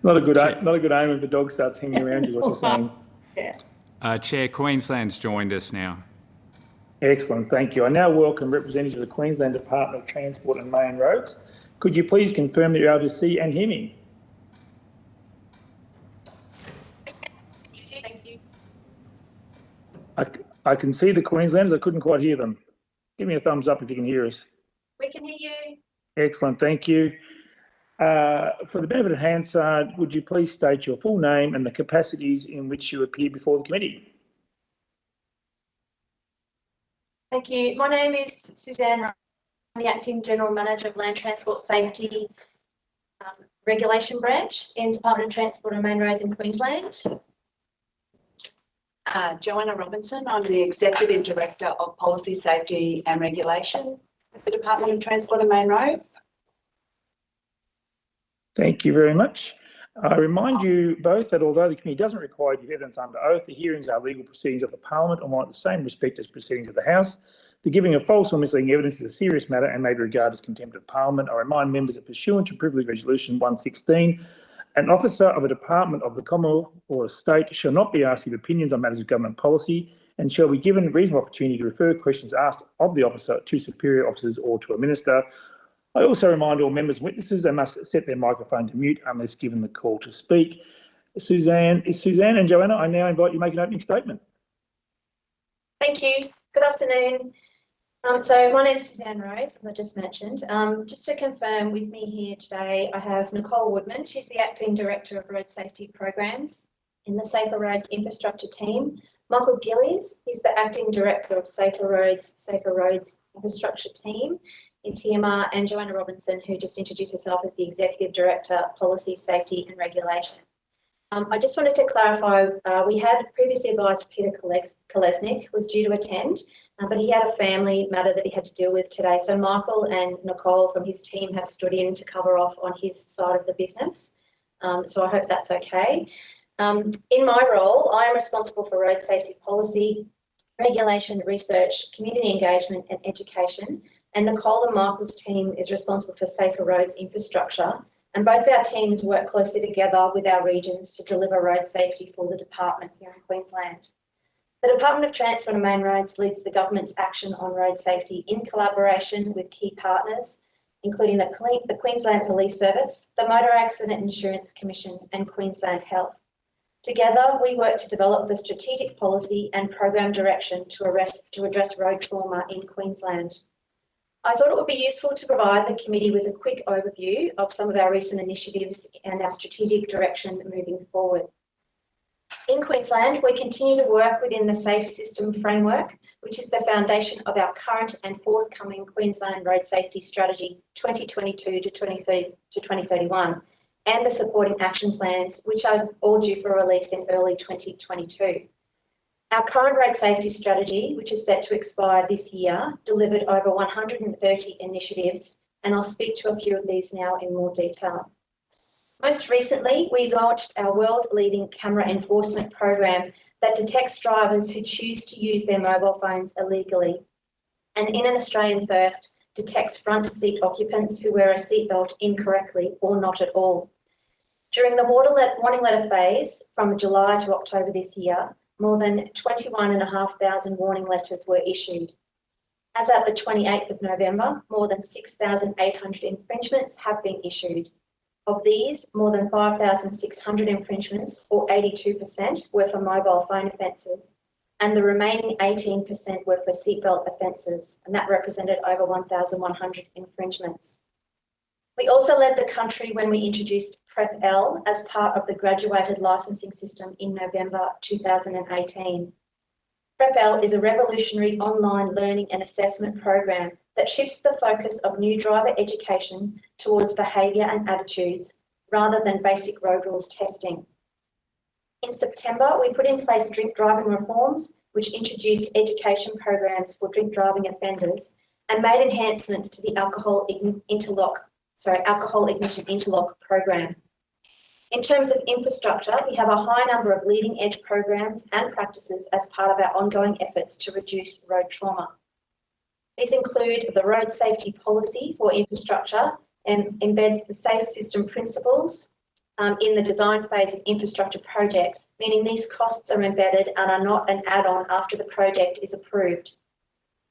Not a good aim if the dog starts hanging around you, what you're saying. Yeah. Chair, Queensland's joined us now. Excellent, thank you. I now welcome representatives of the Queensland Department of Transport and Main Roads. Could you please confirm that you're able to see and hear me? Thank you. I can see the Queenslanders, I couldn't quite hear them. Give me a thumbs up if you can hear us. We can hear you. Excellent, thank you. For the benefit of Hansard, would you please state your full name and the capacities in which you appear before the committee? Thank you. My name is Suzanne Ryan. I'm the Acting General Manager of Land Transport Safety Regulation Branch in Department of Transport and Main Roads in Queensland. Joanna Robinson, I'm the Executive Director of Policy, Safety and Regulation at the Department of Transport and Main Roads. Thank you very much. I remind you both that although the committee doesn't require you to give evidence under oath, the hearings are legal proceedings of the Parliament and warrant the same respect as proceedings of the House. The giving of false or misleading evidence is a serious matter and may be regarded as contempt of Parliament. I remind members that pursuant to Privilege Resolution 116, an officer of a department of the Commonwealth or a state shall not be asked to give opinions on matters of government policy and shall be given reasonable opportunity to refer questions asked of the officer to superior officers or to a minister. I also remind all members and witnesses they must set their microphone to mute unless given the call to speak. Suzanne and Joanna, I now invite you to make an opening statement. Thank you. Good afternoon. So my name is Suzanne Rose, as I just mentioned. Just to confirm, with me here today, I have Nicole Woodman. She's the Acting Director of Road Safety Programs in the Safer Roads Infrastructure team. Michael Gillies, he's the Acting Director of Safer Roads Infrastructure team in TMR, and Joanna Robinson, who just introduced herself as the Executive Director, Policy, Safety and Regulation. I just wanted to clarify, we had previously advised Peter Kolesnik was due to attend, but he had a family matter that he had to deal with today. So Michael and Nicole from his team have stood in to cover off on his side of the business. So I hope that's okay. In my role, I am responsible for road safety policy, regulation, research, community engagement and education. And Nicole and Michael's team is responsible for safer roads infrastructure. And both our teams work closely together with our regions to deliver road safety for the department here in Queensland. The Department of Transport and Main Roads leads the government's action on road safety in collaboration with key partners, including the Queensland Police Service, the Motor Accident Insurance Commission and Queensland Health. Together, we work to develop the strategic policy and program direction to address road trauma in Queensland. I thought it would be useful to provide the committee with a quick overview of some of our recent initiatives and our strategic direction moving forward. In Queensland, we continue to work within the Safe System Framework, which is the foundation of our current and forthcoming Queensland Road Safety Strategy 2022 to 2031, and the supporting action plans, which are all due for release in early 2022. Our current road safety strategy, which is set to expire this year, delivered over 130 initiatives, and I'll speak to a few of these now in more detail. Most recently, we launched our world-leading camera enforcement program that detects drivers who choose to use their mobile phones illegally, and in an Australian first, detects front seat occupants who wear a seatbelt incorrectly or not at all. During the warning letter phase from July to October this year, more than 21,500 warning letters were issued. As at the 28th of November, more than 6,800 infringements have been issued. Of these, more than 5,600 infringements, or 82%, were for mobile phone offences, and the remaining 18% were for seatbelt offences, and that represented over 1,100 infringements. We also led the country when we introduced PrepL as part of the graduated licensing system in November 2018. PrepL is a revolutionary online learning and assessment program that shifts the focus of new driver education towards behaviour and attitudes rather than basic road rules testing. In September, we put in place drink driving reforms, which introduced education programs for drink driving offenders and made enhancements to the alcohol ignition interlock program. In terms of infrastructure, we have a high number of leading edge programs and practices as part of our ongoing efforts to reduce road trauma. These include the road safety policy for infrastructure and embeds the safe system principles in the design phase of infrastructure projects, meaning these costs are embedded and are not an add-on after the project is approved.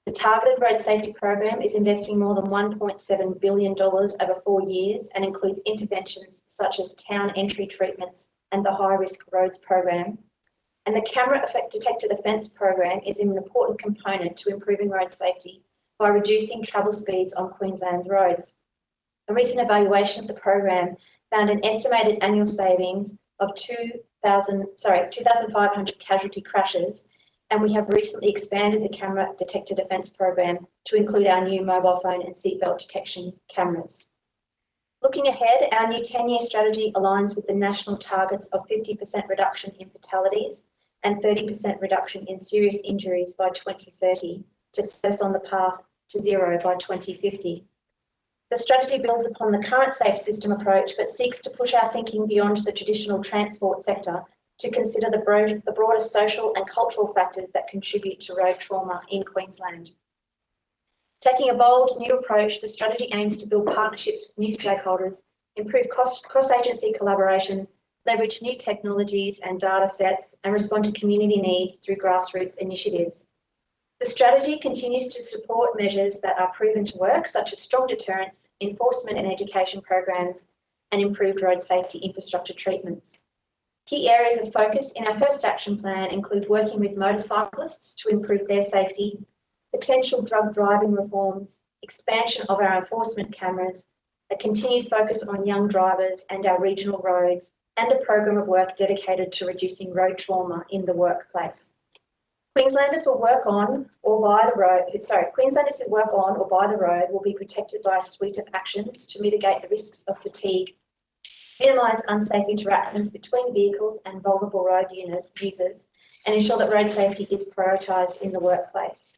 The targeted road safety program is investing more than $1.7 billion over 4 years and includes interventions such as town entry treatments and the high-risk roads program. And the camera detected offence program is an important component to improving road safety by reducing travel speeds on Queensland's roads. A recent evaluation of the program found an estimated annual savings of 2,500 casualty crashes, and we have recently expanded the camera detected offence program to include our new mobile phone and seatbelt detection cameras. Looking ahead, our new 10-year strategy aligns with the national targets of 50% reduction in fatalities and 30% reduction in serious injuries by 2030 to set us on the path to zero by 2050. The strategy builds upon the current safe system approach, but seeks to push our thinking beyond the traditional transport sector to consider the broader social and cultural factors that contribute to road trauma in Queensland. Taking a bold new approach, the strategy aims to build partnerships with new stakeholders, improve cross-agency collaboration, leverage new technologies and data sets, and respond to community needs through grassroots initiatives. The strategy continues to support measures that are proven to work, such as strong deterrence, enforcement and education programs, and improved road safety infrastructure treatments. Key areas of focus in our first action plan include working with motorcyclists to improve their safety, potential drug driving reforms, expansion of our enforcement cameras, a continued focus on young drivers and our regional roads, and a program of work dedicated to reducing road trauma in the workplace. Queenslanders who work on or by the road will be protected by a suite of actions to mitigate the risks of fatigue, minimise unsafe interactions between vehicles and vulnerable road users, and ensure that road safety is prioritised in the workplace.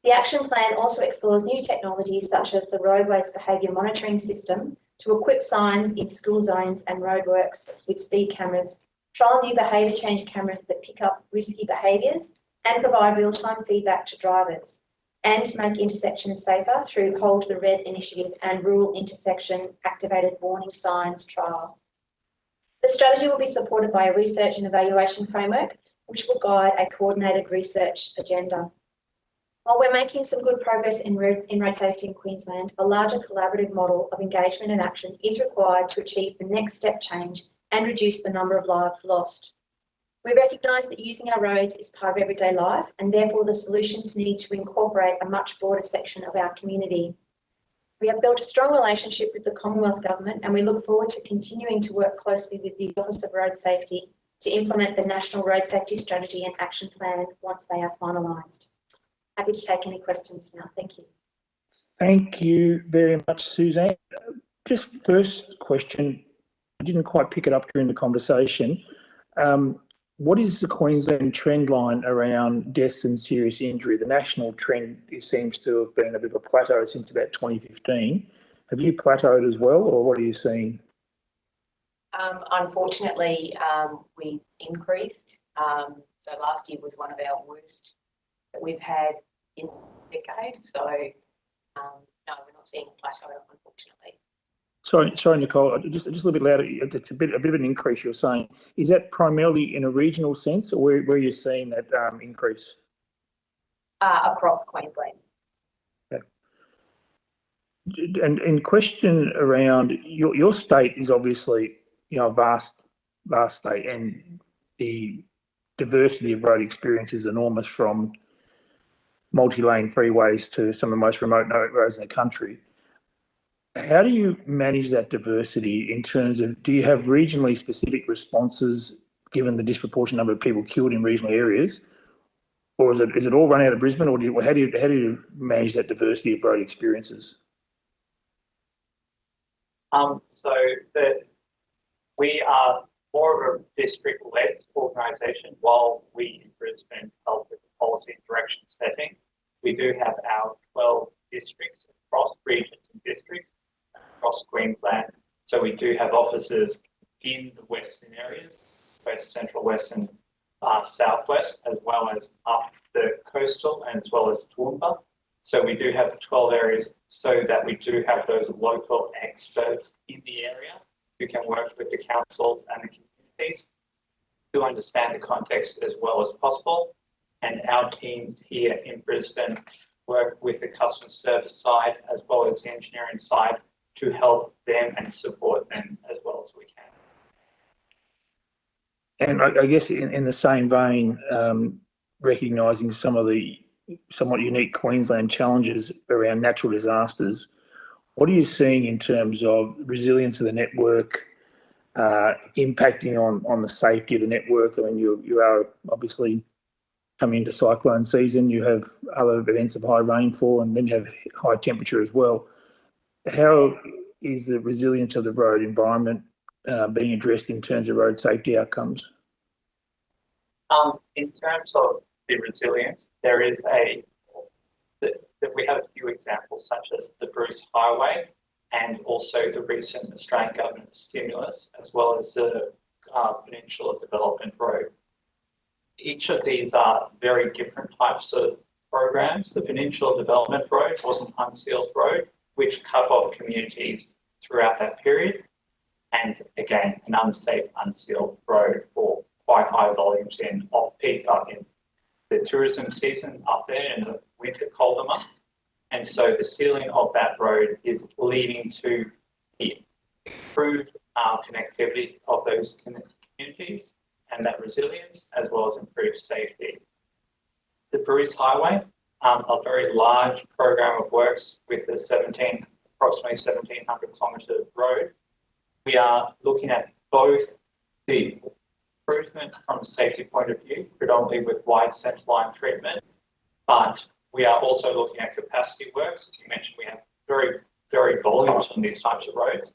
The action plan also explores new technologies such as the Roadways Behaviour Monitoring System to equip signs in school zones and roadworks with speed cameras, trial new behaviour change cameras that pick up risky behaviours, and provide real-time feedback to drivers, and make intersections safer through Hold the Red initiative and rural intersection activated warning signs trial. The strategy will be supported by a research and evaluation framework, which will guide a coordinated research agenda. While we're making some good progress in road safety in Queensland, a larger collaborative model of engagement and action is required to achieve the next step change and reduce the number of lives lost. We recognise that using our roads is part of everyday life, and therefore the solutions need to incorporate a much broader section of our community. We have built a strong relationship with the Commonwealth Government, and we look forward to continuing to work closely with the Office of Road Safety to implement the National Road Safety Strategy and Action Plan once they are finalised. Happy to take any questions now. Thank you. Thank you very much, Suzanne. Just first question, I didn't quite pick it up during the conversation. What is the Queensland trend line around deaths and serious injury? The national trend seems to have been a bit of a plateau since about 2015. Have you plateaued as well, or what are you seeing? Unfortunately, we increased. So last year was one of our worst that we've had in a decade. So no, we're not seeing a plateau, unfortunately. Sorry, Nicole, just a little bit louder. It's a bit of an increase you're saying. Is that primarily in a regional sense, or where are you seeing that increase? Across Queensland. Okay. And in question around your state is obviously, a vast state, and the diversity of road experience is enormous, from multi-lane freeways to some of the most remote roads in the country. How do you manage that diversity in terms of, do you have regionally specific responses given the disproportionate number of people killed in regional areas, or is it all run out of Brisbane, or how do you manage that diversity of road experiences? We are more of a district-led organisation. While we in Brisbane help with the policy and direction setting, we do have our 12 districts across regions and districts across Queensland. So we do have offices in the western areas, west, central, west and southwest, as well as up the coastal and as well as Toowoomba. So we do have the 12 areas so that we do have those local experts in the area who can work with the councils and the communities to understand the context as well as possible. And our teams here in Brisbane work with the customer service side as well as the engineering side to help them and support them as well as we can. And I guess in the same vein, recognising some of the somewhat unique Queensland challenges around natural disasters, what are you seeing in terms of resilience of the network, impacting on the safety of the network? I mean, you are obviously coming into cyclone season, you have other events of high rainfall, and then you have high temperature as well. How is the resilience of the road environment being addressed in terms of road safety outcomes? In terms of the resilience, there is we have a few examples such as the Bruce Highway and also the recent Australian government stimulus, as well as the Peninsula Development Road. Each of these are very different types of programs. The Peninsula Development Road was an unsealed road, which cut off communities throughout that period. And again, an unsafe, unsealed road for quite high volumes in off-peak in the tourism season up there in the winter colder months. And so the sealing of that road is leading to the improved connectivity of those communities and that resilience, as well as improved safety. The Bruce Highway, a very large program of works with the approximately 1,700 kilometre road. We are looking at both the improvement from a safety point of view, predominantly with wide centerline treatment, but we are also looking at capacity works. As you mentioned, we have very, very volumes on these types of roads,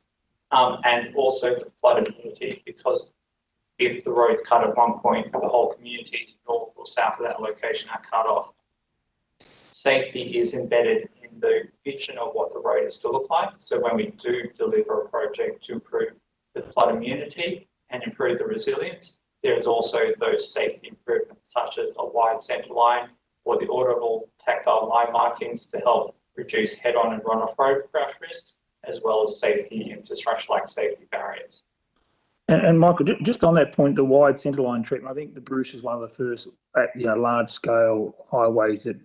and also the flood immunity, because if the road's cut at one point, the whole community north or south of that location are cut off. Safety is embedded in the vision of what the road is to look like. So when we do deliver a project to improve the flood immunity and improve the resilience, there's also those safety improvements such as a wide centre line or the audible tactile line markings to help reduce head-on and run-off road crash risks, as well as safety infrastructure like safety barriers. And Michael, just on that point, the wide centreline treatment, I think the Bruce is one of the first large-scale highways that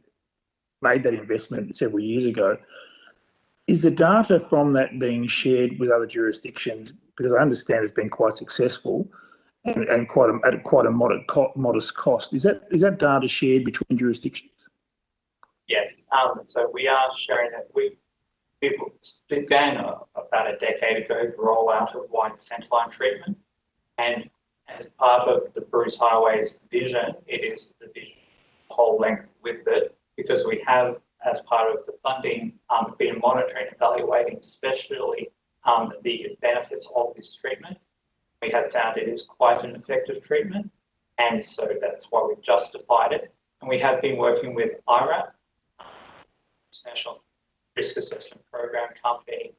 made that investment several years ago. Is the data from that being shared with other jurisdictions? Because I understand it's been quite successful and at quite a modest cost. Is that data shared between jurisdictions? Yes. So we are sharing that. We began about a decade ago the rollout of wide centreline treatment, and as part of the Bruce Highway's vision, it is the vision whole length with it, because we have, as part of the funding, been monitoring and evaluating especially the benefits of this treatment. We have found it is quite an effective treatment, and so that's why we've justified it. And we have been working with IRAP, International Risk Assessment Program Company,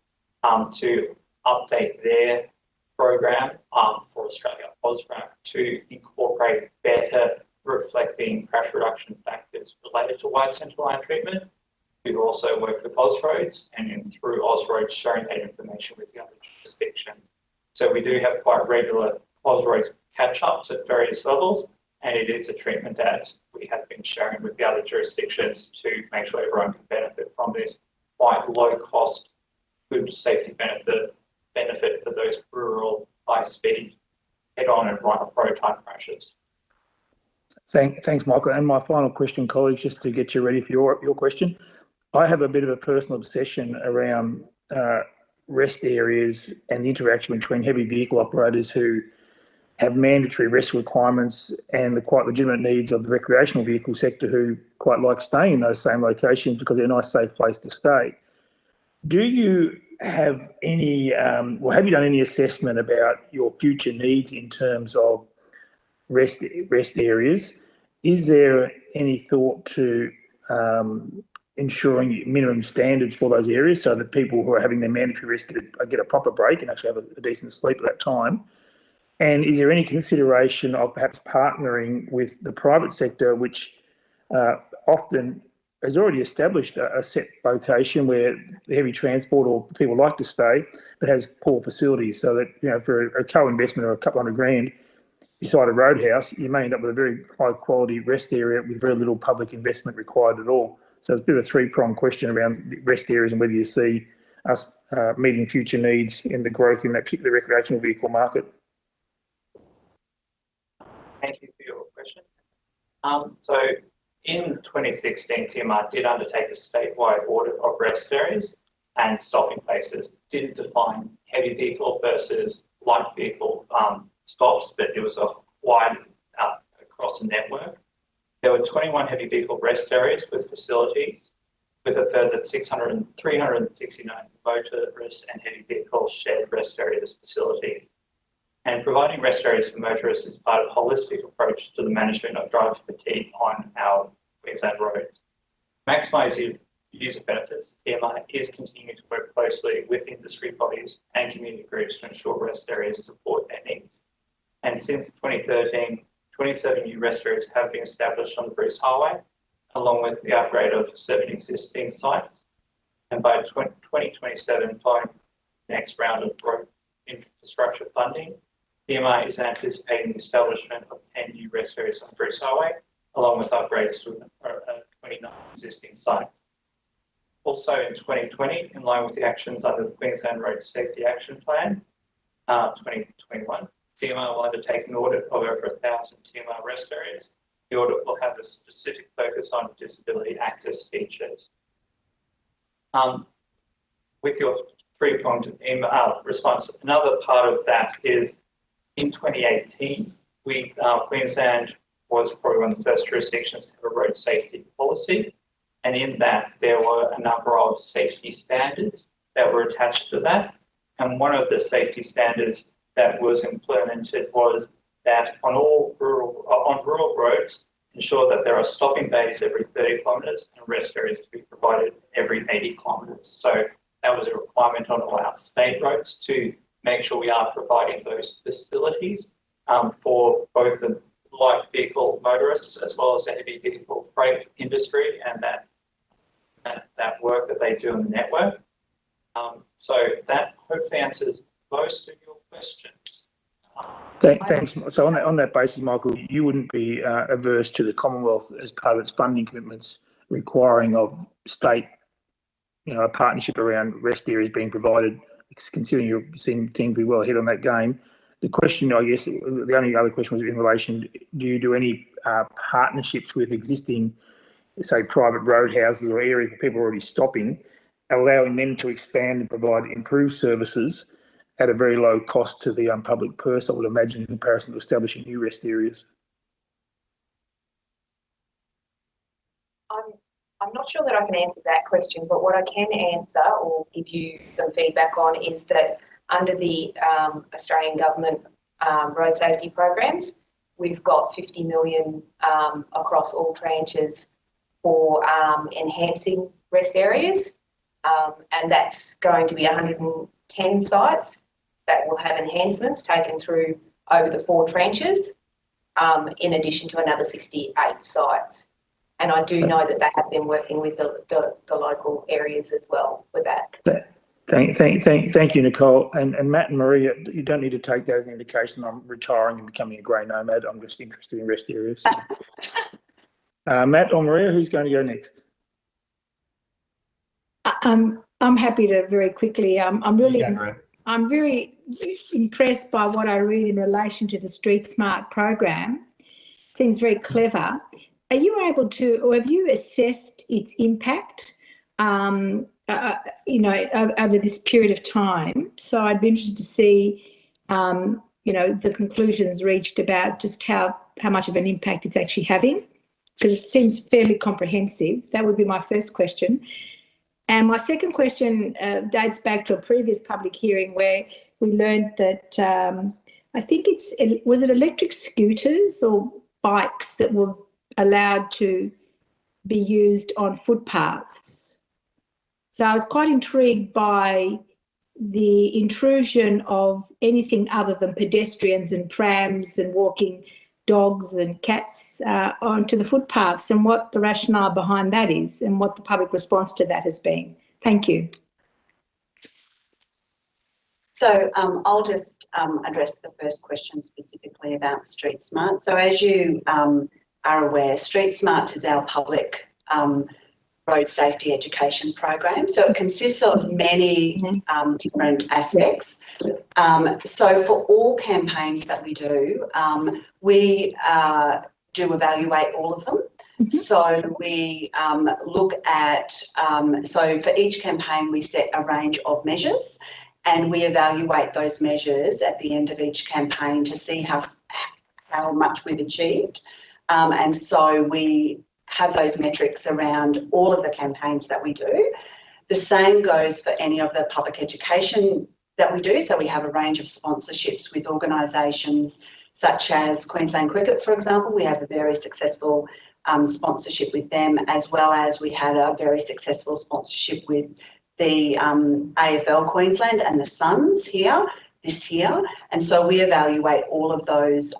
to update their program for Australia, OSRAP, to incorporate better reflecting crash reduction factors related to wide centreline treatment. We've also worked with Ausroads, and through Ausroads sharing that information with the other jurisdictions. So we do have quite regular Ausroads catch-ups at various levels, and it is a treatment that we have been sharing with the other jurisdictions to make sure everyone can benefit from this quite low-cost, good safety benefit for those rural, high-speed, head-on and run-off road type crashes. Thanks, Michael. And my final question, colleagues, just to get you ready for your question. I have a bit of a personal obsession around rest areas and the interaction between heavy vehicle operators who have mandatory rest requirements and the quite legitimate needs of the recreational vehicle sector who quite like staying in those same locations because they're a nice, safe place to stay. Do you have any, have you done any assessment about your future needs in terms of rest areas? Is there any thought to ensuring minimum standards for those areas so that people who are having their mandatory rest get a proper break and actually have a decent sleep at that time? And is there any consideration of perhaps partnering with the private sector, which often has already established a set location where the heavy transport or people like to stay, but has poor facilities, so that, you know, for a co-investment or a couple $100,000 beside a roadhouse, you may end up with a very high quality rest area with very little public investment required at all. So it's a bit of a three-pronged question around rest areas and whether you see us meeting future needs in the growth in that particular recreational vehicle market. Thank you for your question. So in 2016, TMR did undertake a statewide audit of rest areas and stopping places. Didn't define heavy vehicle versus light vehicle stops, but it was a wide across the network. There were 21 heavy vehicle rest areas with facilities, with a further 369 motorist and heavy vehicle shared rest areas facilities. And providing rest areas for motorists is part of a holistic approach to the management of driver fatigue on our Queensland roads. Maximise user benefits, TMR is continuing to work closely with industry bodies and community groups to ensure rest areas support their needs. And since 2013, 27 new rest areas have been established on the Bruce Highway, along with the upgrade of 7 existing sites. And by 2027, following the next round of road infrastructure funding, TMR is anticipating the establishment of 10 new rest areas on Bruce Highway, along with upgrades to 29 existing sites. Also in 2020, in line with the actions under the Queensland Road Safety Action Plan 2021, TMR will undertake an audit of over 1,000 TMR rest areas. The audit will have a specific focus on disability access features. With your three-pronged response, another part of that is in 2018, Queensland was probably one of the first jurisdictions to have a road safety policy. And in that, there were a number of safety standards that were attached to that. And one of the safety standards that was implemented was that on rural roads, ensure that there are stopping bays every 30 kilometres and rest areas to be provided every 80 kilometres. So that was a requirement on all our state roads to make sure we are providing those facilities for both the light vehicle motorists as well as the heavy vehicle freight industry and that work that they do in the network. So that hopefully answers most of your questions. Thanks. So on that basis, Michael, you wouldn't be averse to the Commonwealth as part of its funding commitments requiring of state, a partnership around rest areas being provided, considering you seem to be well ahead on that game. The question, I guess, the only other question was in relation, do you do any partnerships with existing, say, private roadhouses or areas where people are already stopping, allowing them to expand and provide improved services at a very low cost to the public purse, I would imagine, in comparison to establishing new rest areas? I'm not sure that I can answer that question, but what I can answer or give you some feedback on is that under the Australian Government road safety programs, we've got 50 million across all tranches for enhancing rest areas, and that's going to be 110 sites that will have enhancements taken through over the 4 tranches, in addition to another 68 sites. And I do know that they have been working with the local areas as well with that. Thank you, Nicole. And Matt and Maria, you don't need to take that as an indication I'm retiring and becoming a grey nomad. I'm just interested in rest areas. Matt or Maria, who's going to go next? I'm happy to very quickly. I'm very impressed by what I read in relation to the Street Smart program. It seems very clever. Are you able to, or have you assessed its impact, over this period of time? So I'd be interested to see, the conclusions reached about just how much of an impact it's actually having, because it seems fairly comprehensive. That would be my first question. And my second question dates back to a previous public hearing where we learned that I think was it electric scooters or bikes that were allowed to be used on footpaths. So I was quite intrigued by the intrusion of anything other than pedestrians and prams and walking dogs and cats onto the footpaths, and what the rationale behind that is and what the public response to that has been. Thank you. So I'll just address the first question specifically about Street Smart. So as you are aware, Street Smarts is our public road safety education program. So it consists of many different aspects. So for all campaigns that we do evaluate all of them. So we look at, so for each campaign we set a range of measures and we evaluate those measures at the end of each campaign to see how much we've achieved. And so we have those metrics around all of the campaigns that we do. The same goes for any of the public education that we do. So we have a range of sponsorships with organisations such as Queensland Cricket, for example. We have a very successful sponsorship with them, as well as we had a very successful sponsorship with the AFL Queensland and the Suns here this year. And so we evaluate all of those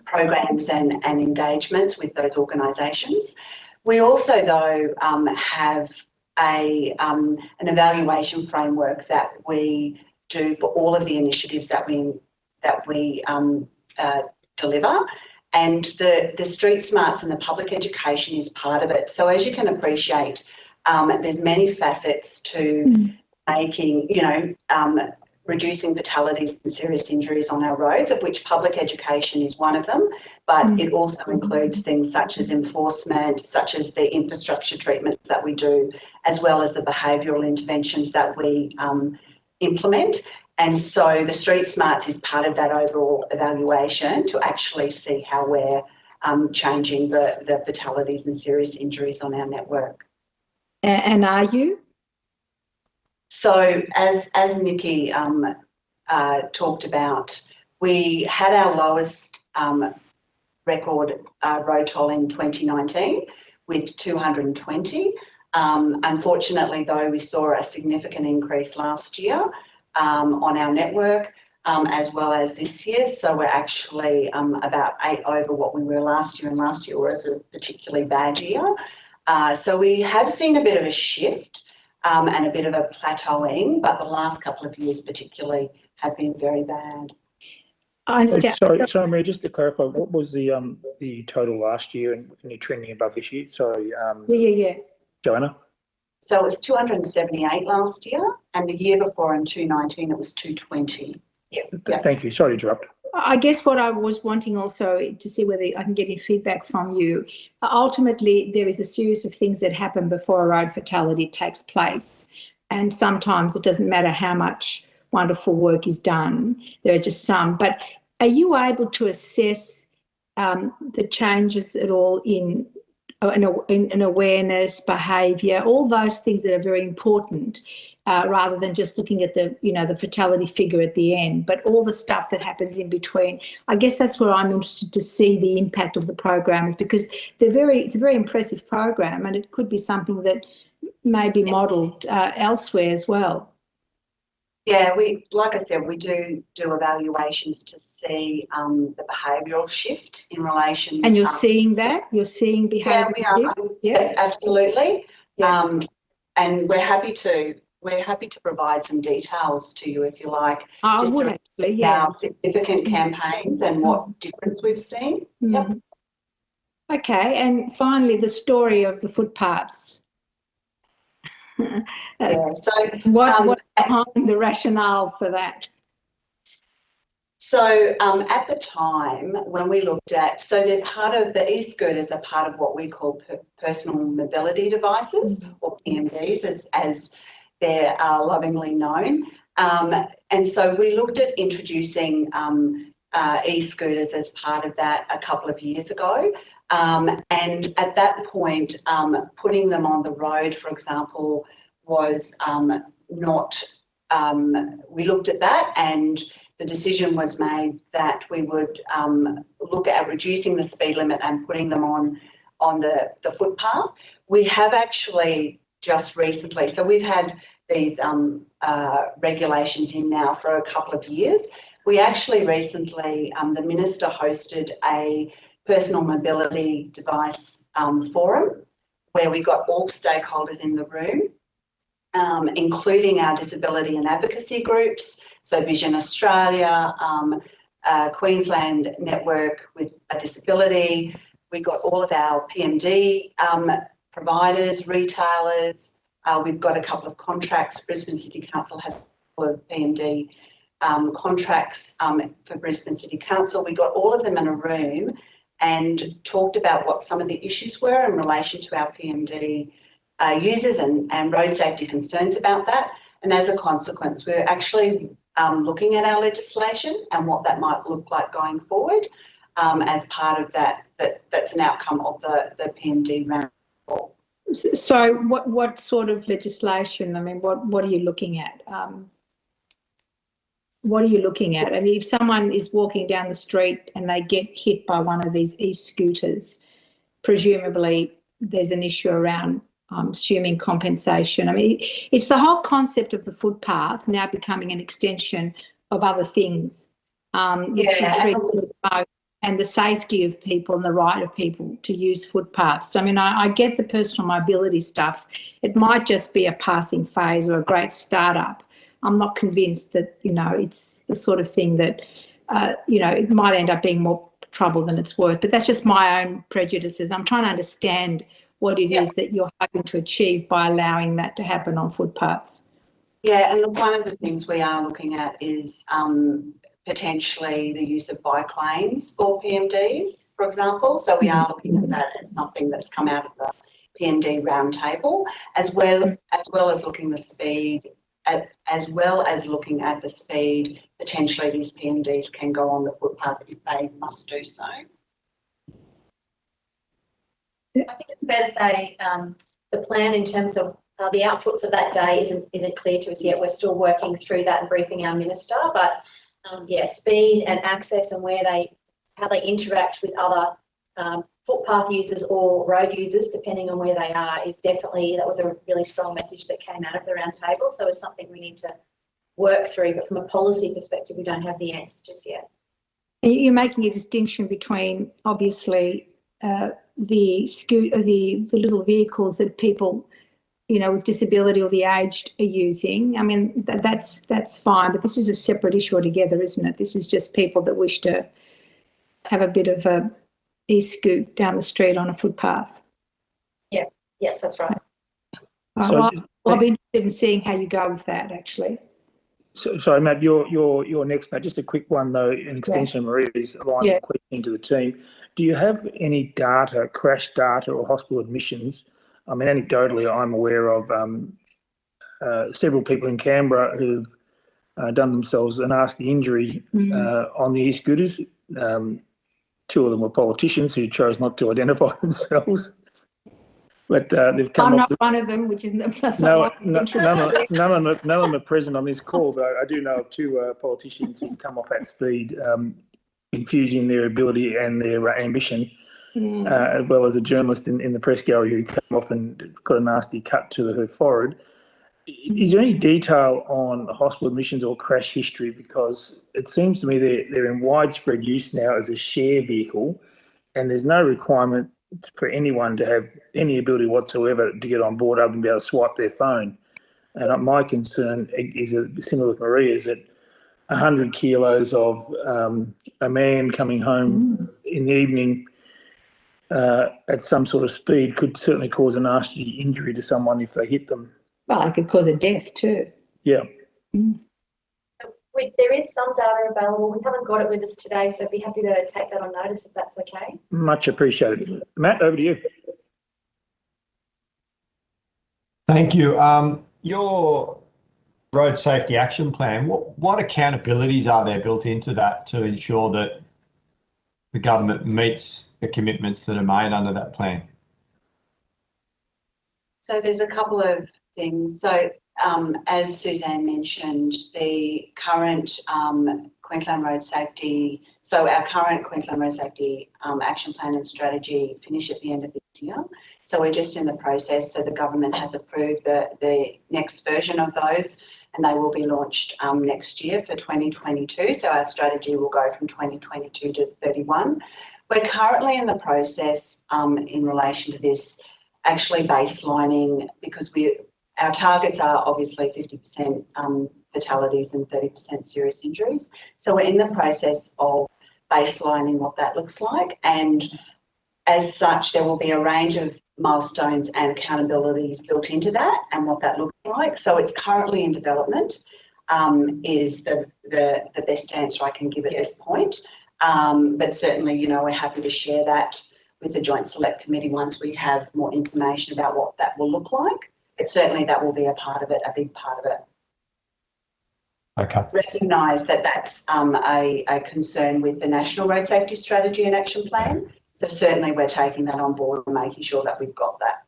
programs and engagements with those organisations. We also, though, have an evaluation framework that we do for all of the initiatives that we deliver, and the Street Smarts and the public education is part of it. So as you can appreciate, there's many facets to making, reducing fatalities and serious injuries on our roads, of which public education is one of them, but it also includes things such as enforcement, such as the infrastructure treatments that we do, as well as the behavioural interventions that we implement. And so the Street Smarts is part of that overall evaluation to actually see how we're changing the fatalities and serious injuries on our network. And are you? So as Nikki talked about, we had our lowest record road toll in 2019 with 220. Unfortunately, though, we saw a significant increase last year on our network, as well as this year. So we're actually about 8 over what we were last year, and last year was a particularly bad year. So we have seen a bit of a shift and a bit of a plateauing, but the last couple of years particularly have been very bad. I understand. Sorry, Maria, just to clarify, what was the total last year, and you're trending above this year? Sorry, Yeah. Joanna? So it was 278 last year, and the year before in 2019 it was 220. Yeah. Thank you. Sorry to interrupt. I guess what I was wanting also to see whether I can get any feedback from you. Ultimately, there is a series of things that happen before a road fatality takes place. And sometimes it doesn't matter how much wonderful work is done. There are just some. But are you able to assess the changes at all in awareness, behaviour, all those things that are very important, rather than just looking at the fatality figure at the end, but all the stuff that happens in between? I guess that's where I'm interested to see the impact of the programs, because it's a very impressive program, and it could be something that may be modelled elsewhere as well. Yeah, like I said, we do evaluations to see the behavioural shift in relation. And you're seeing that? You're seeing behaviour? Yeah, we are. Yeah, absolutely. Yeah. And we're happy to provide some details to you if you like. I would actually, yeah. Our significant campaigns and what difference we've seen. Yep. Okay, and finally, the story of the footpaths. So what's behind the rationale for that? So at the time when we looked at, so they're part of the e-scooters are part of what we call personal mobility devices, or PMDs as they're lovingly known. And so we looked at introducing e-scooters as part of that a couple of years ago. And at that point, putting them on the road, for example, was not, we looked at that and the decision was made that we would look at reducing the speed limit and putting them on the footpath. We have actually just recently, so we've had these regulations in now for a couple of years. We actually recently, the Minister hosted a personal mobility device forum where we got all stakeholders in the room, including our disability and advocacy groups, so Vision Australia, Queensland Network with a Disability. We got all of our PMD providers, retailers. We've got a couple of contracts. Brisbane City Council has a couple of PMD contracts for Brisbane City Council. We got all of them in a room and talked about what some of the issues were in relation to our PMD users and road safety concerns about that. And as a consequence, we're actually looking at our legislation and what that might look like going forward as part of that's an outcome of the PMD round. So what sort of legislation? I mean, what are you looking at? What are you looking at? I mean, if someone is walking down the street and they get hit by one of these e-scooters, presumably there's an issue around assuming compensation. I mean, it's the whole concept of the footpath now becoming an extension of other things. And the safety of people and the right of people to use footpaths. I mean, I get the personal mobility stuff. It might just be a passing phase or a great startup. I'm not convinced that, it's the sort of thing that, it might end up being more trouble than it's worth. But that's just my own prejudices. I'm trying to understand what it is that you're hoping to achieve by allowing that to happen on footpaths. Yeah, and one of the things we are looking at is potentially the use of bike lanes for PMDs, for example. So we are looking at that as something that's come out of the PMD roundtable, as well as looking the speed, as well as looking at the speed potentially these PMDs can go on the footpath if they must do so. I think it's fair to say the plan in terms of the outputs of that day isn't clear to us yet. We're still working through that and briefing our minister, but speed and access and how they interact with other footpath users or road users, depending on where they are, that was a really strong message that came out of the roundtable. So it's something we need to work through, but from a policy perspective, we don't have the answers just yet. You're making a distinction between obviously the little vehicles that people, with disability or the aged are using. I mean, that's fine, but this is a separate issue altogether, isn't it? This is just people that wish to have a bit of a e-scoot down the street on a footpath. Yeah, yes, that's right. I'll be interested in seeing how you go with that, actually. So, sorry, Matt, you're next, Matt. Just a quick one, though, an extension of Maria's line of questioning to the team. Do you have any data, crash data or hospital admissions? I mean, anecdotally, I'm aware of several people in Canberra who've done themselves a nasty injury on the e-scooters. Two of them were politicians who chose not to identify themselves. But they've come. I'm not one of them, which is none of them are present on this call. Though I do know of two politicians who've come off at speed, confusing their ability and their ambition. As well as a journalist in the press gallery who came off and got a nasty cut to her forehead. Is there any detail on hospital admissions or crash history? Because it seems to me they're in widespread use now as a share vehicle, and there's no requirement for anyone to have any ability whatsoever to get on board other than be able to swipe their phone. And my concern is similar with Maria, is that 100 kilos of a man coming home in the evening at some sort of speed could certainly cause a nasty injury to someone if they hit them. Well, it could cause a death too. Yeah. There is some data available. We haven't got it with us today, so I'd be happy to take that on notice if that's okay. Much appreciated. Matt, over to you. Thank you. Your road safety action plan, what accountabilities are there built into that to ensure that the government meets the commitments that are made under that plan? So there's a couple of things. So as Suzanne mentioned, the current Queensland Road Safety, so our current Queensland Road Safety action plan and strategy finish at the end of this year. So we're just in the process. So the government has approved the next version of those, and they will be launched next year for 2022. So our strategy will go from 2022 to 31. We're currently in the process in relation to this, actually baselining, because our targets are obviously 50% fatalities and 30% serious injuries. So we're in the process of baselining what that looks like. And as such, there will be a range of milestones and accountabilities built into that and what that looks like. So it's currently in development, is the best answer I can give at this point. But certainly, you know, we're happy to share that with the Joint Select Committee once we have more information about what that will look like. But certainly that will be a part of it, a big part of it. Okay. Recognise that that's a concern with the National Road Safety Strategy and Action Plan. So certainly we're taking that on board and making sure that we've got that.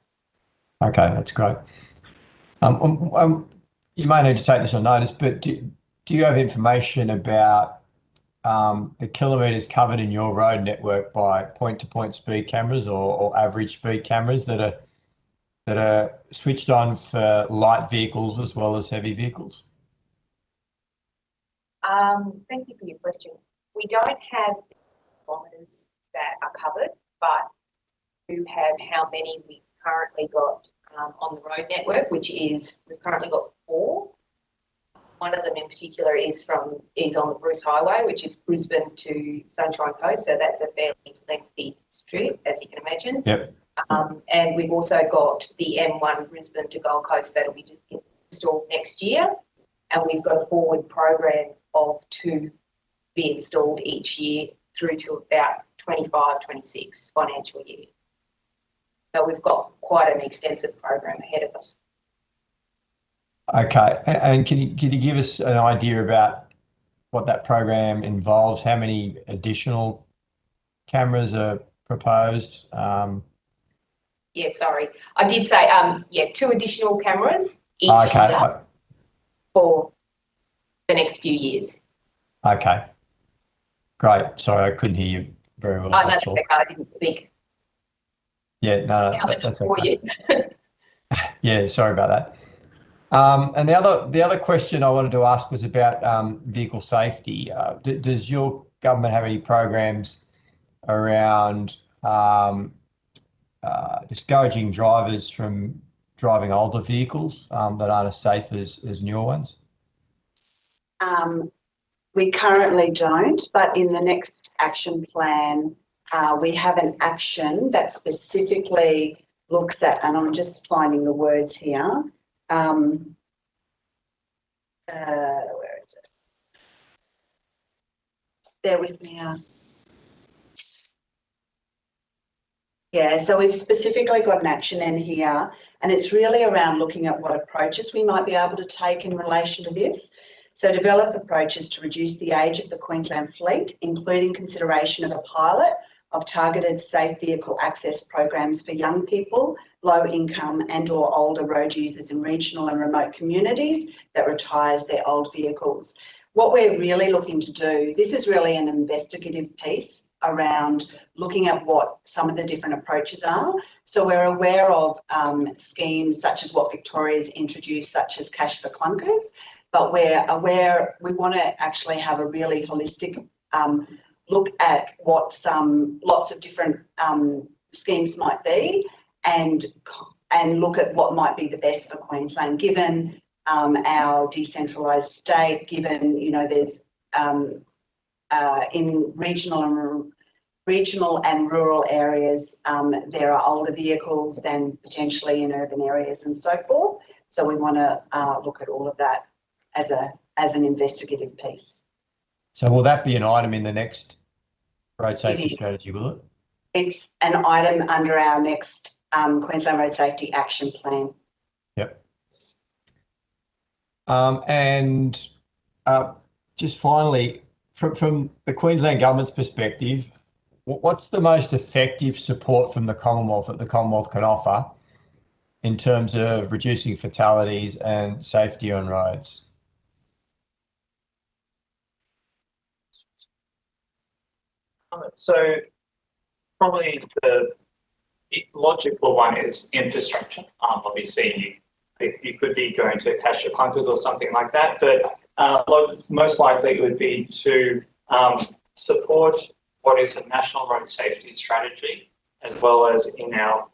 Okay, that's great. You may need to take this on notice, but do you have information about the kilometres covered in your road network by point-to-point speed cameras or average speed cameras that are switched on for light vehicles as well as heavy vehicles? Thank you for your question. We don't have kilometres that are covered, but we do have how many we currently got on the road network, which is we've currently got 4. One of them in particular is on the Bruce Highway, which is Brisbane to Sunshine Coast. So that's a fairly lengthy strip, as you can imagine. Yep. And we've also got the M1 Brisbane to Gold Coast that'll be installed next year. And we've got a forward program of 2 be installed each year through to about 25-26 financial year. So we've got quite an extensive program ahead of us. Okay, and can you give us an idea about what that program involves? How many additional cameras are proposed? Yeah, sorry. I did say, 2 additional cameras each year for the next few years. Okay, great. Sorry, I couldn't hear you very well. Oh, that's okay. I didn't speak. Yeah, no, that's okay. You. Yeah, sorry about that. And the other question I wanted to ask was about vehicle safety. Does your government have any programs around discouraging drivers from driving older vehicles that aren't as safe as newer ones? We currently don't, but in the next action plan, we have an action that specifically looks at, and I'm just finding the words here. Where is it? Bear with me. Yeah, so we've specifically got an action in here, and it's really around looking at what approaches we might be able to take in relation to this. So develop approaches to reduce the age of the Queensland fleet, including consideration of a pilot of targeted safe vehicle access programs for young people, low income and or older road users in regional and remote communities that retires their old vehicles. What we're really looking to do, this is really an investigative piece around looking at what some of the different approaches are. So we're aware of schemes such as what Victoria's introduced, such as cash for clunkers, but we're aware we want to actually have a really holistic look at what lots of different schemes might be, and look at what might be the best for Queensland, given our decentralised state, given, you know, there's in regional and rural areas, there are older vehicles than potentially in urban areas and so forth. So we want to look at all of that as an investigative piece. So will that be an item in the next road safety strategy, will it? It's an item under our next Queensland Road Safety Action Plan. Yep. And just finally, from the Queensland government's perspective, what's the most effective support from the Commonwealth that the Commonwealth can offer in terms of reducing fatalities and safety on roads? So probably the logical one is infrastructure. Obviously, you could be going to cash your clunkers or something like that, but most likely it would be to support what is a national road safety strategy, as well as in our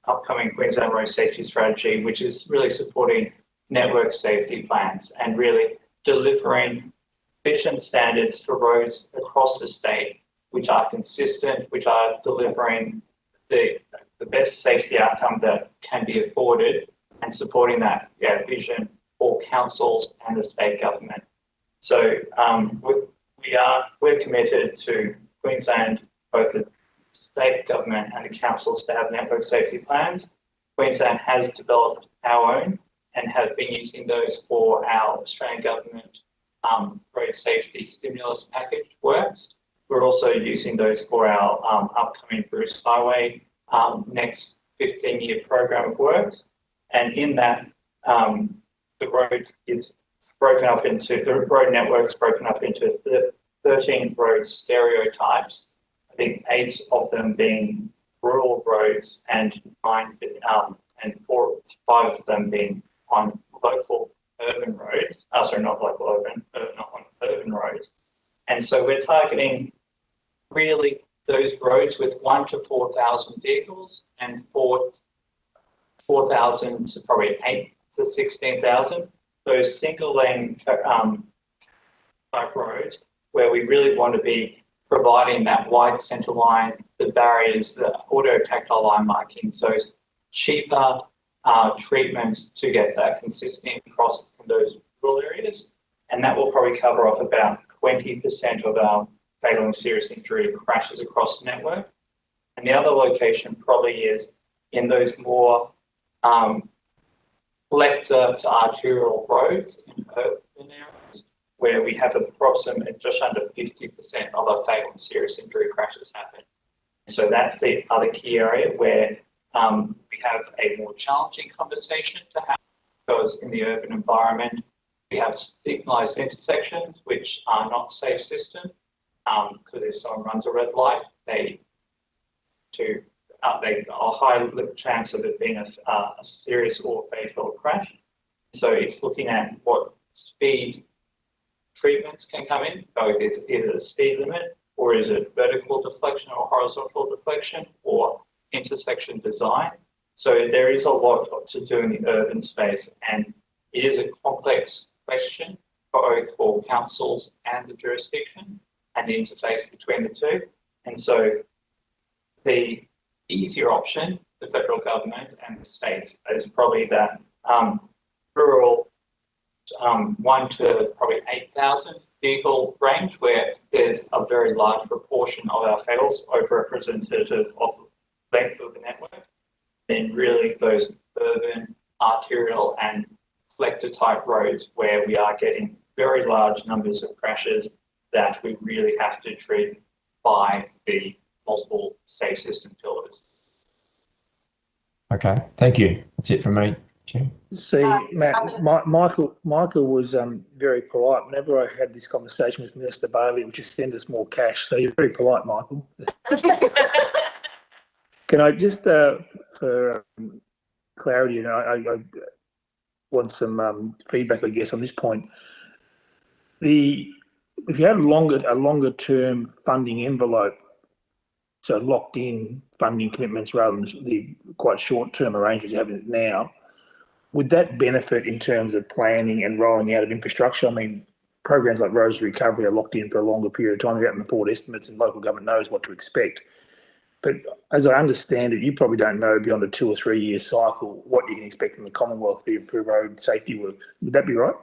upcoming Queensland Road Safety Strategy, which is really supporting network safety plans and really delivering vision standards for roads across the state, which are consistent, which are delivering the best safety outcome that can be afforded, and supporting that vision for councils and the state government. So we're committed to Queensland, both the state government and the councils, to have network safety plans. Queensland has developed our own and have been using those for our Australian government road safety stimulus package works. We're also using those for our upcoming Bruce Highway next 15-year program of works. And in that, the road is broken up into, the road network's broken up into 13 road stereotypes. I think 8 of them being rural roads and 5 of them being on local urban roads. Not local urban, not on urban roads. And so we're targeting really those roads with 1,000 to 4,000 vehicles and 4,000 to probably 8,000 to 16,000. Those single lane type roads where we really want to be providing that wide centre line, the barriers, the auto tactile line markings, those cheaper treatments to get that consistent across those rural areas. And that will probably cover off about 20% of our fatal and serious injury crashes across the network. And the other location probably is in those more collector to arterial roads in urban areas, where we have approximately just under 50% of our fatal and serious injury crashes happen. So that's the other key area where we have a more challenging conversation to have, because in the urban environment, we have signalised intersections which are not safe system, because if someone runs a red light, they are a high chance of it being a serious or fatal crash. So it's looking at what speed treatments can come in, both is either a speed limit, or is it vertical deflection or horizontal deflection, or intersection design. So there is a lot to do in the urban space, and it is a complex question both for councils and the jurisdiction and the interface between the two. And so the easier option, the federal government and the states, is probably that rural 1 to probably 8,000 vehicle range, where there's a very large proportion of our fatals over-representative of the length of the network. Then really those urban, arterial and collector type roads where we are getting very large numbers of crashes that we really have to treat by the multiple safe system pillars. Okay, thank you. That's it from me, Chair. See, Matt, Michael was very polite. Whenever I had this conversation with Minister Bailey, he would just send us more cash. So you're very polite, Michael. Can I just, for clarity, and I want some feedback, I guess, on this point. If you have a longer term funding envelope, so locked in funding commitments rather than the quite short term arrangements you have now, would that benefit in terms of planning and rolling out of infrastructure? I mean, programs like Roads Recovery are locked in for a longer period of time. They're out in the forward estimates and local government knows what to expect. But as I understand it, you probably don't know beyond a 2 or 3 year cycle what you can expect from the Commonwealth for road safety work. Would that be right?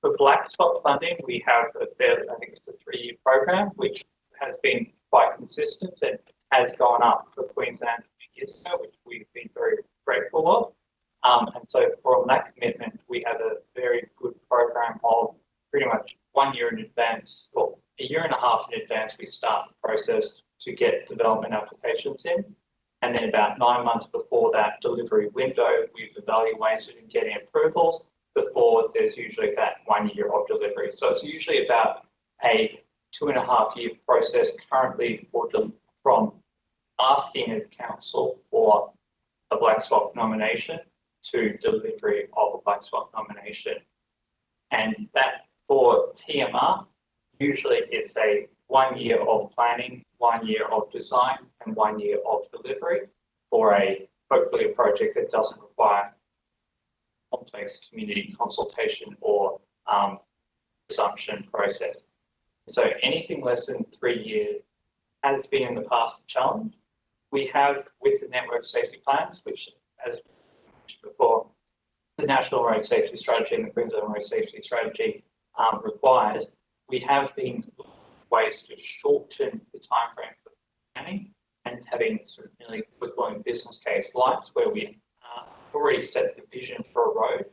For Black Spot funding, we have I think it's a 3-year program, which has been quite consistent and has gone up for Queensland a few years ago, which we've been very grateful of. And so from that commitment, we have a very good program of pretty much 1 year in advance, or a year and a half in advance, we start the process to get development applications in. And then about 9 months before that delivery window, we've evaluated and getting approvals before there's usually that 1 year of delivery. So it's usually about a 2.5 year process currently from asking a council for a black spot nomination to delivery of a black spot nomination. And that for TMR, usually it's a 1 year of planning, 1 year of design, and 1 year of delivery for hopefully a project that doesn't require complex community consultation or presumption process. So anything less than 3 years has been in the past a challenge. We have with the network safety plans, which as mentioned before, the National Road Safety Strategy and the Queensland Road Safety Strategy requires, we have been ways to shorten the timeframe for planning and having sort of nearly equivalent business case lights where we already set the vision for a road.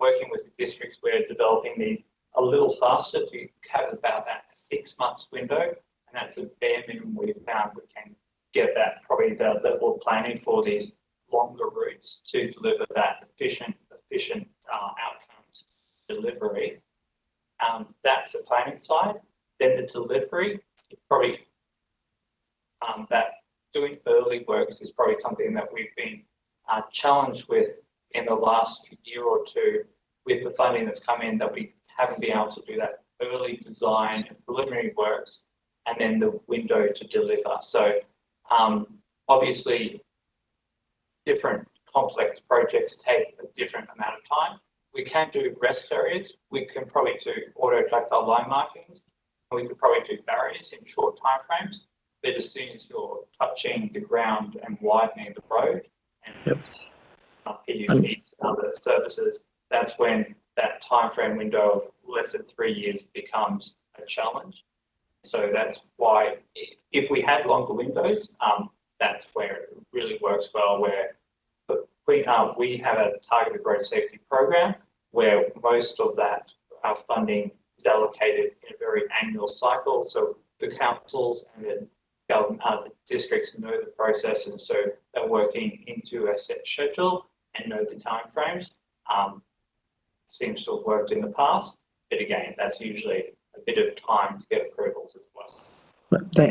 Working with the districts, we're developing these a little faster to have about that 6 months window, and that's a bare minimum we've found we can get that probably the level of planning for these longer routes to deliver that efficient outcomes delivery. That's the planning side. Then the delivery, probably that doing early works is probably something that we've been challenged with in the last year or two with the funding that's come in, that we haven't been able to do that early design and preliminary works and then the window to deliver. So obviously different complex projects take a different amount of time. We can do rest areas. We can probably do auto tactile line markings. We could probably do barriers in short timeframes. But as soon as you're touching the ground and widening the road and PUPs and other services, that's when that timeframe window of less than 3 years becomes a challenge. So that's why if we had longer windows, that's where it really works well, where we have a targeted road safety program where most of that funding is allocated in a very annual cycle. So the councils and the districts know the process, and so they're working into a set schedule and know the timeframes. Seems to have worked in the past, but again, that's usually a bit of time to get approvals as well.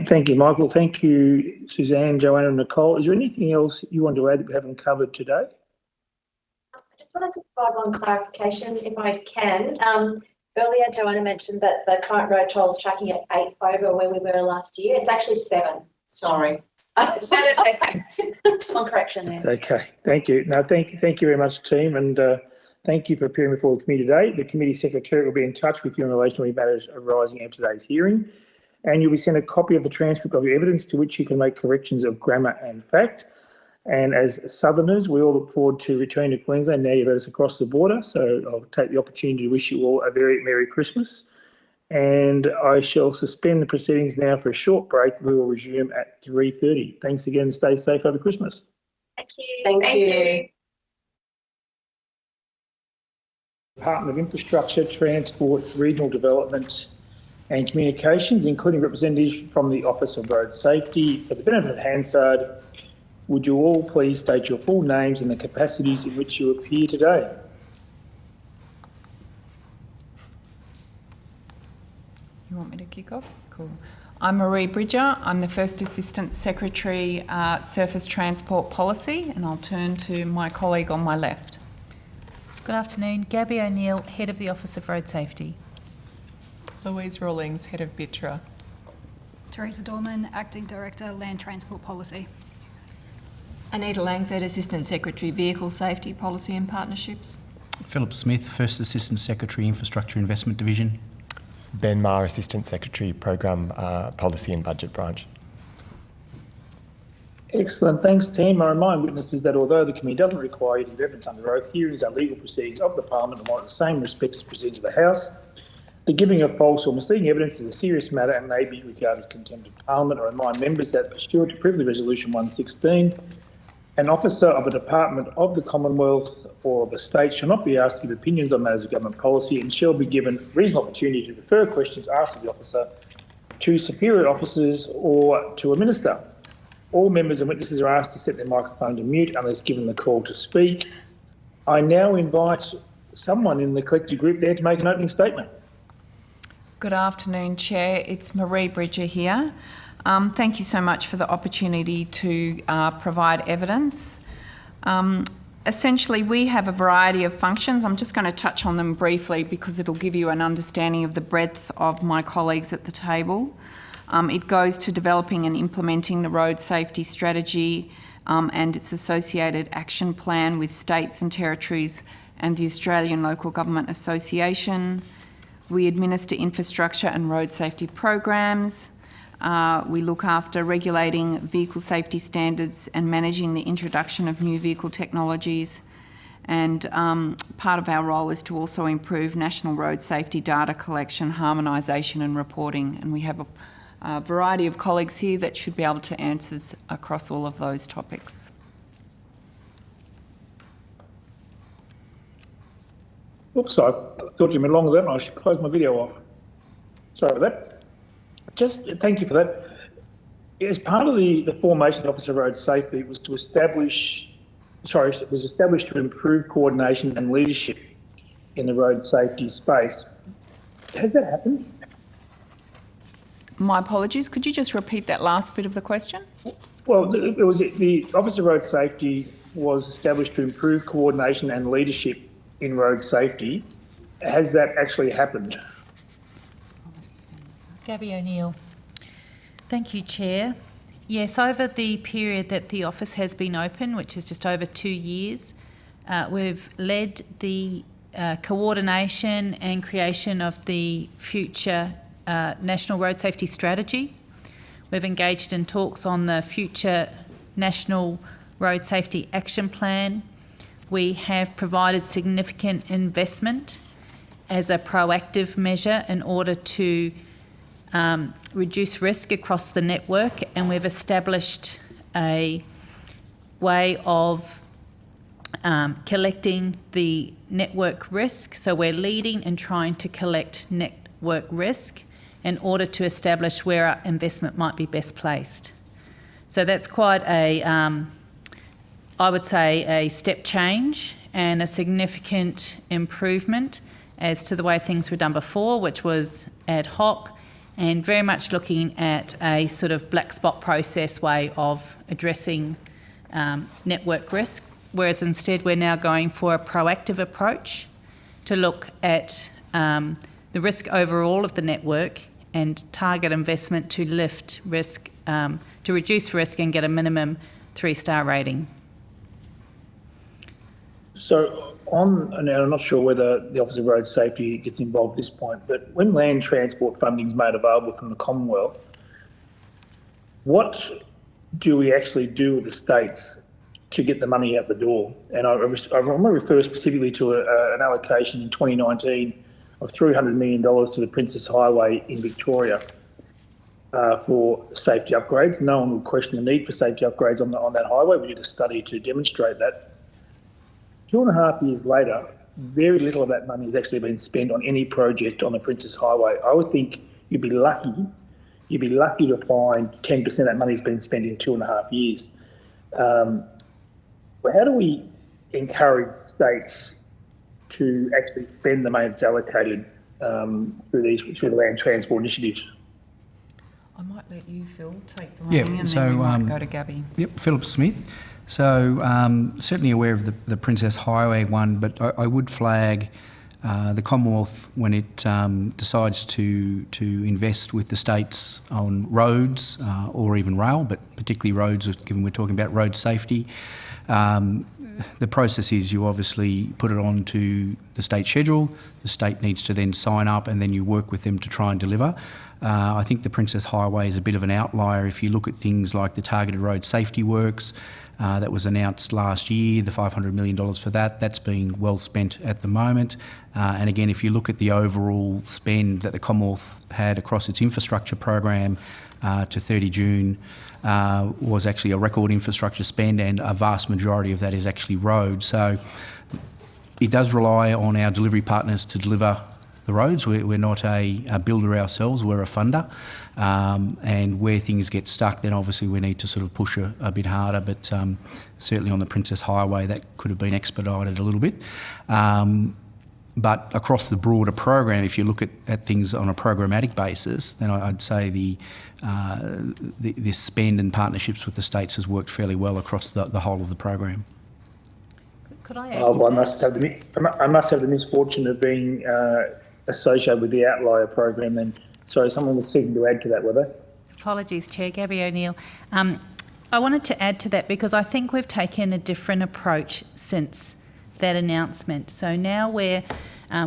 Thank you, Michael. Thank you, Suzanne, Joanna, and Nicole. Is there anything else you want to add that we haven't covered today? I just wanted to provide one clarification, if I can. Earlier, Joanna mentioned that the current road toll is tracking at 8 over where we were last year. It's actually 7. Sorry. Just one correction there. It's okay. Thank you. No, thank you very much, team, and thank you for appearing before the committee today. The committee secretary will be in touch with you in relation to any matters arising out of today's hearing, and you'll be sent a copy of the transcript of your evidence to which you can make corrections of grammar and fact. And as Southerners, we all look forward to returning to Queensland now you've had us across the border. So I'll take the opportunity to wish you all a very Merry Christmas. And I shall suspend the proceedings now for a short break. We will resume at 3:30. Thanks again. Stay safe over Christmas. Thank you. Thank you. Department of Infrastructure, Transport, Regional Development and Communications, including representatives from the Office of Road Safety. For the benefit of Hansard, would you all please state your full names and the capacities in which you appear today? You want me to kick off? Cool. I'm Marie Bridger. I'm the First Assistant Secretary, Surface Transport Policy, and I'll turn to my colleague on my left. Good afternoon. Gabby O'Neill, Head of the Office of Road Safety. Louise Rawlings, Head of BITRA. Teresa Dorman, Acting Director, Land Transport Policy. Anita Langford, Assistant Secretary, Vehicle Safety Policy and Partnerships. Philip Smith, First Assistant Secretary, Infrastructure Investment Division. Ben Maher, Assistant Secretary, Program Policy and Budget Branch. Excellent. Thanks, team. I remind witnesses that although the committee doesn't require you to give evidence under oath, hearings are legal proceedings of the Parliament and warrant the same respect as proceedings of the House. The giving of false or misleading evidence is a serious matter and may be regarded as contempt of Parliament. I remind members that pursuant to Privilege Resolution 116, An officer of a department of the Commonwealth or of a state shall not be asked to give opinions on matters of government policy and shall be given reasonable opportunity to refer questions asked of the officer to superior officers or to a minister. All members and witnesses are asked to set their microphone to mute unless given the call to speak. I now invite someone in the collective group there to make an opening statement. Good afternoon, Chair. It's Marie Bridger here. Thank you so much for the opportunity to provide evidence. Essentially, we have a variety of functions. I'm just going to touch on them briefly because it'll give you an understanding of the breadth of my colleagues at the table. It goes to developing and implementing the road safety strategy and its associated action plan with states and territories and the Australian Local Government Association. We administer infrastructure and road safety programs. We look after regulating vehicle safety standards and managing the introduction of new vehicle technologies. And part of our role is to also improve national road safety data collection, harmonisation and reporting. And we have a variety of colleagues here that should be able to answer across all of those topics. Oops, I thought you meant longer than that. I should close my video off. Sorry about that. Just thank you for that. As part of the formation of the Office of Road Safety, it was established to improve coordination and leadership in the road safety space. Has that happened? My apologies. Could you just repeat that last bit of the question? Well, the Office of Road Safety was established to improve coordination and leadership in road safety. Has that actually happened? Gabby O'Neill. Thank you, Chair. Yes, over the period that the office has been open, which is just over 2 years, we've led the coordination and creation of the future National Road Safety Strategy. We've engaged in talks on the future National Road Safety Action Plan. We have provided significant investment as a proactive measure in order to reduce risk across the network, and we've established a way of collecting the network risk. So we're leading and trying to collect network risk in order to establish where our investment might be best placed. So that's quite a, I would say, a step change and a significant improvement as to the way things were done before, which was ad hoc and very much looking at a sort of black spot process way of addressing network risk, whereas instead we're now going for a proactive approach to look at the risk overall of the network and target investment to lift risk, to reduce risk and get a minimum 3-star rating. So and I'm not sure whether the Office of Road Safety gets involved at this point, but when land transport funding is made available from the Commonwealth, what do we actually do with the states to get the money out the door? And I want to refer specifically to an allocation in 2019 of $300 million to the Princess Highway in Victoria for safety upgrades. No one would question the need for safety upgrades on that highway. We did a study to demonstrate that. 2.5 years later, very little of that money has actually been spent on any project on the Princess Highway. I would think you'd be lucky to find 10% of that money has been spent in 2.5 years. But how do we encourage states to actually spend the money that's allocated through the land transport initiatives? I might let you, Phil, take the reins and then we might go to Gabby. Yep, Philip Smith. So certainly aware of the Princess Highway one, but I would flag the Commonwealth when it decides to invest with the states on roads or even rail, but particularly roads, given we're talking about road safety. The process is you obviously put it onto the state schedule. The the state needs to then sign up, and then you work with them to try and deliver. I think the Princess Highway is a bit of an outlier. If you look at things like the Targeted Road Safety Works, that was announced last year, the $500 million for that, that's being well spent at the moment. And again, if you look at the overall spend that the Commonwealth had across its infrastructure program to 30 June, was actually a record infrastructure spend, and a vast majority of that is actually road. So it does rely on our delivery partners to deliver the roads. We're not a builder ourselves, we're a funder. And where things get stuck, then obviously we need to sort of push a bit harder. But certainly on the Princess Highway, that could have been expedited a little bit. But across the broader program, if you look at things on a programmatic basis, then I'd say the spend and partnerships with the states has worked fairly well across the whole of the program. Could I add? I must have the misfortune of being associated with the Outlier program. And sorry, someone was seeking to add to that, were they? Apologies, Chair. Gabby O'Neill. I wanted to add to that because I think we've taken a different approach since that announcement. So now we're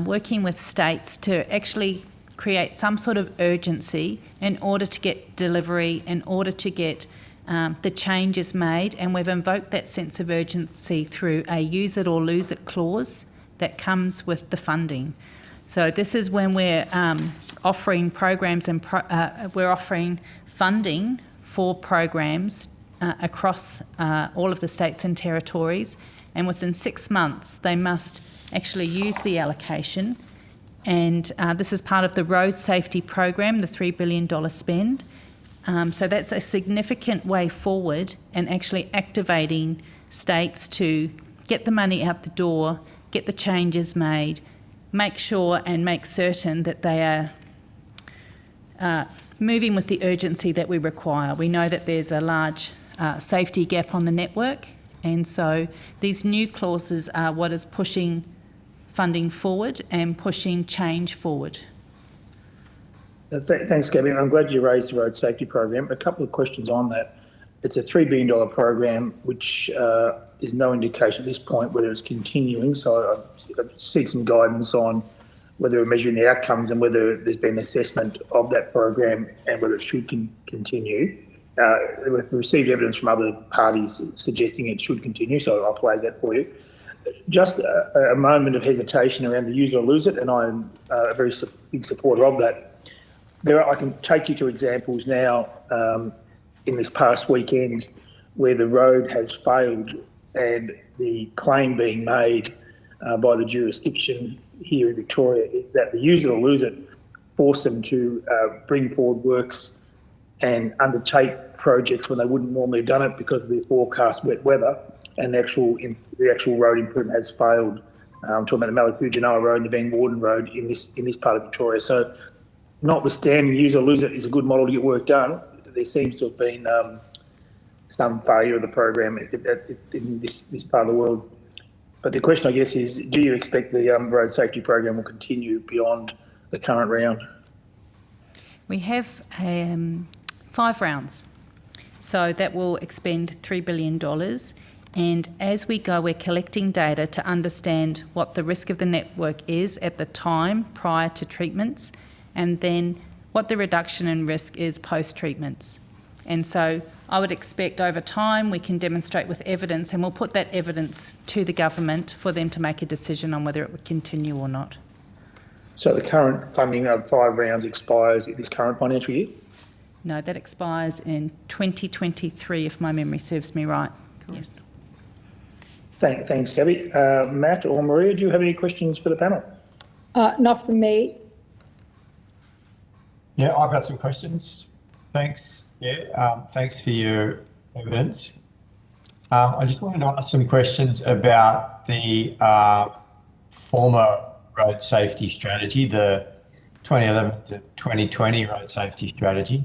working with states to actually create some sort of urgency in order to get delivery, in order to get the changes made, and we've invoked that sense of urgency through a use it or lose it clause that comes with the funding. So this is when we're offering programs and we're offering funding for programs across all of the states and territories, and within 6 months they must actually use the allocation. And this is part of the road safety program, the $3 billion spend. So that's a significant way forward and actually activating states to get the money out the door, get the changes made, make sure and make certain that they are moving with the urgency that we require. We know that there's a large safety gap on the network, and so these new clauses are what is pushing funding forward and pushing change forward. Thanks, Gabby. I'm glad you raised the road safety program. A couple of questions on that. It's a $3 billion program, which is no indication at this point whether it's continuing. So I seek some guidance on whether we're measuring the outcomes and whether there's been an assessment of that program and whether it should continue. We've received evidence from other parties suggesting it should continue, so I'll flag that for you. Just a moment of hesitation around the use it or lose it, and I'm a very big supporter of that. I can take you to examples now in this past weekend where the road has failed, and the claim being made by the jurisdiction here in Victoria is that the use it or lose it forced them to bring forward works and undertake projects when they wouldn't normally have done it because of the forecast wet weather, and the actual road improvement has failed. I'm talking about the Malakujanoa Road and the Ben Warden Road in this part of Victoria. So, notwithstanding use or lose it is a good model to get work done, there seems to have been some failure of the program in this part of the world. But the question, I guess, is do you expect the road safety program will continue beyond the current round? We have 5 rounds. So that will expend $3 billion. And as we go, we're collecting data to understand what the risk of the network is at the time prior to treatments, and then what the reduction in risk is post-treatments. And so I would expect over time we can demonstrate with evidence, and we'll put that evidence to the government for them to make a decision on whether it would continue or not. So the current funding of 5 rounds expires in this current financial year? No, that expires in 2023, if my memory serves me right. Yes. Thanks, Gabby. Matt or Maria, do you have any questions for the panel? Not from me. Yeah, I've got some questions. Thanks. Yeah, thanks for your evidence. I just wanted to ask some questions about the former road safety strategy, the 2011 to 2020 road safety strategy.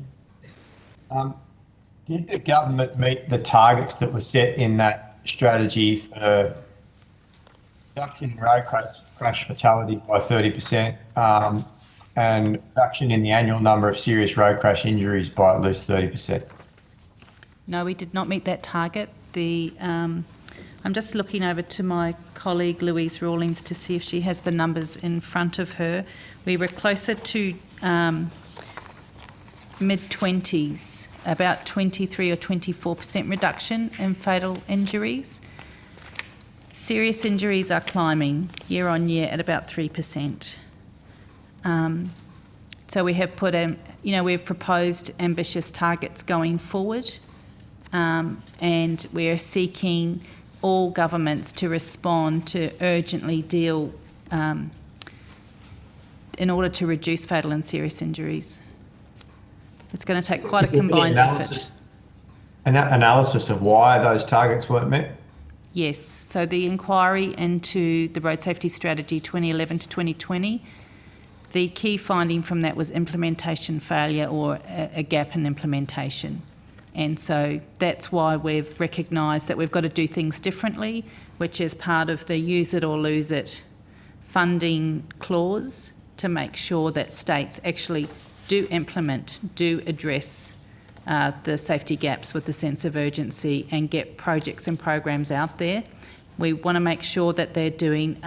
Did the government meet the targets that were set in that strategy for reduction in road crash fatality by 30%, and reduction in the annual number of serious road crash injuries by at least 30%? No, we did not meet that target. I I'm just looking over to my colleague Louise Rawlings to see if she has the numbers in front of her. We were closer to mid-20s, about 23 or 24% reduction in fatal injuries. Serious injuries are climbing year on year at about 3%. So we have put we've proposed ambitious targets going forward, and we are seeking all governments to respond to urgently deal in order to reduce fatal and serious injuries. It's going to take quite a combined effort. Analysis of why those targets weren't met? Yes, so the inquiry into the Road Safety Strategy 2011 to 2020, the key finding from that was implementation failure or a gap in implementation. And so that's why we've recognised that we've got to do things differently, which is part of the use it or lose it funding clause to make sure that states actually do implement, do address the safety gaps with the sense of urgency and get projects and programs out there. We want to make sure that they're doing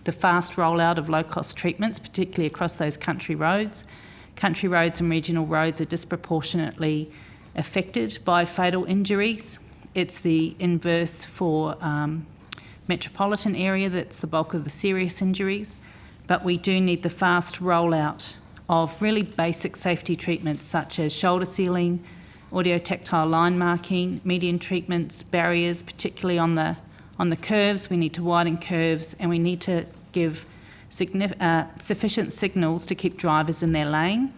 the fast rollout of low-cost treatments, particularly across those country roads. Country roads and regional roads are disproportionately affected by fatal injuries. It's the inverse for metropolitan area that's the bulk of the serious injuries, but we do need the fast rollout of really basic safety treatments such as shoulder sealing, audio-tactile line marking, median treatments, barriers, particularly on the curves. We need to widen curves, and we need to give sufficient signals to keep drivers in their lane.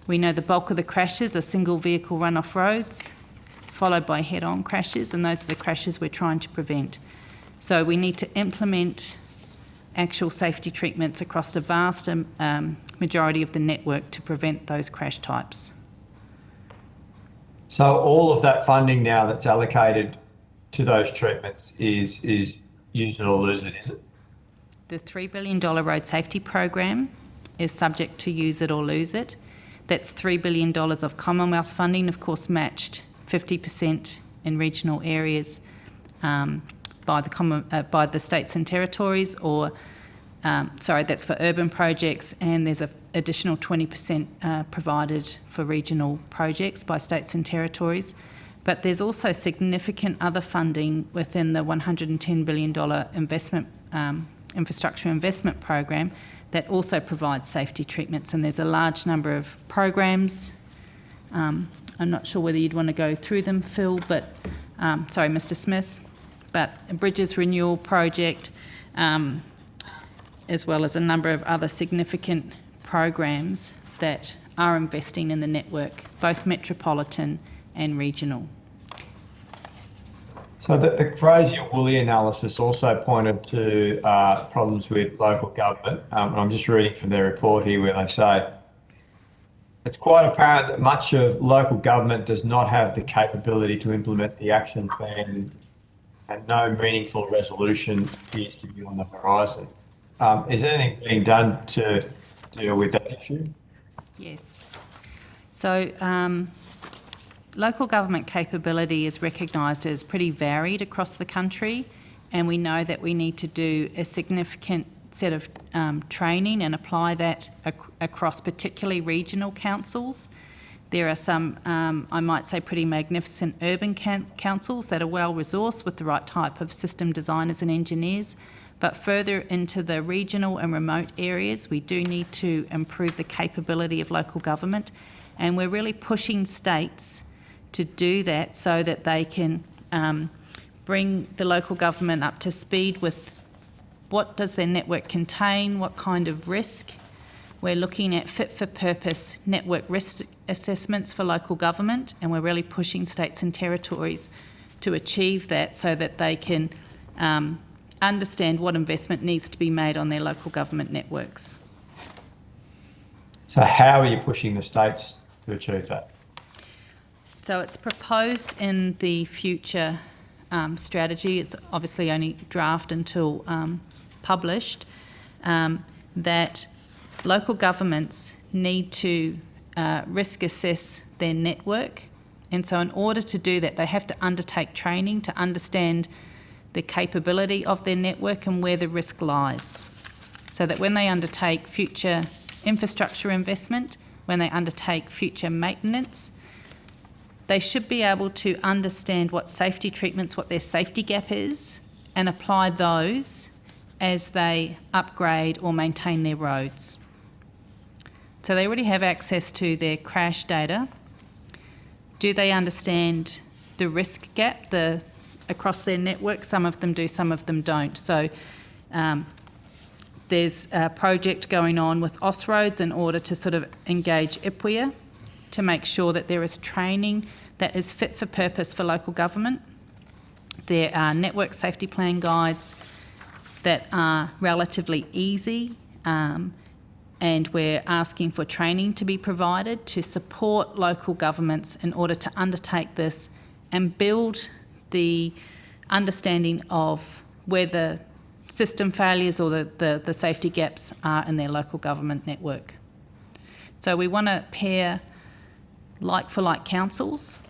We know the bulk of the crashes are single vehicle run-off roads, followed by head-on crashes, and those are the crashes we're trying to prevent. So we need to implement actual safety treatments across the vast majority of the network to prevent those crash types. So all of that funding now that's allocated to those treatments is use it or lose it, is it? The $3 billion road safety program is subject to use it or lose it. That's $3 billion of Commonwealth funding, of course matched 50% in regional areas by the states and territories, or that's for urban projects, and there's an additional 20% provided for regional projects by states and territories. But there's also significant other funding within the $110 billion infrastructure investment program that also provides safety treatments, and there's a large number of programs. I'm not sure whether you'd want to go through them, Phil, but Mr. Smith, but a Bridges Renewal Project, as well as a number of other significant programs that are investing in the network, both metropolitan and regional. So the Crazy or Woolly analysis also pointed to problems with local government. I'm just reading from their report here where they say, it's quite apparent that much of local government does not have the capability to implement the action plan, and no meaningful resolution appears to be on the horizon. Is anything being done to deal with that issue? Yes. So local government capability is recognised as pretty varied across the country, and we know that we need to do a significant set of training and apply that across particularly regional councils. There are some, I might say, pretty magnificent urban councils that are well resourced with the right type of system designers and engineers. But further into the regional and remote areas, we do need to improve the capability of local government. And we're really pushing states to do that so that they can bring the local government up to speed with what does their network contain, what kind of risk. We're looking at fit-for-purpose network risk assessments for local government, and we're really pushing states and territories to achieve that so that they can understand what investment needs to be made on their local government networks. So how are you pushing the states to achieve that? So it's proposed in the future strategy. It's obviously only draft until published, that local governments need to risk assess their network. And so in order to do that, they have to undertake training to understand the capability of their network and where the risk lies, so that when they undertake future infrastructure investment, when they undertake future maintenance, they should be able to understand what safety treatments, what their safety gap is, and apply those as they upgrade or maintain their roads. So they already have access to their crash data. Do they understand the risk gap across their network? Some of them do, some of them don't. So there's a project going on with Ausroads in order to sort of engage IPWEA to make sure that there is training that is fit for purpose for local government. There are network safety plan guides that are relatively easy, and we're asking for training to be provided to support local governments in order to undertake this and build the understanding of where the system failures or the safety gaps are in their local government network. So we want to pair like-for-like councils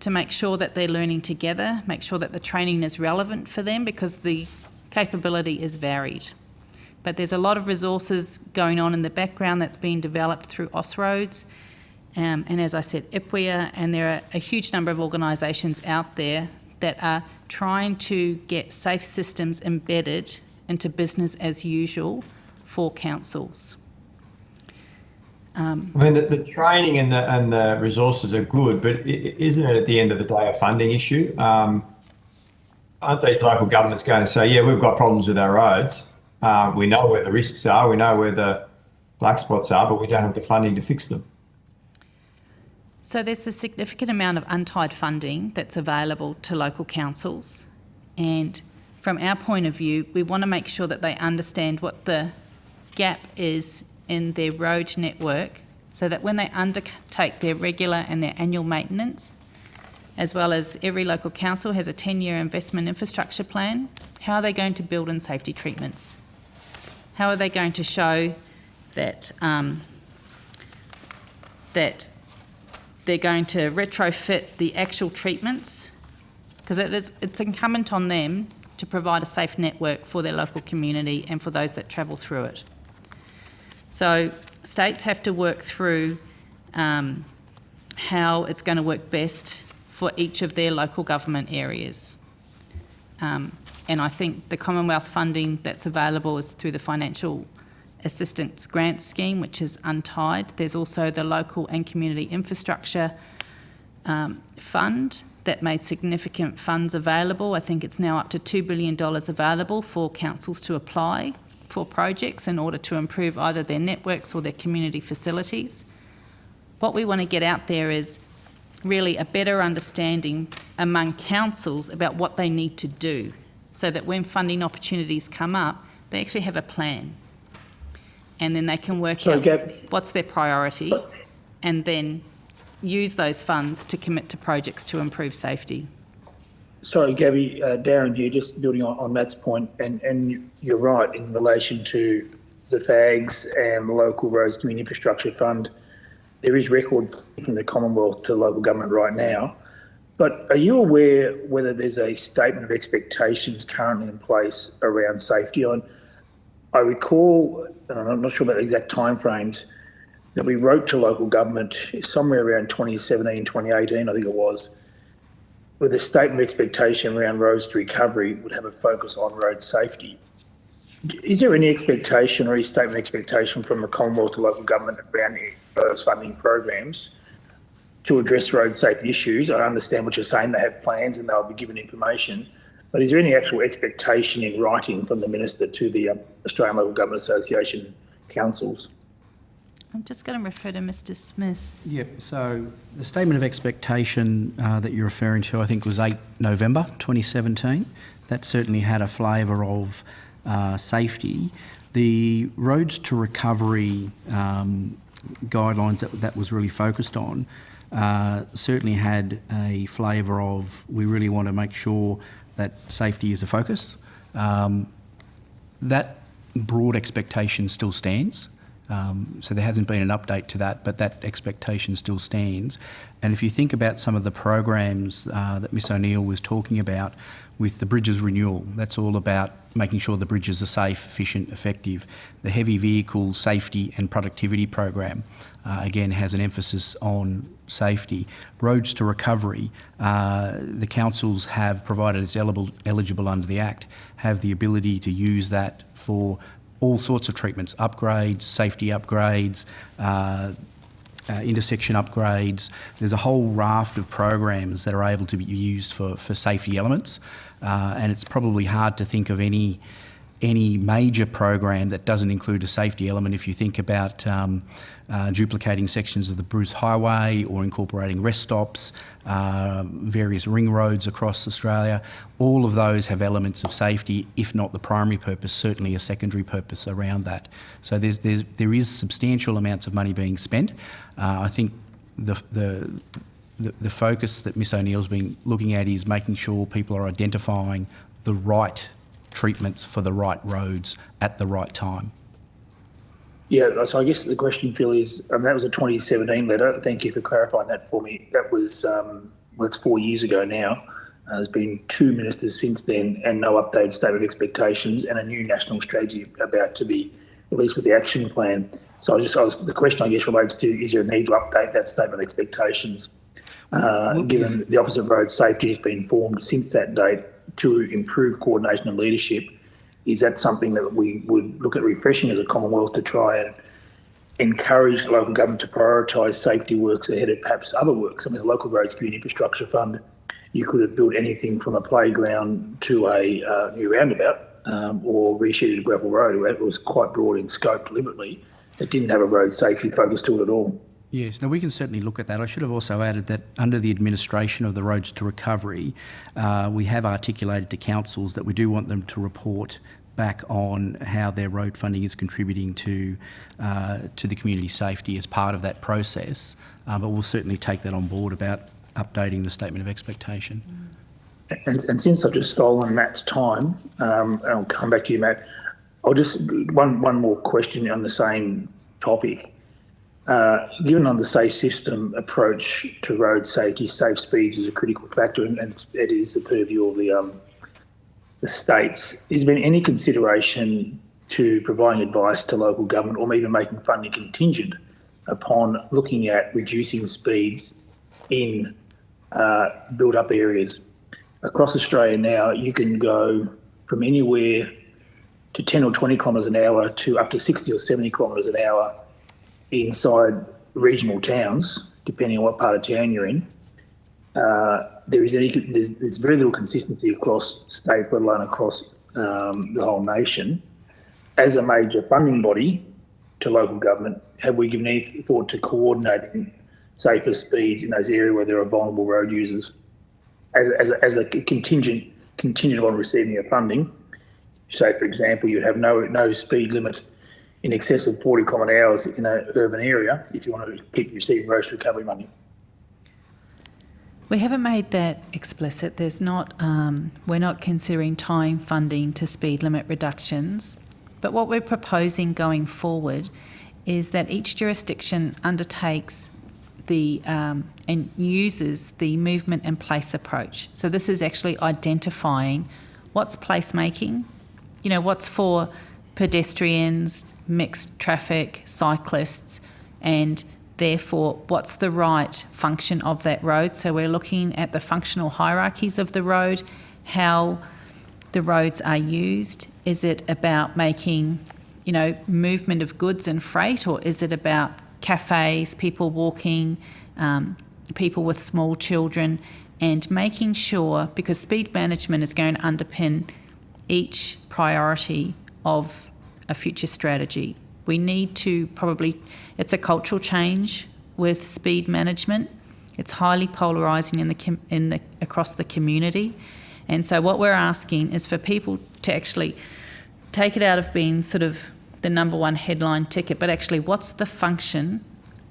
to make sure that they're learning together, make sure that the training is relevant for them, because the capability is varied. But there's a lot of resources going on in the background that's being developed through Ausroads, and as I said, IPWEA, and there are a huge number of organisations out there that are trying to get safe systems embedded into business as usual for councils. I mean, the training and the resources are good, but isn't it at the end of the day a funding issue? Aren't these local governments going to say, yeah, we've got problems with our roads, we know where the risks are, we know where the black spots are, but we don't have the funding to fix them? So there's a significant amount of untied funding that's available to local councils, and from our point of view, we want to make sure that they understand what the gap is in their road network, so that when they undertake their regular and their annual maintenance, as well as every local council has a 10-year investment infrastructure plan, how are they going to build in safety treatments? How are they going to show that that they're going to retrofit the actual treatments? Because it's incumbent on them to provide a safe network for their local community and for those that travel through it. So states have to work through how it's going to work best for each of their local government areas. And I think the Commonwealth funding that's available is through the Financial Assistance Grant Scheme, which is untied. There's also the Local and Community Infrastructure Fund that made significant funds available. I think it's now up to $2 billion available for councils to apply for projects in order to improve either their networks or their community facilities. What we want to get out there is really a better understanding among councils about what they need to do, so that when funding opportunities come up, they actually have a plan. And then they can work out what's their priority and then use those funds to commit to projects to improve safety. Sorry, Gabby, Darren, you just building on Matt's point, and you're right in relation to the FAGs and the Local Roads Community Infrastructure Fund. There is record from the Commonwealth to local government right now. But are you aware whether there's a statement of expectations currently in place around safety? I recall, and I'm not sure about the exact timeframes, that we wrote to local government somewhere around 2017, 2018, I think it was, with a statement of expectation around roads to recovery would have a focus on road safety. Is there any expectation or any statement of expectation from the Commonwealth to local government around those funding programs to address road safety issues? I understand what you're saying, they have plans and they'll be given information, but is there any actual expectation in writing from the Minister to the Australian Local Government Association councils? I'm just going to refer to Mr. Smith. Yep, so the statement of expectation that you're referring to, I think, was 8 November 2017. That certainly had a flavour of safety. The roads to recovery guidelines that was really focused on certainly had a flavour of, we really want to make sure that safety is a focus. That broad expectation still stands. So there hasn't been an update to that, but that expectation still stands. And if you think about some of the programs that Miss O'Neill was talking about with the bridges renewal, that's all about making sure the bridges are safe, efficient, effective. The heavy vehicle safety and productivity program, again, has an emphasis on safety. Roads to Recovery, the councils have provided it's eligible under the Act, have the ability to use that for all sorts of treatments, upgrades, safety upgrades, intersection upgrades. There's a whole raft of programs that are able to be used for safety elements, and it's probably hard to think of any major program that doesn't include a safety element. If you think about duplicating sections of the Bruce Highway or incorporating rest stops, various ring roads across Australia, all of those have elements of safety, if not the primary purpose, certainly a secondary purpose around that. So there is substantial amounts of money being spent. I think the focus that Miss O'Neill's been looking at is making sure people are identifying the right treatments for the right roads at the right time. Yeah, so I guess the question, Phil, is that was a 2017 letter. Thank you for clarifying that for me. That was, it's 4 years ago now. There's been 2 ministers since then and no updated statement of expectations and a new national strategy about to be released with the action plan. So the question, I guess, relates to, is there a need to update that statement of expectations? Given the Office of Road Safety has been formed since that date to improve coordination and leadership, is that something that we would look at refreshing as a Commonwealth to try and encourage local government to prioritise safety works ahead of perhaps other works? I mean, the Local Roads Community Infrastructure Fund, you could have built anything from a playground to a new roundabout or resheeted a gravel road. It was quite broad in scope deliberately. It didn't have a road safety focus to it at all. Yes, now we can certainly look at that. I should have also added that under the administration of the Roads to Recovery, we have articulated to councils that we do want them to report back on how their road funding is contributing to the community safety as part of that process. But we'll certainly take that on board about updating the statement of expectation. And since I've just stolen Matt's time, and I'll come back to you, Matt, I'll just, one more question on the same topic. Given on the safe system approach to road safety, safe speeds is a critical factor, and it is the purview of the states. Has there been any consideration to providing advice to local government or even making funding contingent upon looking at reducing speeds in built-up areas? Across Australia now, you can go from anywhere to 10 or 20 kilometres an hour to up to 60 or 70 kilometres an hour inside regional towns, depending on what part of town you're in. There's very little consistency across states, let alone across the whole nation. As a major funding body to local government, have we given any thought to coordinating safer speeds in those areas where there are vulnerable road users as a contingent on receiving your funding? So, for example, you'd have no speed limit in excess of 40 kilometre hours in an urban area if you want to keep receiving road recovery money. We haven't made that explicit. There's not. We're not considering tying funding to speed limit reductions. But what we're proposing going forward is that each jurisdiction undertakes and uses the movement and place approach. So this is actually identifying what's placemaking, what's for pedestrians, mixed traffic, cyclists, and therefore what's the right function of that road. So we're looking at the functional hierarchies of the road, how the roads are used. Is it about making, movement of goods and freight, or is it about cafes, people walking, people with small children, and making sure, because speed management is going to underpin each priority of a future strategy. We need to it's a cultural change with speed management. It's highly polarising across the community. And so what we're asking is for people to actually take it out of being sort of the number one headline ticket, but actually what's the function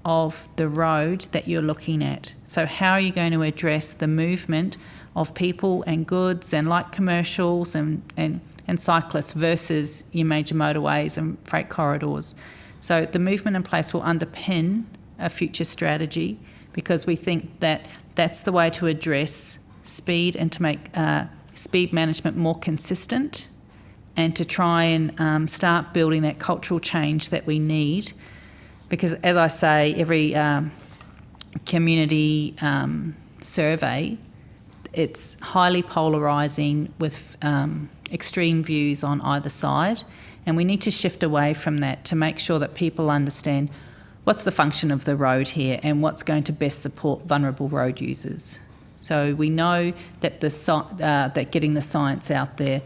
of the road that you're looking at? So how are you going to address the movement of people and goods and light commercials and cyclists versus your major motorways and freight corridors? So the movement in place will underpin a future strategy because we think that that's the way to address speed and to make speed management more consistent and to try and start building that cultural change that we need. Because as I say, every community survey, it's highly polarising with extreme views on either side. And we need to shift away from that to make sure that people understand what's the function of the road here and what's going to best support vulnerable road users. So we know that that getting the science out there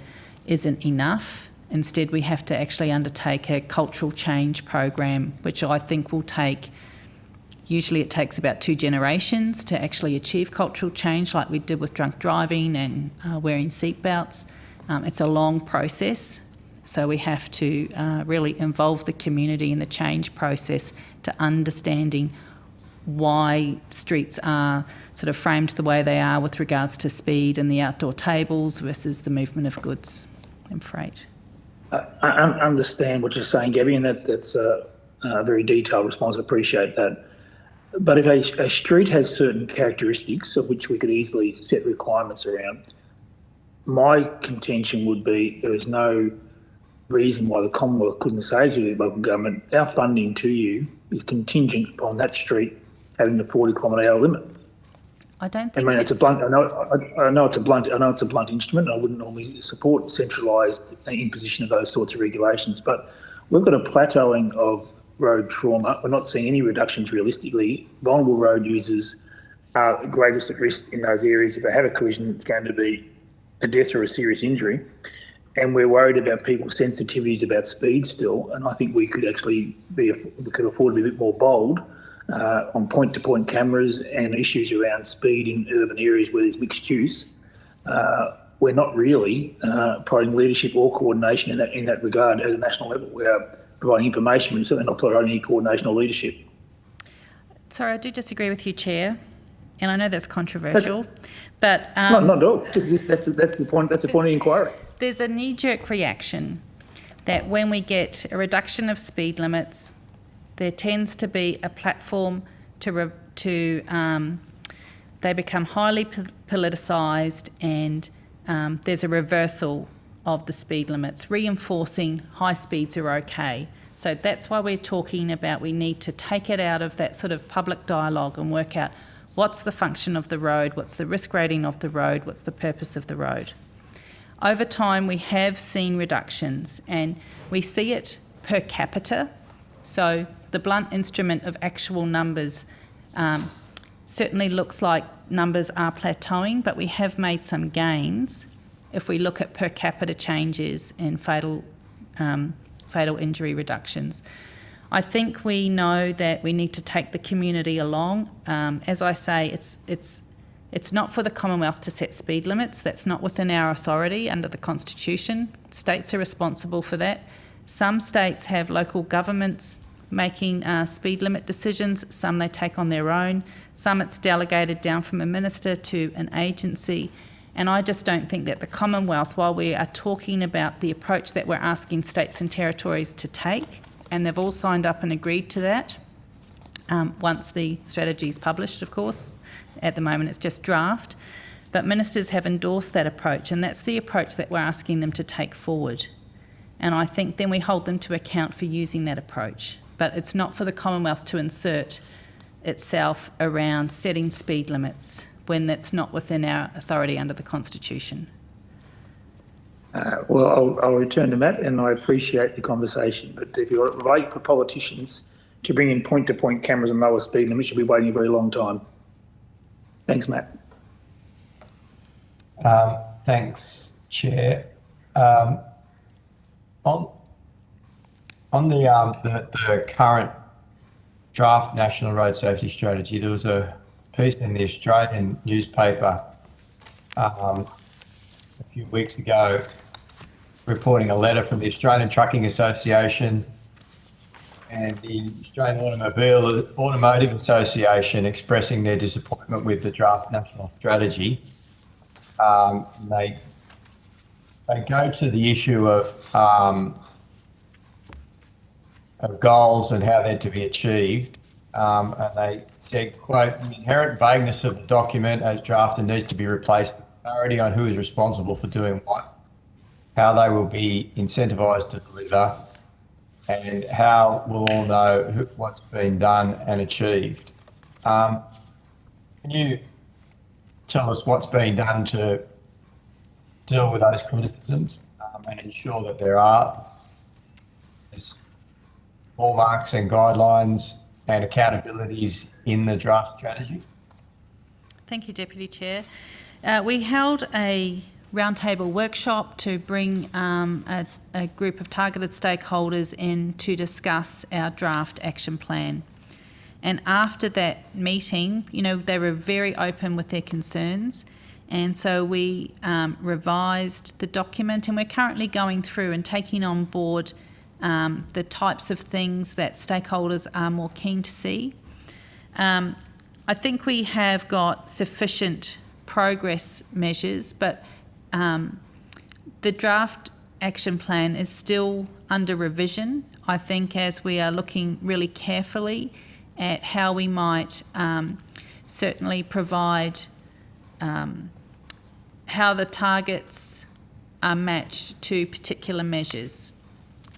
isn't enough. Instead, we have to actually undertake a cultural change program, which I think will take, usually it takes about 2 generations to actually achieve cultural change, like we did with drunk driving and wearing seatbelts. It's a long process, so we have to really involve the community in the change process to understanding why streets are sort of framed the way they are with regards to speed and the outdoor tables versus the movement of goods and freight. I understand what you're saying, Gabby, and that's a very detailed response. I appreciate that. But if a street has certain characteristics of which we could easily set requirements around, my contention would be there is no reason why the Commonwealth couldn't say to the local government, our funding to you is contingent upon that street having the 40-kilometre-hour limit. I don't think. I mean, it's a blunt. I know it's a blunt instrument. I wouldn't normally support centralised imposition of those sorts of regulations, but we've got a plateauing of road trauma. We're not seeing any reductions realistically. Vulnerable road users are greatest at risk in those areas. If they have a collision, it's going to be a death or a serious injury. And we're worried about people's sensitivities about speed still. And I think we could actually we could afford to be a bit more bold on point-to-point cameras and issues around speed in urban areas where there's mixed use. We're not really providing leadership or coordination in that regard at a national level. We are providing information, but certainly not providing any coordination or leadership. Sorry, I do disagree with you, Chair, and I know that's controversial, but not at all. That's the point. That's the point of the inquiry. There's a knee-jerk reaction that when we get a reduction of speed limits, there tends to be a platform they become highly politicised, and there's a reversal of the speed limits, reinforcing high speeds are okay. So that's why we're talking about we need to take it out of that sort of public dialogue and work out what's the function of the road, what's the risk rating of the road, what's the purpose of the road. Over time, we have seen reductions, and we see it per capita. So the blunt instrument of actual numbers certainly looks like numbers are plateauing, but we have made some gains if we look at per capita changes and fatal injury reductions. I think we know that we need to take the community along. As I say, it's not for the Commonwealth to set speed limits. That's not within our authority under the Constitution. States are responsible for that. Some states have local governments making speed limit decisions. Some they take on their own. Some it's delegated down from a minister to an agency. And I just don't think that the Commonwealth, while we are talking about the approach that we're asking states and territories to take, and they've all signed up and agreed to that, once the strategy is published, of course. At the moment, it's just draft. But ministers have endorsed that approach, and that's the approach that we're asking them to take forward. And I think then we hold them to account for using that approach. But it's not for the Commonwealth to insert itself around setting speed limits when that's not within our authority under the Constitution. Well, I'll return to Matt, and I appreciate the conversation. But if you're waiting for politicians to bring in point-to-point cameras and lower speed limits, you'll be waiting a very long time. Thanks, Matt. Thanks, Chair. On the current draft National Road Safety Strategy, there was a piece in the Australian newspaper a few weeks ago reporting a letter from the Australian Trucking Association and the Australian Automotive Association expressing their disappointment with the draft national strategy. They go to the issue of of goals and how they're to be achieved. And they said, quote, the inherent vagueness of the document as drafted needs to be replaced with clarity on who is responsible for doing what, how they will be incentivised to deliver, and how we'll all know what's been done and achieved. Can you tell us what's being done to deal with those criticisms and ensure that there are hallmarks and guidelines and accountabilities in the draft strategy? Thank you, Deputy Chair. We held a roundtable workshop to bring a group of targeted stakeholders in to discuss our draft action plan. And after that meeting, you know, they were very open with their concerns. And so we revised the document, and we're currently going through and taking on board the types of things that stakeholders are more keen to see. I think we have got sufficient progress measures, but the draft action plan is still under revision. I think as we are looking really carefully at how we might certainly provide how the targets are matched to particular measures.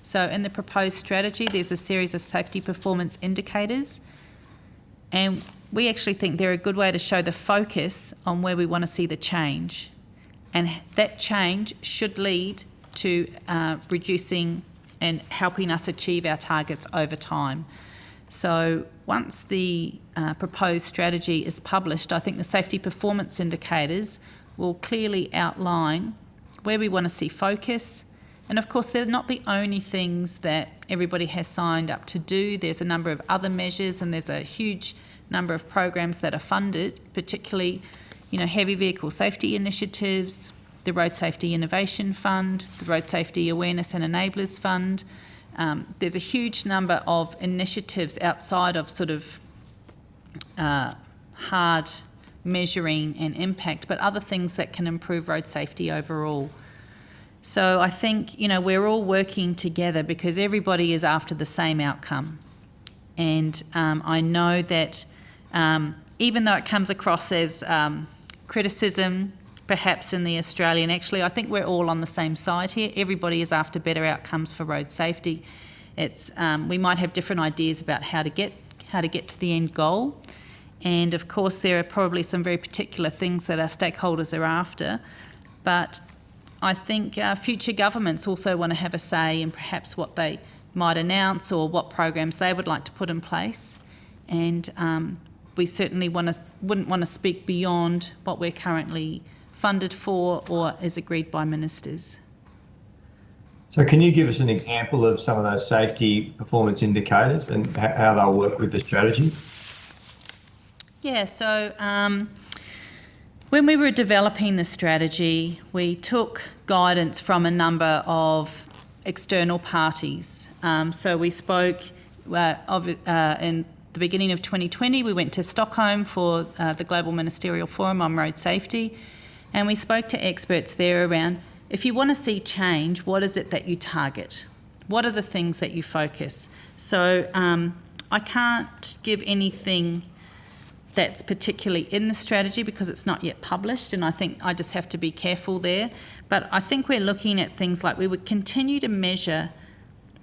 So in the proposed strategy, there's a series of safety performance indicators, and we actually think they're a good way to show the focus on where we want to see the change. And that change should lead to reducing and helping us achieve our targets over time. So once the proposed strategy is published, I think the safety performance indicators will clearly outline where we want to see focus. And of course, they're not the only things that everybody has signed up to do. There's a number of other measures, and there's a huge number of programs that are funded, particularly, you know, heavy vehicle safety initiatives, the Road Safety Innovation Fund, the Road Safety Awareness and Enablers Fund. There's a huge number of initiatives outside of sort of hard measuring and impact, but other things that can improve road safety overall. So I think, you know, we're all working together because everybody is after the same outcome. And I know that even though it comes across as criticism, perhaps in the Australian, actually, I think we're all on the same side here. Everybody is after better outcomes for road safety. It's we might have different ideas about how to get to the end goal. And of course, there are probably some very particular things that our stakeholders are after. But I think future governments also want to have a say in perhaps what they might announce or what programs they would like to put in place. And we certainly wouldn't want to speak beyond what we're currently funded for or is agreed by ministers. So can you give us an example of some of those safety performance indicators and how they'll work with the strategy? Yeah, so when we were developing the strategy, we took guidance from a number of external parties. So we spoke in the beginning of 2020, we went to Stockholm for the Global Ministerial Forum on Road Safety, and we spoke to experts there around, if you want to see change, what is it that you target? What are the things that you focus? So I can't give anything that's particularly in the strategy because it's not yet published, and I think I just have to be careful there. But I think we're looking at things like we would continue to measure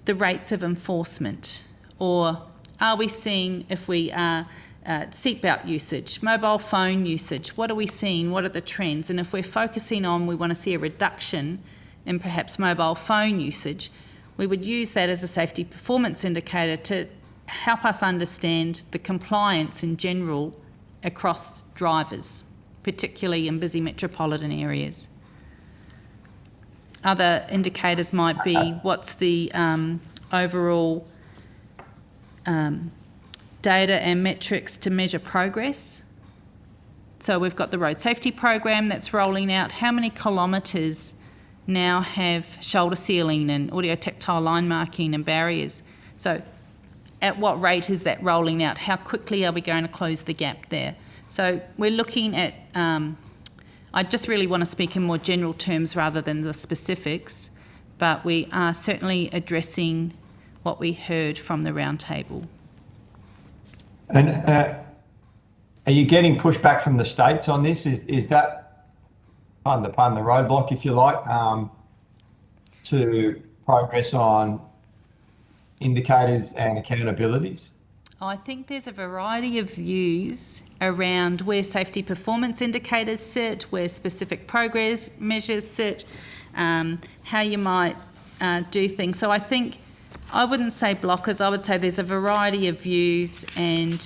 the rates of enforcement, or are we seeing if we are seatbelt usage, mobile phone usage, what are we seeing, what are the trends? And if we're focusing on, we want to see a reduction in perhaps mobile phone usage, we would use that as a safety performance indicator to help us understand the compliance in general across drivers, particularly in busy metropolitan areas. Other indicators might be what's the overall data and metrics to measure progress. So we've got the road safety program that's rolling out. How many kilometres now have shoulder sealing and audio tactile line marking and barriers? So at what rate is that rolling out? How quickly are we going to close the gap there? So we're looking at, I just really want to speak in more general terms rather than the specifics, but we are certainly addressing what we heard from the roundtable. And are you getting pushback from the states on this? Is that, pardon the roadblock, if you like, to progress on indicators and accountabilities? I think there's a variety of views around where safety performance indicators sit, where specific progress measures sit, how you might do things. So I think I wouldn't say blockers, I would say there's a variety of views, and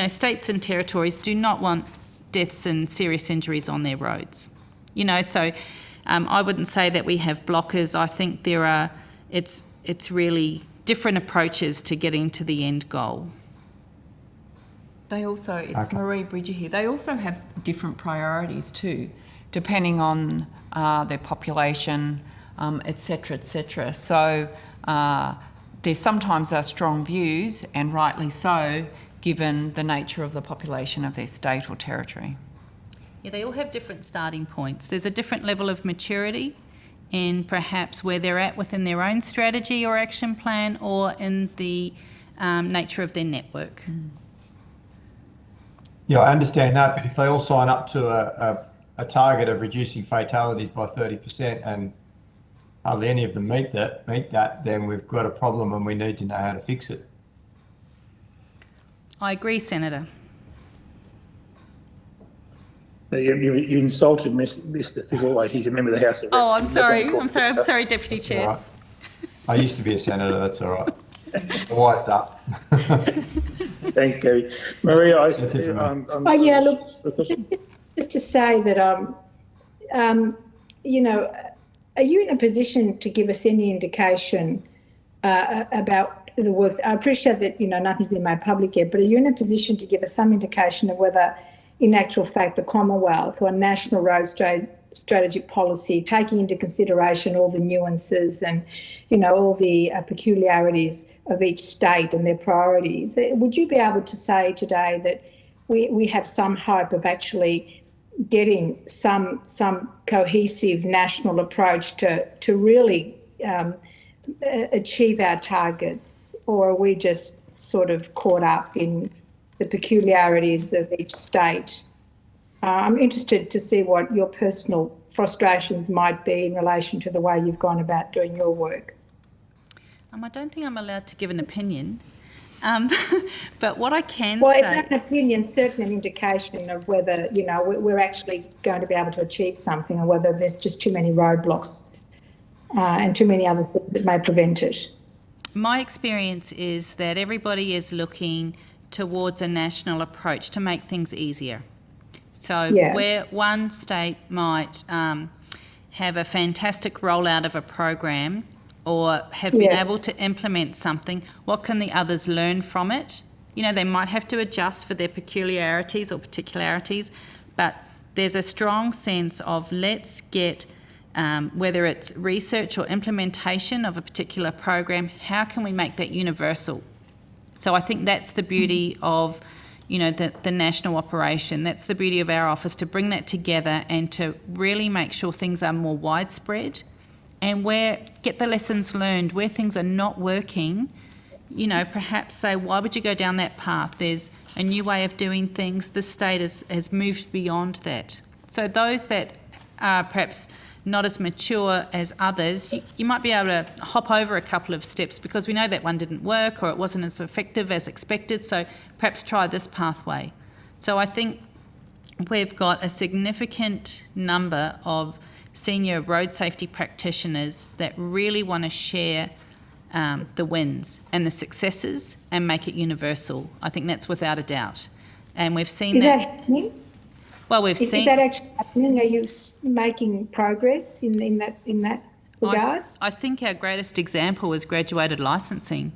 states and territories do not want deaths and serious injuries on their roads. So I wouldn't say that we have blockers. I think it's really different approaches to getting to the end goal. They also, it's Marie Bridger here, they also have different priorities too, depending on their population, et cetera, So there sometimes are strong views, and rightly so, given the nature of the population of their state or territory. Yeah, they all have different starting points. There's a different level of maturity in perhaps where they're at within their own strategy or action plan, or in the nature of their network. Yeah, I understand that, but if they all sign up to a target of reducing fatalities by 30% and hardly any of them meet that, then we've got a problem and we need to know how to fix it. I agree, Senator. You insulted Mr. As always, he's a member of the House of Reps. Oh, I'm sorry, Deputy Chair. Right. I used to be a senator, that's all right. Wised up. Thanks, Gary. Maria, just to say that, are you in a position to give us any indication about the work? I appreciate that, nothing's been made public yet, but are you in a position to give us some indication of whether, in actual fact, the Commonwealth or national road strategic policy, taking into consideration all the nuances and, all the peculiarities of each state and their priorities, would you be able to say today that we have some hope of actually getting some cohesive national approach to really achieve our targets, or are we just sort of caught up in the peculiarities of each state? I'm interested to see what your personal frustrations might be in relation to the way you've gone about doing your work. I don't think I'm allowed to give an opinion, but what I can say... Well, say... if not an opinion, certainly an indication of whether, we're actually going to be able to achieve something, or whether there's just too many roadblocks and too many other things that may prevent it. My experience is that everybody is looking towards a national approach to make things easier. So where one state might have a fantastic rollout of a program or have been able to implement something, what can the others learn from it? They might have to adjust for their peculiarities or particularities, but there's a strong sense of let's get, whether it's research or implementation of a particular program, how can we make that universal? So I think that's the beauty of, the national operation. That's the beauty of our office, to bring that together and to really make sure things are more widespread, and get the lessons learned where things are not working. Perhaps say, why would you go down that path? There's a new way of doing things. The state has moved beyond that. So those that are perhaps not as mature as others, you might be able to hop over a couple of steps because we know that one didn't work or it wasn't as effective as expected, so perhaps try this pathway. So I think we've got a significant number of senior road safety practitioners that really want to share the wins and the successes and make it universal. I think that's without a doubt. And we've seen that. Well, we've seen. Is that actually happening? Are you making progress in that regard? I think our greatest example was graduated licensing.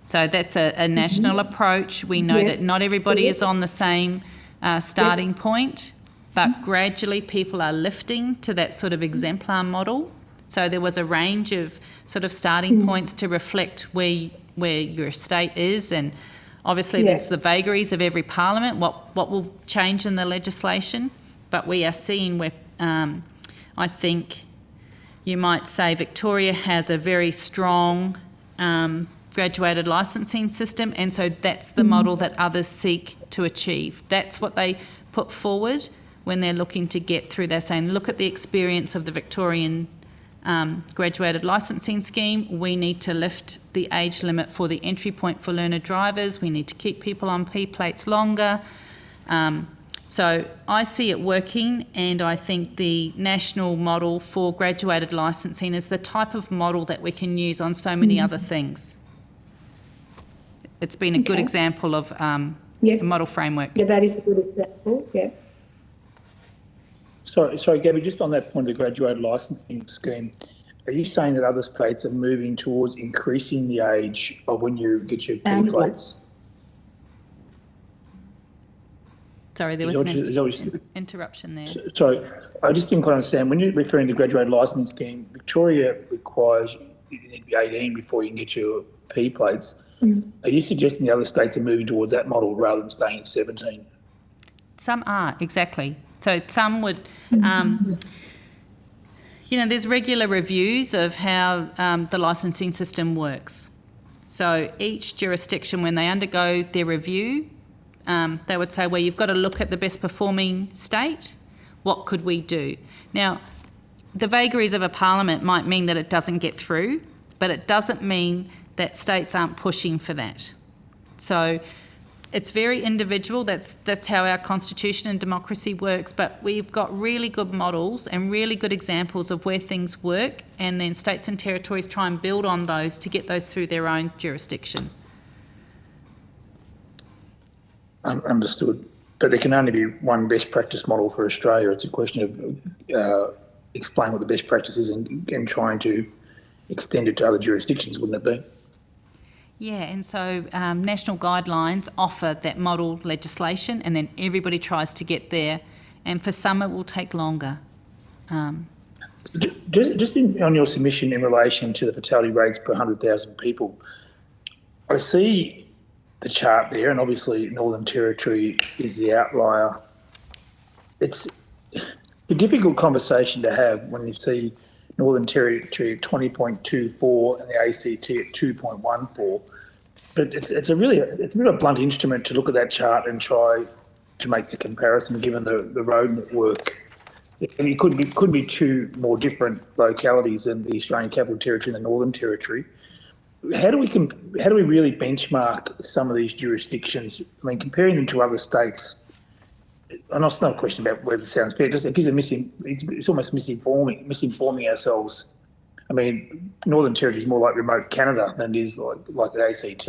So that's a national approach. We know that not everybody is on the same starting point, but gradually people are lifting to that sort of exemplar model. So there was a range of sort of starting points to reflect where your state is, and obviously there's the vagaries of every parliament, what will change in the legislation, but we are seeing where I think you might say Victoria has a very strong graduated licensing system, and so that's the model that others seek to achieve. That's what they put forward when they're looking to get through. They're saying, look at the experience of the Victorian graduated licensing scheme. We need to lift the age limit for the entry point for learner drivers. We need to keep people on P plates longer. So I see it working, and I think the national model for graduated licensing is the type of model that we can use on so many other things. It's been a good example of the model framework. Yeah, that is a good example, yeah. Sorry, Gabby, just on that point of the graduated licensing scheme, are you saying that other states are moving towards increasing the age of when you get your P plates? Sorry, there was an interruption there. Sorry, I just didn't quite understand. When you're referring to graduated licensing scheme, Victoria requires you need to be 18 before you can get your P plates. Are you suggesting the other states are moving towards that model rather than staying at 17? Some are, exactly. So some would, there's regular reviews of how the licensing system works. So each jurisdiction, when they undergo their review, they would say, well, you've got to look at the best performing state. What could we do? Now, the vagaries of a parliament might mean that it doesn't get through, but it doesn't mean that states aren't pushing for that. So it's very individual. That's how our constitution and democracy works. But we've got really good models and really good examples of where things work, and then states and territories try and build on those to get those through their own jurisdiction. Understood. But there can only be one best practice model for Australia. It's a question of explaining what the best practice is and trying to extend it to other jurisdictions, wouldn't it be? Yeah, and so national guidelines offer that model legislation, and then everybody tries to get there, and for some it will take longer. On your submission in relation to the fatality rates per 100,000 people, I see the chart there, and obviously Northern Territory is the outlier. It's a difficult conversation to have when you see Northern Territory at 20.24 and the ACT at 2.14. But it's a really a blunt instrument to look at that chart and try to make the comparison given the road network. And it could be two more different localities than the Australian Capital Territory and the Northern Territory. How do we really benchmark some of these jurisdictions? I mean, comparing them to other states. And it's not a question about whether it sounds fair. It gives it's almost misinforming ourselves. I mean, Northern Territory is more like remote Canada than it is like the ACT.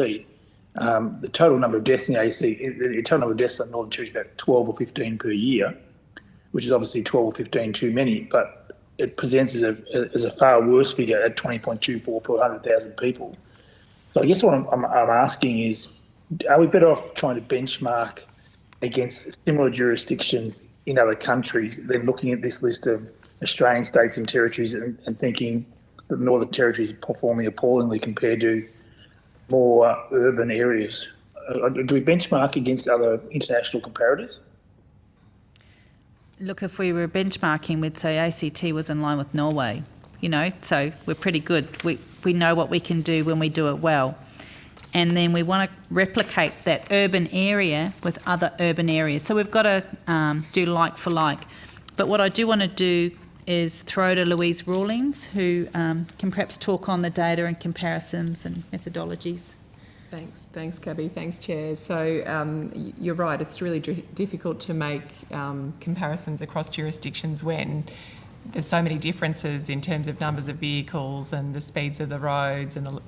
The total number of deaths in the ACT, the total number of deaths in Northern Territory is about 12 or 15 per year, which is obviously 12 or 15 too many, but it presents as a far worse figure at 20.24 per 100,000 people. So I guess what I'm asking is, are we better off trying to benchmark against similar jurisdictions in other countries than looking at this list of Australian states and territories and thinking that the Northern Territory is performing appallingly compared to more urban areas? Do we benchmark against other international comparators? Look, if we were benchmarking, we'd say ACT was in line with Norway, so we're pretty good. We know what we can do when we do it well. And then we want to replicate that urban area with other urban areas. So we've got to do like for like. But what I do want to do is throw to Louise Rawlings, who can perhaps talk on the data and comparisons and methodologies. Thanks, Gabby. Thanks, Chair. So you're right, it's really difficult to make comparisons across jurisdictions when there's so many differences in terms of numbers of vehicles and the speeds of the roads and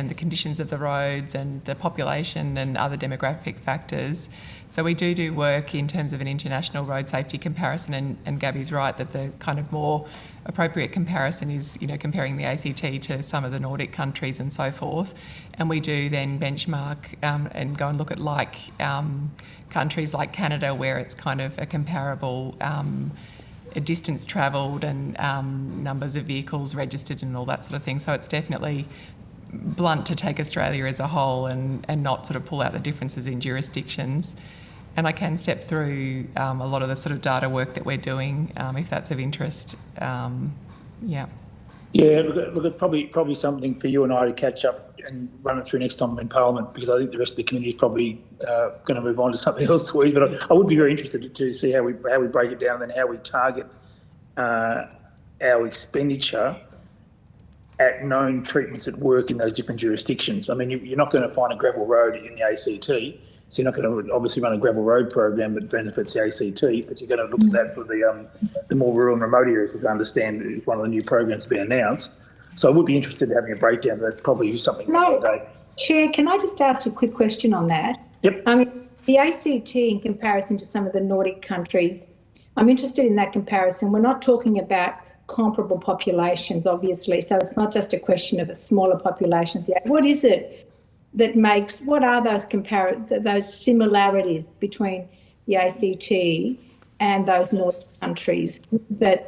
the conditions of the roads and the population and other demographic factors. So we do work in terms of an international road safety comparison, and Gabby's right that the kind of more appropriate comparison is, comparing the ACT to some of the Nordic countries and so forth. And we do then benchmark and go and look at countries like Canada, where it's kind of a comparable distance travelled and numbers of vehicles registered and all that sort of thing. So it's definitely blunt to take Australia as a whole and not sort of pull out the differences in jurisdictions. And I can step through a lot of the sort of data work that we're doing if that's of interest. Yeah. Yeah, look, it's probably something for you and I to catch up and run it through next time in Parliament, because I think the rest of the committee is probably going to move on to something else, Louise. But I would be very interested to see how we break it down and how we target our expenditure at known treatments that work in those different jurisdictions. I mean, you're not going to find a gravel road in the ACT, so you're not going to obviously run a gravel road program that benefits the ACT, but you're going to look at that for the more rural and remote areas, which I understand is one of the new programs to be announced. So I would be interested in having a breakdown. That's probably something. No, Chair, can I just ask you a quick question on that? Yep. I mean, the ACT in comparison to some of the Nordic countries, I'm interested in that comparison. We're not talking about comparable populations, obviously, so it's not just a question of a smaller population. What is it that makes, what are those similarities between the ACT and those Nordic countries that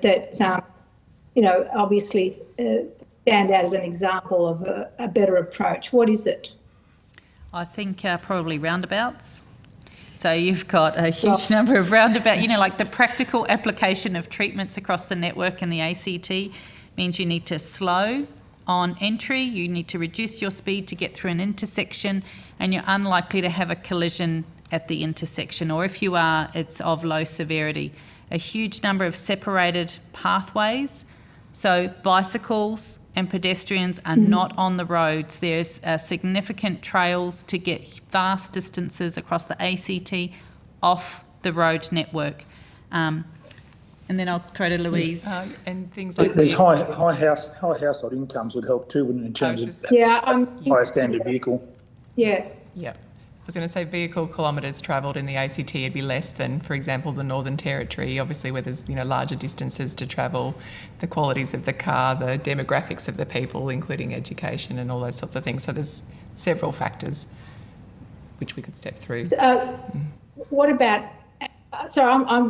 obviously stand out as an example of a better approach? What is it? I think probably roundabouts. So you've got a huge number of roundabouts, like the practical application of treatments across the network in the ACT means you need to slow on entry, you need to reduce your speed to get through an intersection, and you're unlikely to have a collision at the intersection, or if you are, it's of low severity. A huge number of separated pathways, so bicycles and pedestrians are not on the roads. There's significant trails to get vast distances across the ACT off the road network. And then I'll throw to Louise. And things like there's high household incomes would help too, wouldn't it, in terms of higher standard vehicle. Yeah. Yeah. I was going to say vehicle kilometres travelled in the ACT would be less than, for example, the Northern Territory, obviously where there's larger distances to travel, the qualities of the car, the demographics of the people, including education and all those sorts of things. So there's several factors which we could step through. What about,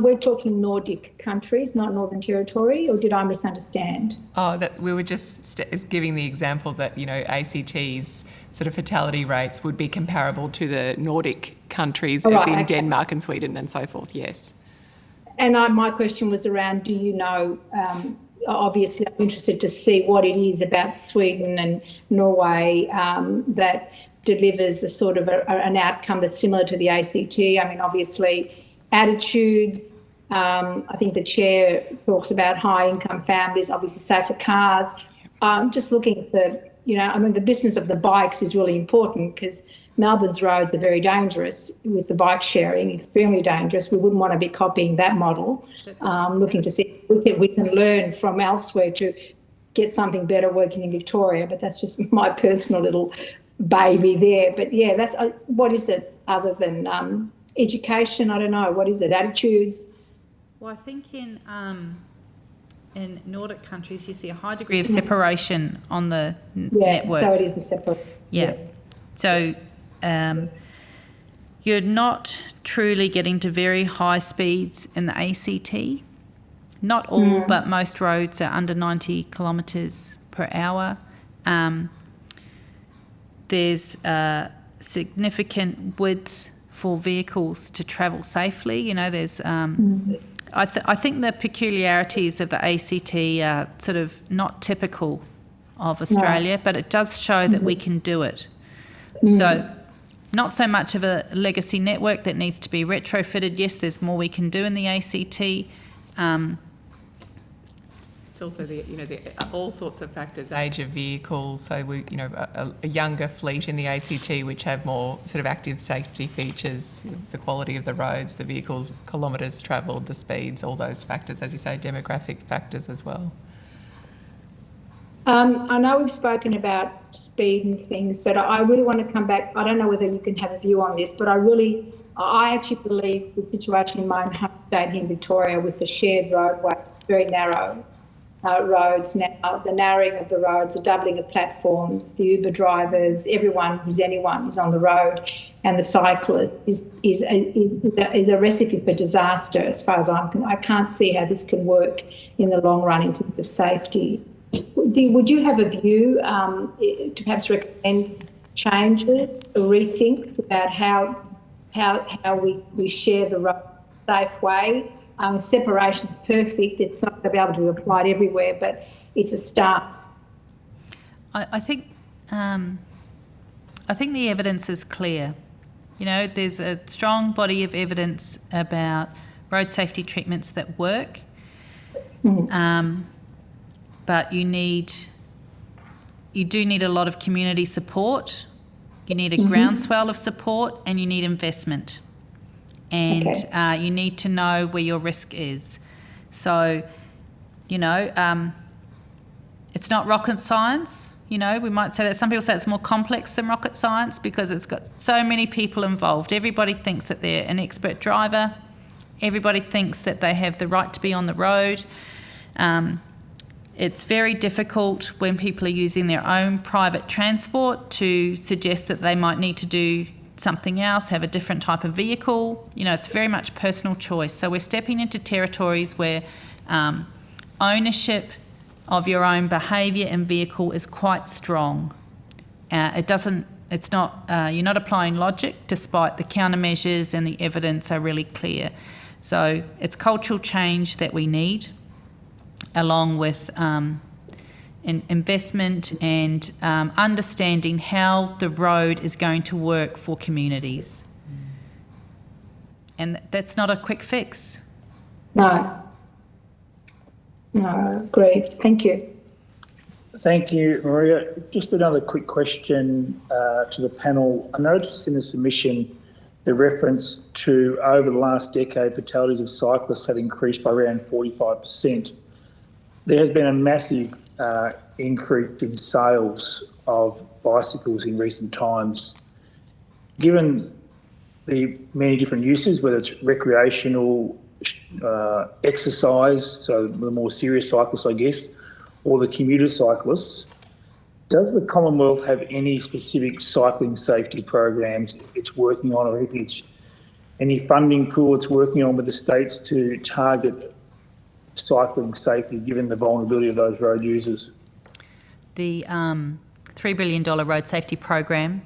we're talking Nordic countries, not Northern Territory, or did I misunderstand? That we were just giving the example that, ACT's sort of fatality rates would be comparable to the Nordic countries, as in Denmark and Sweden and so forth, yes. And my question was around, do you know, obviously I'm interested to see what it is about Sweden and Norway that delivers a sort of an outcome that's similar to the ACT. I mean, obviously attitudes, I think the chair talks about high income families, obviously safer cars. Just looking for, the business of the bikes is really important because Melbourne's roads are very dangerous with the bike sharing, extremely dangerous. We wouldn't want to be copying that model. Looking to see if we can learn from elsewhere to get something better working in Victoria, but that's just my personal little baby there. But yeah, that's what is it other than education? I don't know. What is it? Attitudes? Well, I think in Nordic countries, you see a high degree of separation on the network. So it is a separate. Yeah. So you're not truly getting to very high speeds in the ACT. Not all, but most roads are under 90 kilometres per hour. There's significant width for vehicles to travel safely. There's I think the peculiarities of the ACT are sort of not typical of Australia, but it does show that we can do it. So not so much of a legacy network that needs to be retrofitted. Yes, there's more we can do in the ACT. It's also the all sorts of factors, age of vehicles. So we, a younger fleet in the ACT which have more sort of active safety features, the quality of the roads, the vehicles, kilometres travelled, the speeds, all those factors, as you say, demographic factors as well. I know we've spoken about speed and things, but I really want to come back. I don't know whether you can have a view on this, but I actually believe the situation in my own home state here in Victoria with the shared roadway, very narrow roads now, the narrowing of the roads, the doubling of platforms, the Uber drivers, everyone who's anyone is on the road, and the cyclist is a recipe for disaster as far as I can't see how this can work in the long run in terms of safety. Would you have a view to perhaps recommend changes or rethink about how we share the road in a safe way? Separation's perfect. It's not going to be able to be applied everywhere, but it's a start. I think the evidence is clear. You know, there's a strong body of evidence about road safety treatments that work, but you do need a lot of community support. You need a groundswell of support, and you need investment, and you need to know where your risk is. So, you know, it's not rocket science. You know, we might say that some people say it's more complex than rocket science because it's got so many people involved. Everybody thinks that they're an expert driver. Everybody thinks that they have the right to be on the road. It's very difficult when people are using their own private transport to suggest that they might need to do something else, have a different type of vehicle. You know, it's very much personal choice. So we're stepping into territories where ownership of your own behaviour and vehicle is quite strong. It's not, you're not applying logic despite the countermeasures and the evidence are really clear. So it's cultural change that we need, along with investment and understanding how the road is going to work for communities. And that's not a quick fix. No, great. Thank you. Thank you, Maria. Just another quick question to the panel. I noticed in the submission the reference to over the last decade, fatalities of cyclists have increased by around 45%. There has been a massive increase in sales of bicycles in recent times. Given the many different uses, whether it's recreational, exercise, so the more serious cyclists, I guess, or the commuter cyclists, does the Commonwealth have any specific cycling safety programs it's working on, or if it's any funding pool it's working on with the states to target cycling safety, given the vulnerability of those road users? The $3 billion road safety program,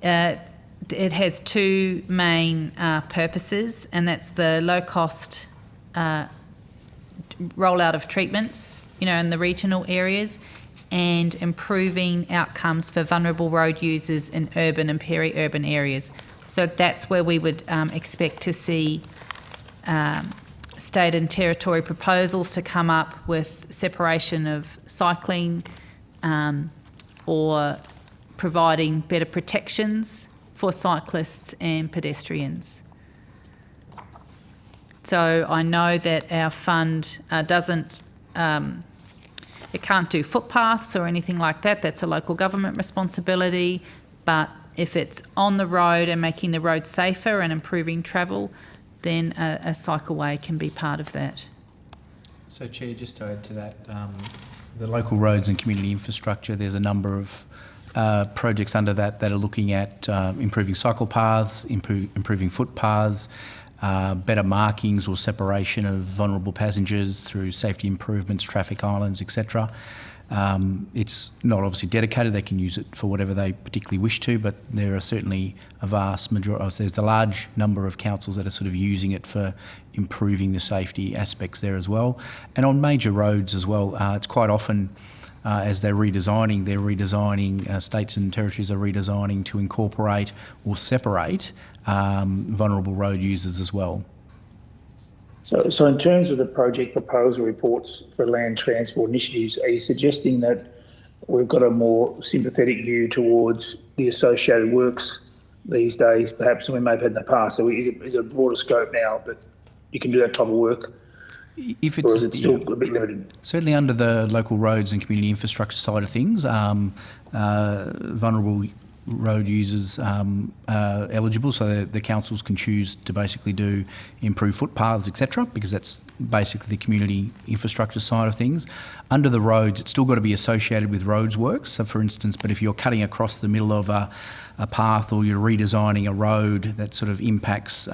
it has two main purposes, and that's the low-cost rollout of treatments, you know, in the regional areas, and improving outcomes for vulnerable road users in urban and peri-urban areas. So that's where we would expect to see state and territory proposals to come up with separation of cycling or providing better protections for cyclists and pedestrians. So I know that our fund doesn't, it can't do footpaths or anything like that. That's a local government responsibility. But if it's on the road and making the road safer and improving travel, then a cycleway can be part of that. So, Chair, just to add to that, the local roads and community infrastructure, there's a number of projects under that are looking at improving cycle paths, improving footpaths, better markings or separation of vulnerable passengers through safety improvements, traffic islands, etc. It's not obviously dedicated, they can use it for whatever they particularly wish to, but there are certainly a vast majority, there's a large number of councils that are sort of using it for improving the safety aspects there as well. And on major roads as well, it's quite often as they're redesigning, states and territories are redesigning to incorporate or separate vulnerable road users as well. So in terms of the project proposal reports for land transport initiatives, are you suggesting that we've got a more sympathetic view towards the associated works these days, perhaps, than we may have had in the past? So is it a broader scope now that you can do that type of work? If it's, or is it still a bit limited? Certainly under the local roads and community infrastructure side of things, vulnerable road users are eligible, so the councils can choose to basically do improved footpaths, etc., because that's basically the community infrastructure side of things. Under the roads, it's still got to be associated with roads works. So, for instance, but if you're cutting across the middle of a path or you're redesigning a road that sort of impacts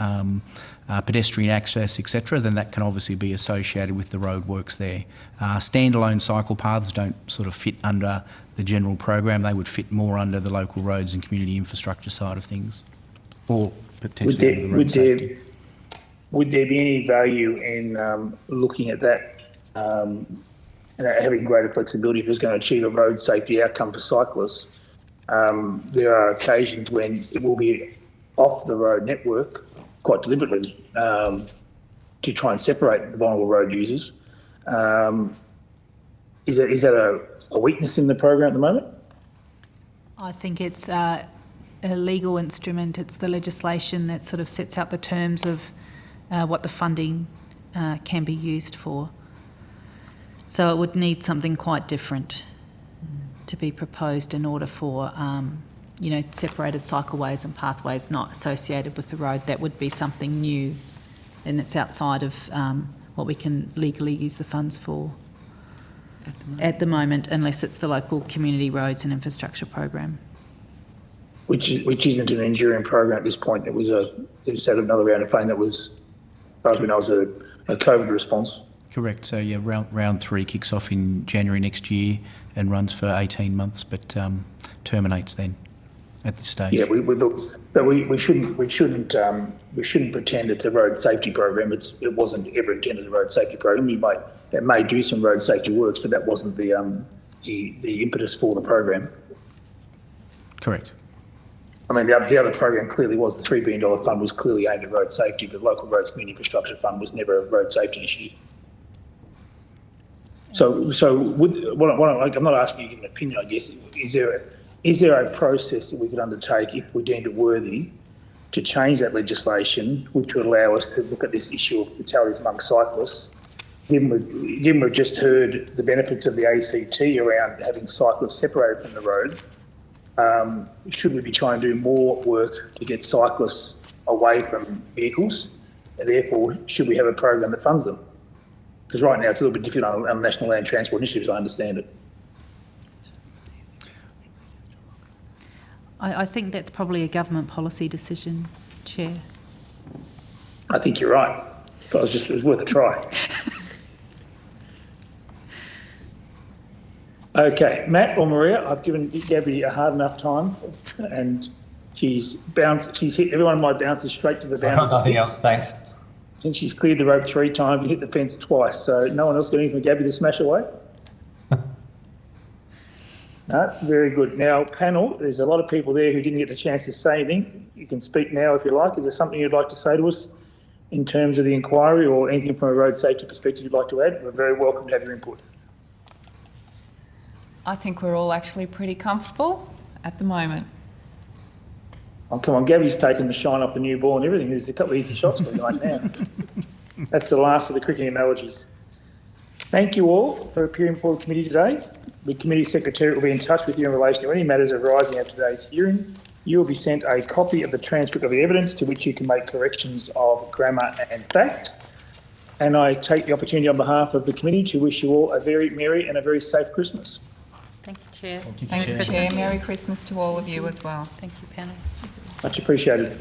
pedestrian access, etc., then that can obviously be associated with the road works there. Standalone cycle paths don't sort of fit under the general program. They would fit more under the local roads and community infrastructure side of things, or potentially under the road safety. Would there be any value in looking at that and having greater flexibility if it's going to achieve a road safety outcome for cyclists. There are occasions when it will be off the road network quite deliberately to try and separate the vulnerable road users. Is that a weakness in the program at the moment? I think it's a legal instrument. It's the legislation that sort of sets out the terms of what the funding can be used for. So it would need something quite different to be proposed in order for, separated cycleways and pathways not associated with the road. That would be something new, and it's outside of what we can legally use the funds for at the moment, unless it's the local community roads and infrastructure program. Which isn't an enduring program at this point. It just had another round of funding that was, as far as we know, was a COVID response. Correct. So yeah, round 3 kicks off in January next year and runs for 18 months, but terminates then at this stage. Yeah, we shouldn't pretend it's a road safety program. It wasn't ever intended as a road safety program. It may do some road safety works, but that wasn't the impetus for the program. Correct. I mean, the other program clearly was the $3 billion fund was clearly aimed at road safety, but the Local Roads Community Infrastructure Fund was never a road safety initiative. So I'm not asking you to give an opinion, I guess. Is there a process that we could undertake if we deemed it worthy to change that legislation, which would allow us to look at this issue of fatalities among cyclists? Given we've just heard the benefits of the ACT around having cyclists separated from the road, should we be trying to do more work to get cyclists away from vehicles? And therefore, should we have a program that funds them? Because right now it's a little bit different on National Land Transport Initiative, as I understand it. I think that's probably a government policy decision, Chair. I think you're right. But it was worth a try. Okay, Matt or Maria, I've given Gabby a hard enough time, and she's hit every one of my bounces straight to the bounce. I've got nothing else, thanks. Since she's cleared the rope 3 times and hit the fence twice, so no one else got anything for Gabby to smash away? No, very good. Now, panel, there's a lot of people there who didn't get a chance to say anything. You can speak now if you like. Is there something you'd like to say to us in terms of the inquiry or anything from a road safety perspective you'd like to add? We're very welcome to have your input. I think we're all actually pretty comfortable at the moment. Oh, come on, Gabby's taken the shine off the new ball and everything. There's a couple of easy shots for you right now. That's the last of the cricketing analogies. Thank you all for appearing before the committee today. The committee secretary will be in touch with you in relation to any matters arising out of today's hearing. You will be sent a copy of the transcript of the evidence to which you can make corrections of grammar and fact. And I take the opportunity on behalf of the committee to wish you all a very merry and a very safe Christmas. Thank you, Chair. Thank you, Chair. Merry Christmas to all of you as well. Thank you, panel. Much appreciated.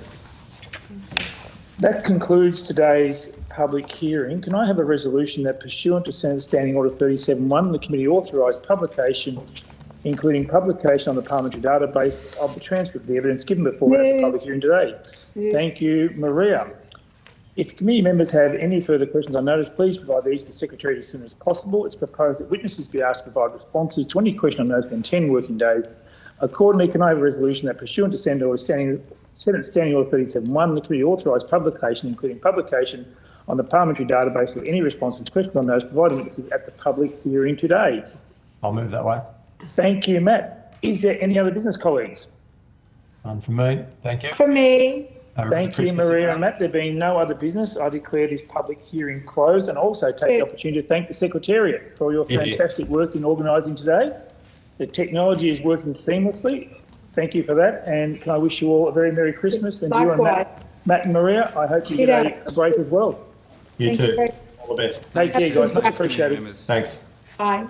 That concludes today's public hearing. Can I have a resolution that pursuant to Senate Standing Order 37.1, the committee authorised publication, including publication on the parliamentary database of the transcript of the evidence given before at the public hearing today? Thank you, Maria. If committee members have any further questions on notice, please provide these to the Secretary as soon as possible. It's proposed that witnesses be asked to provide responses to any question on notice within 10 working days. Accordingly, can I have a resolution that pursuant to Senate Standing Order 37.1, the committee authorised publication, including publication on the parliamentary database of any responses to questions on notice provided witnesses at the public hearing today? I'll move that way. Thank you, Matt. Is there any other business, colleagues? None from me. Thank you. From me. Thank you, Maria and Matt. There being no other business, I declare this public hearing closed, and also take the opportunity to thank the Secretariat for your fantastic work in organising today. The technology is working seamlessly. Thank you for that, and can I wish you all a very Merry Christmas, and you and Matt and Maria, I hope you get a break as well. You too. All the best. Take care, guys. Much appreciated. Thanks. Bye.